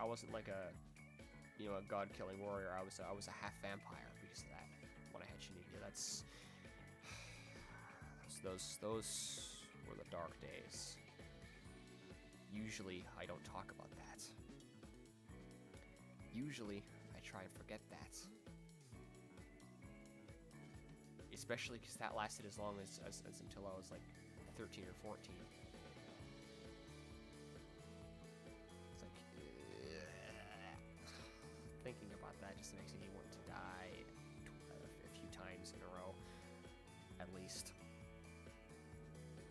wasn't like a god-killing warrior. I was a half vampire because of that. When I had Shinibyo, those were the dark days. Usually, I don't talk about that. Usually, I try and forget that. Especially because that lasted as long as until I was like 13 or 14. It's like, thinking about that just makes me want to die a few times in a row, at least.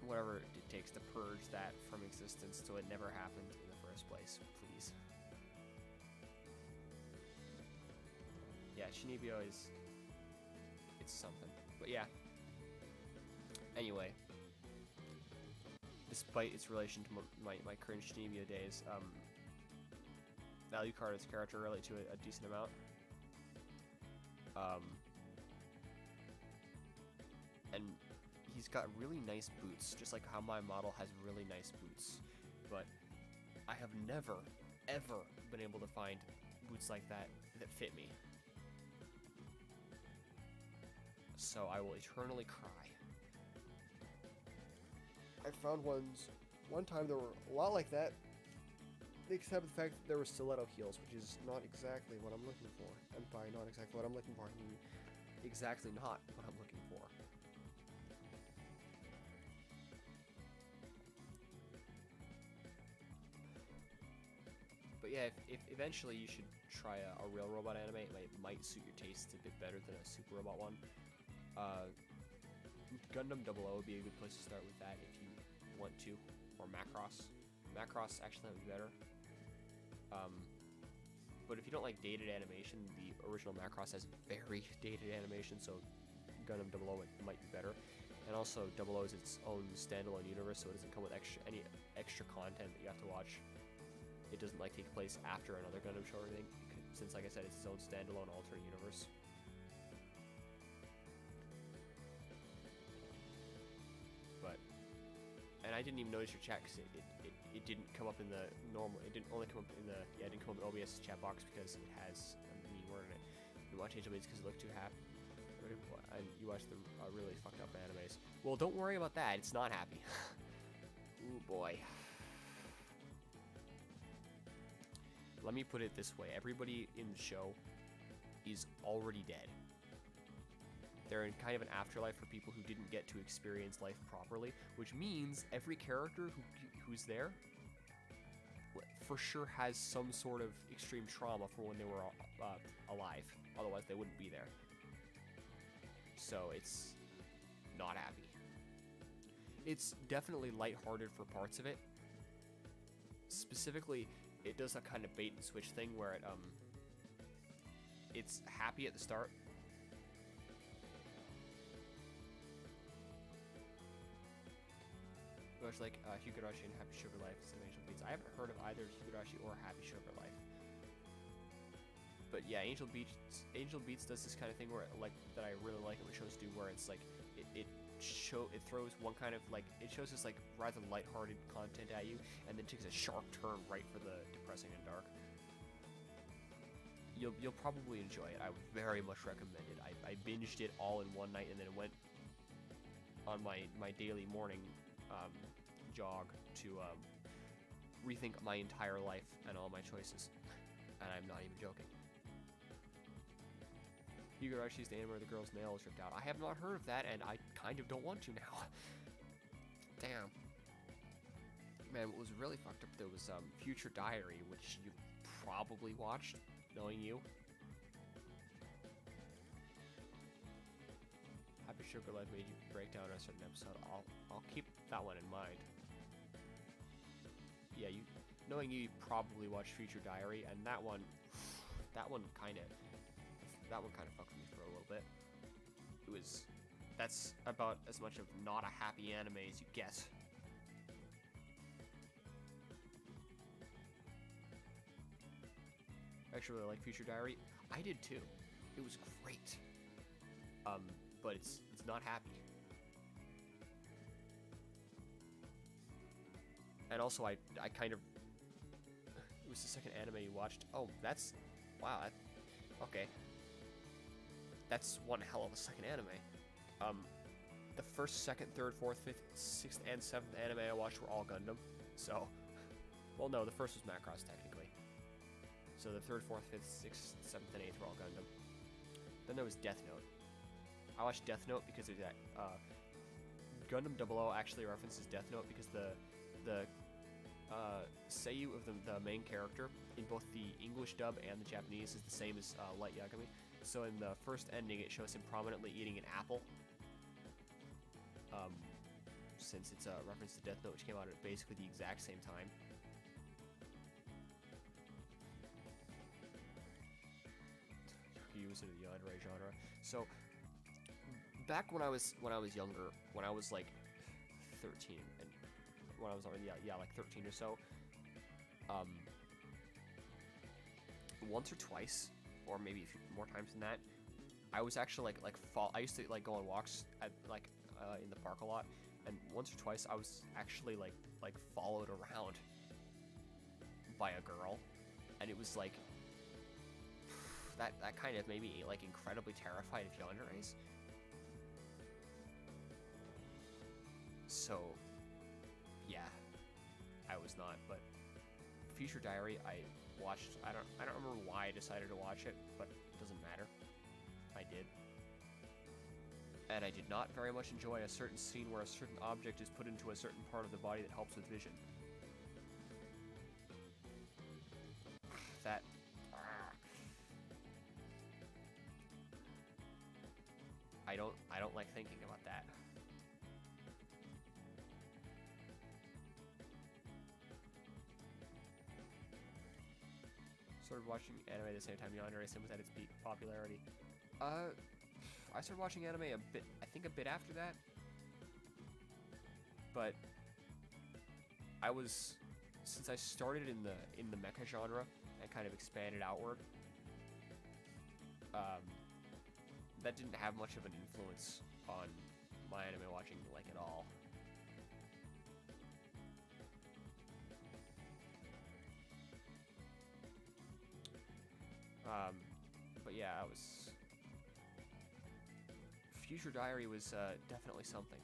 Whatever it takes to purge that from existence so it never happened in the first place, please. Yeah, Shinibyo it's something. But yeah. Anyway, despite its relation to my cringe Shinibyo days, Alucard's character relate to a decent amount. And he's got really nice boots, just like how my model has really nice boots. But I have never, ever been able to find boots like that fit me. So I will eternally cry. I found ones one time that were a lot like that, except the fact that there were stiletto heels, which is not exactly what I'm looking for. And by not exactly what I'm looking for, I mean exactly not what I'm looking for. But yeah, if eventually you should try a real robot anime, it might suit your taste a bit better than a super robot one. Gundam 00 would be a good place to start with that if you want to, or Macross. Macross actually might be better. But if you don't like dated animation, the original Macross has very dated animation, so Gundam 00 might be better. And also, 00 is its own standalone universe, so it doesn't come with any extra content that you have to watch. It doesn't like take place after another Gundam show or anything, since, like I said, it's its own standalone alternate universe. And I didn't even notice your chat because it didn't come up in the normal. It didn't only come up in the it didn't come up in OBS chat box because it has a mean word in it. You watch Angel Beats because you look too happy, and you watch the really fucked up animes. Well, don't worry about that. It's not happy. Ooh boy. Let me put it this way. Everybody in the show is already dead. They're in kind of an afterlife for people who didn't get to experience life properly, which means every character who's there for sure has some sort of extreme trauma from when they were alive. Otherwise, they wouldn't be there. So it's not happy. It's definitely lighthearted for parts of it. Specifically, it does a kind of bait and switch thing where it's happy at the start. Much like Higurashi and Happy Sugar Life instead of Angel Beats. I haven't heard of either Higurashi or Happy Sugar Life. But yeah, Angel Beats does this kind of thing where that I really like what shows do, where it's like it throws one kind of it shows this rather lighthearted content at you, and then takes a sharp turn right for the depressing and dark. You'll probably enjoy it. I would very much recommend it. I binged it all in one night and then went on my daily morning jog to rethink my entire life and all my choices, and I'm not even joking. Higurashi's the anime where the girl's nail is ripped out. I have not heard of that, and I kind of don't want to now. Damn. Man, what was really fucked up there was Future Diary, which you probably watched, knowing you. Happy Sugar Life made you break down a certain episode. I'll keep that one in mind. Yeah, knowing you probably watched Future Diary, and that one kind of fucked with me for a little bit. That's about as much of not a happy anime as you get. I actually really like Future Diary. I did too. It was great. But it's not happy. And also, I kind of... It was the second anime you watched. Oh, wow. Okay. That's one hell of a second anime. The first, second, third, fourth, fifth, sixth, and seventh anime I watched were all Gundam. So... Well, no, the first was Macross, technically. So the third, fourth, fifth, sixth, seventh, and eighth were all Gundam. Then there was Death Note. I watched Death Note because of that. Gundam 00 actually references Death Note because the seiyuu of the main character in both the English dub and the Japanese is the same as Light Yagami. So in the first ending, it shows him prominently eating an apple. Since it's a reference to Death Note, which came out at basically the exact same time. Use into the yandere genre. So back when I was younger, when I was like 13, and when I was already like 13 or so, once or twice, or maybe a few more times than that, I was actually I used to go on walks at in the park a lot, and once or twice I was actually like followed around by a girl, and it was like that kind of made me incredibly terrified of yanderes. So was not, but Future Diary I watched. I don't remember why I decided to watch it, but it doesn't matter. I did. And I did not very much enjoy a certain scene where a certain object is put into a certain part of the body that helps with vision. That... I don't like thinking about that. Started watching anime at the same time Yandere with at its peak popularity. I started watching anime I think a bit after that. But since I started in the mecha genre and kind of expanded outward, that didn't have much of an influence on my anime watching, like, at all. But yeah, Future Diary was definitely something.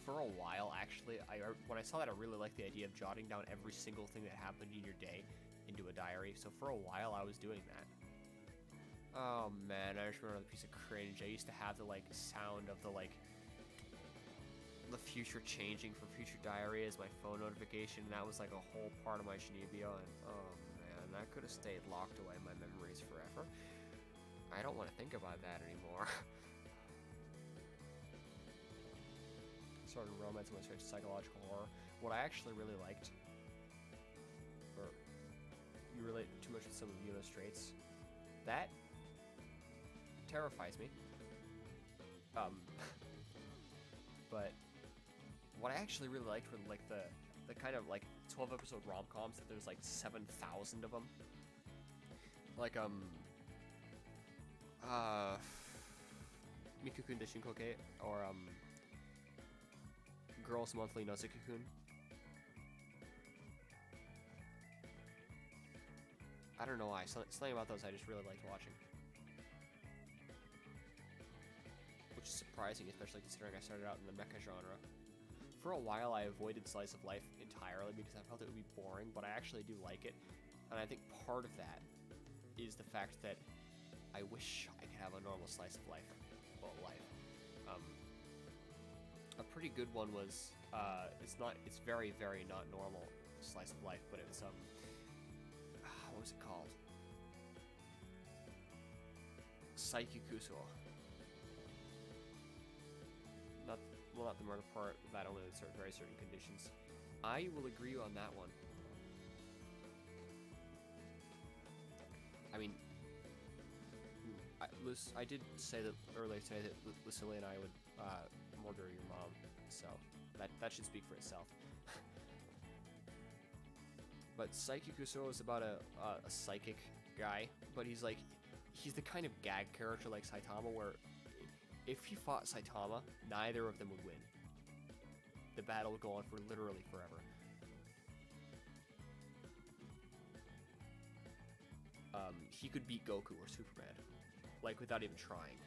For a while, actually, when I saw that, I really liked the idea of jotting down every single thing that happened in your day into a diary. So for a while, I was doing that. Oh man, I just remember another piece of cringe. I used to have the like sound of the future changing for Future Diary as my phone notification, and that was like a whole part of my Shinibio, and oh man, that could have stayed locked away in my memories forever. I don't want to think about that anymore. Sort of romance went straight to psychological horror. What I actually really liked, or you relate too much with some of Yuno's traits, that terrifies me. But what I actually really liked were like the kind of like 12 episode rom-coms that there's like 7,000 of them. Like Mikukun de Shinkoke, or Girls Monthly Nozoki-kun. I don't know why, something about those I just really liked watching. Which is surprising, especially considering I started out in the mecha genre. For a while I avoided slice of life entirely because I felt it would be boring, but I actually do like it. And I think part of that is the fact that I wish I could have a normal slice of life. A pretty good one was, it's very, very not normal slice of life, but it's, what was it called? Saikikuso. Not the murder part, that only in very certain conditions. I will agree on that one. I mean, I did say that earlier today that Lucille and I would murder your mom, so that should speak for itself. But Saikikuso is about a psychic guy, but he's the kind of gag character like Saitama where if he fought Saitama, neither of them would win. The battle would go on for literally forever. He could beat Goku or Superman, like, without even trying.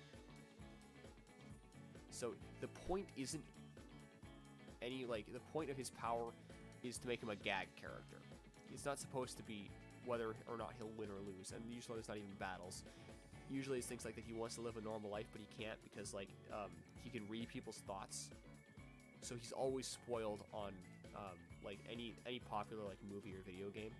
So the point isn't any, like, the point of his power is to make him a gag character. It's not supposed to be whether or not he'll win or lose, and usually it's not even battles. Usually it's things like that he wants to live a normal life, but he can't because, like, he can read people's thoughts. So he's always spoiled on, like, any popular, like, movie or video game.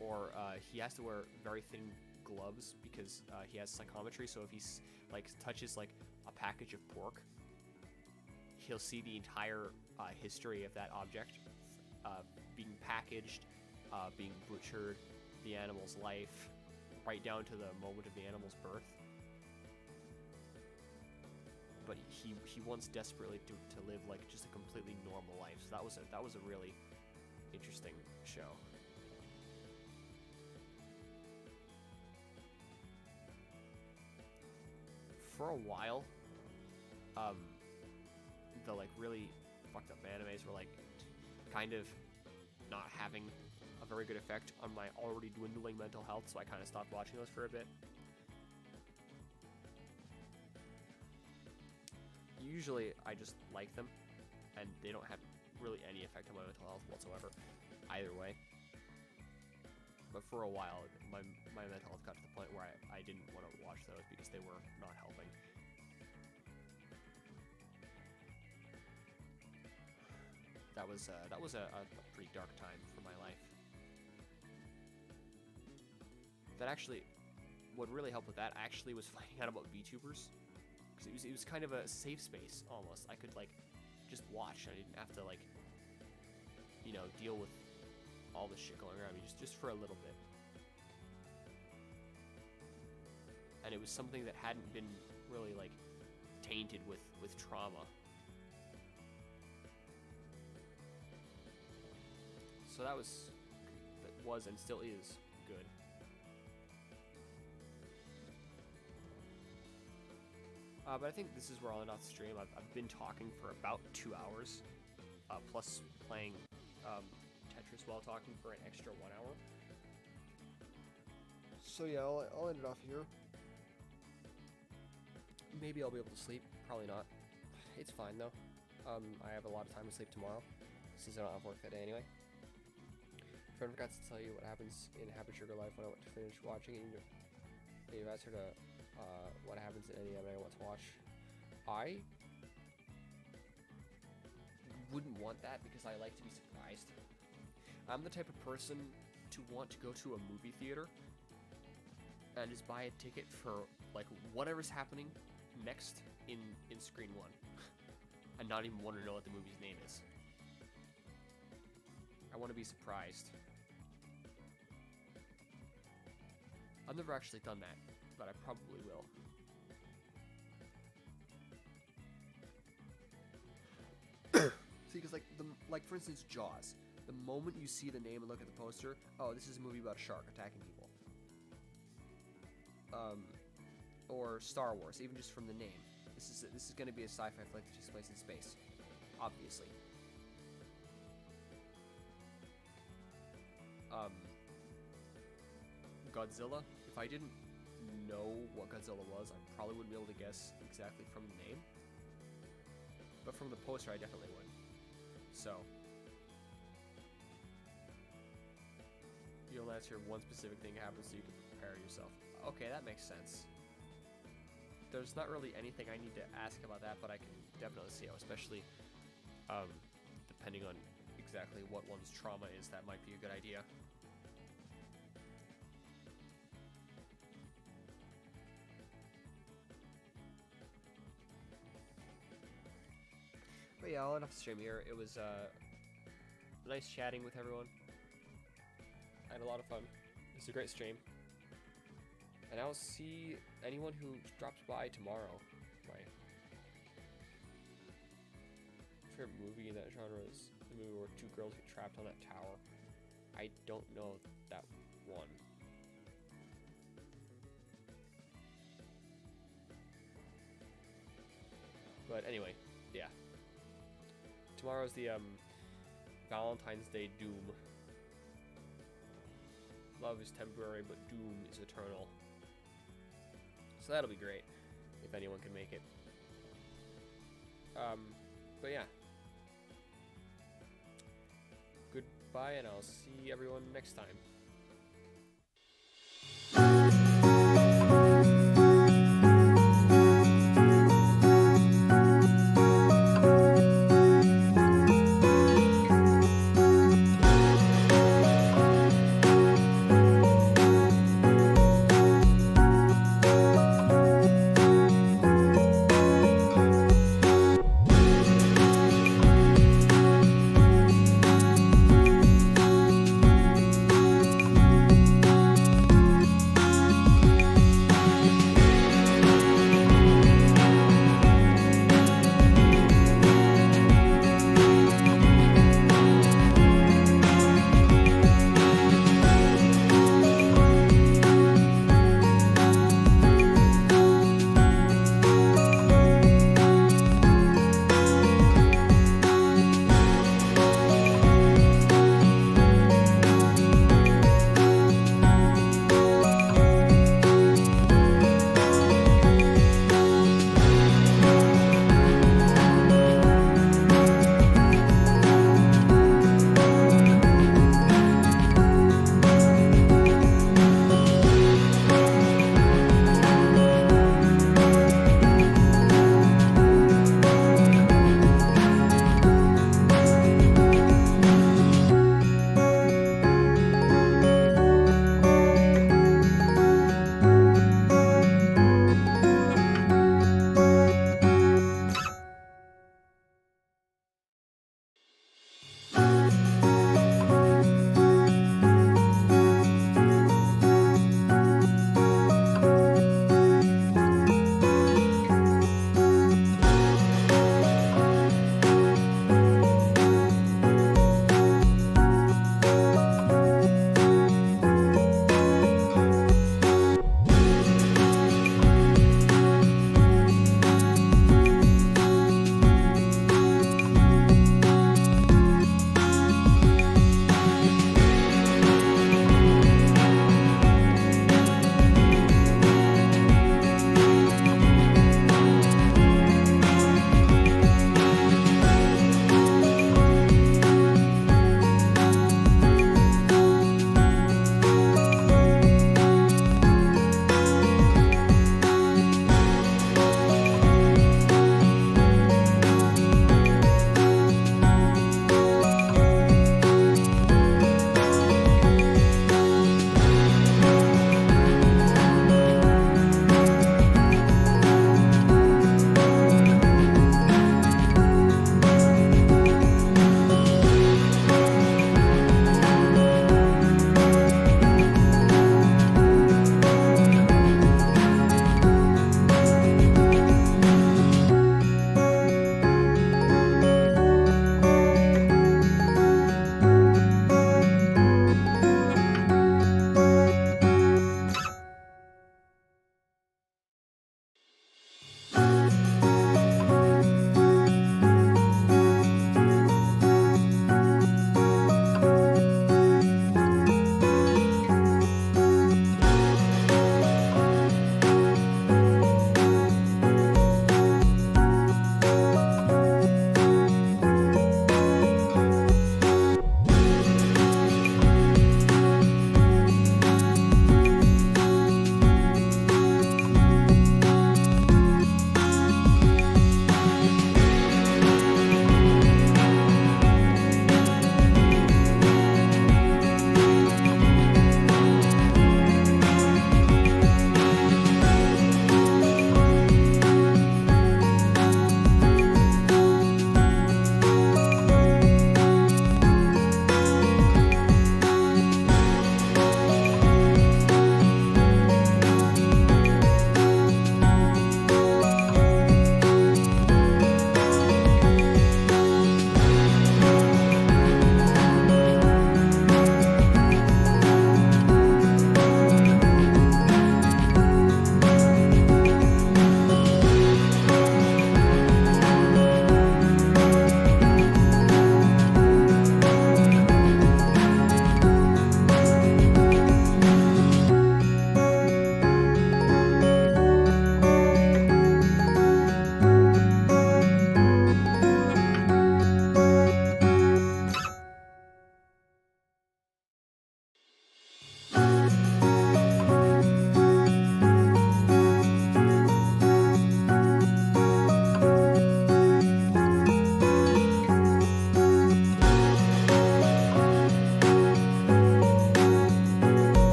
Or, he has to wear very thin gloves because, he has psychometry, so if he, like, touches, like, a package of pork, he'll see the entire, history of that object, being packaged, being butchered, the animal's life, right down to the moment of the animal's birth. But he wants desperately to live like just a completely normal life. So that was a really interesting show. For a while, the like really fucked up animes were like kind of not having a very good effect on my already dwindling mental health, so I kind of stopped watching those for a bit. usually I just like them, and they don't have really any effect on my mental health whatsoever, either way. But for a while, my mental health got to the point where I didn't want to watch those because they were not helping. That was a pretty dark time for my life. That actually, what really helped with that actually was finding out about VTubers, because it was kind of a safe space almost. I could like just watch. I didn't have to like, you know, deal with all the shit going around me just for a little bit. And it was something that hadn't been really like tainted with trauma. So that was and still is good. But I think this is where I'll end off the stream. I've been talking for about 2 hours, plus playing Tetris while talking for an extra 1 hour. So yeah, I'll end it off here. Maybe I'll be able to sleep. Probably not. It's fine though. I have a lot of time to sleep tomorrow, since I don't have work that day anyway. I forgot to tell you what happens in Happy Sugar Life when I went to finish watching it. You've asked her to what happens in any anime I want to watch. I wouldn't want that because I like to be surprised. I'm the type of person to want to go to a movie theater and just buy a ticket for like whatever's happening next in screen one and not even want to know what the movie's name is. I want to be surprised. I've never actually done that, but I probably will. See, because like for instance, Jaws. The moment you see the name and look at the poster, oh, this is a movie about a shark attacking people. Or Star Wars, even just from the name. This is going to be a sci-fi flick that takes place in space, obviously. Godzilla. If I didn't know what Godzilla was, I probably wouldn't be able to guess exactly from the name. But from the poster, I definitely would. So, you'll answer one specific thing happens so you can prepare yourself. Okay, that makes sense. There's not really anything I need to ask about that, but I can definitely see how, especially depending on exactly what one's trauma is, that might be a good idea. But yeah, I'll end off the stream here. It was nice chatting with everyone. I had a lot of fun. It was a great stream. And I'll see anyone who drops by tomorrow. My favorite movie in that genre is the movie where two girls get trapped on that tower. I don't know that one. But anyway, yeah. Tomorrow's the Valentine's Day Doom. Love is temporary, but doom is eternal. So that'll be great, if anyone can make it. But yeah. Goodbye, and I'll see everyone next time.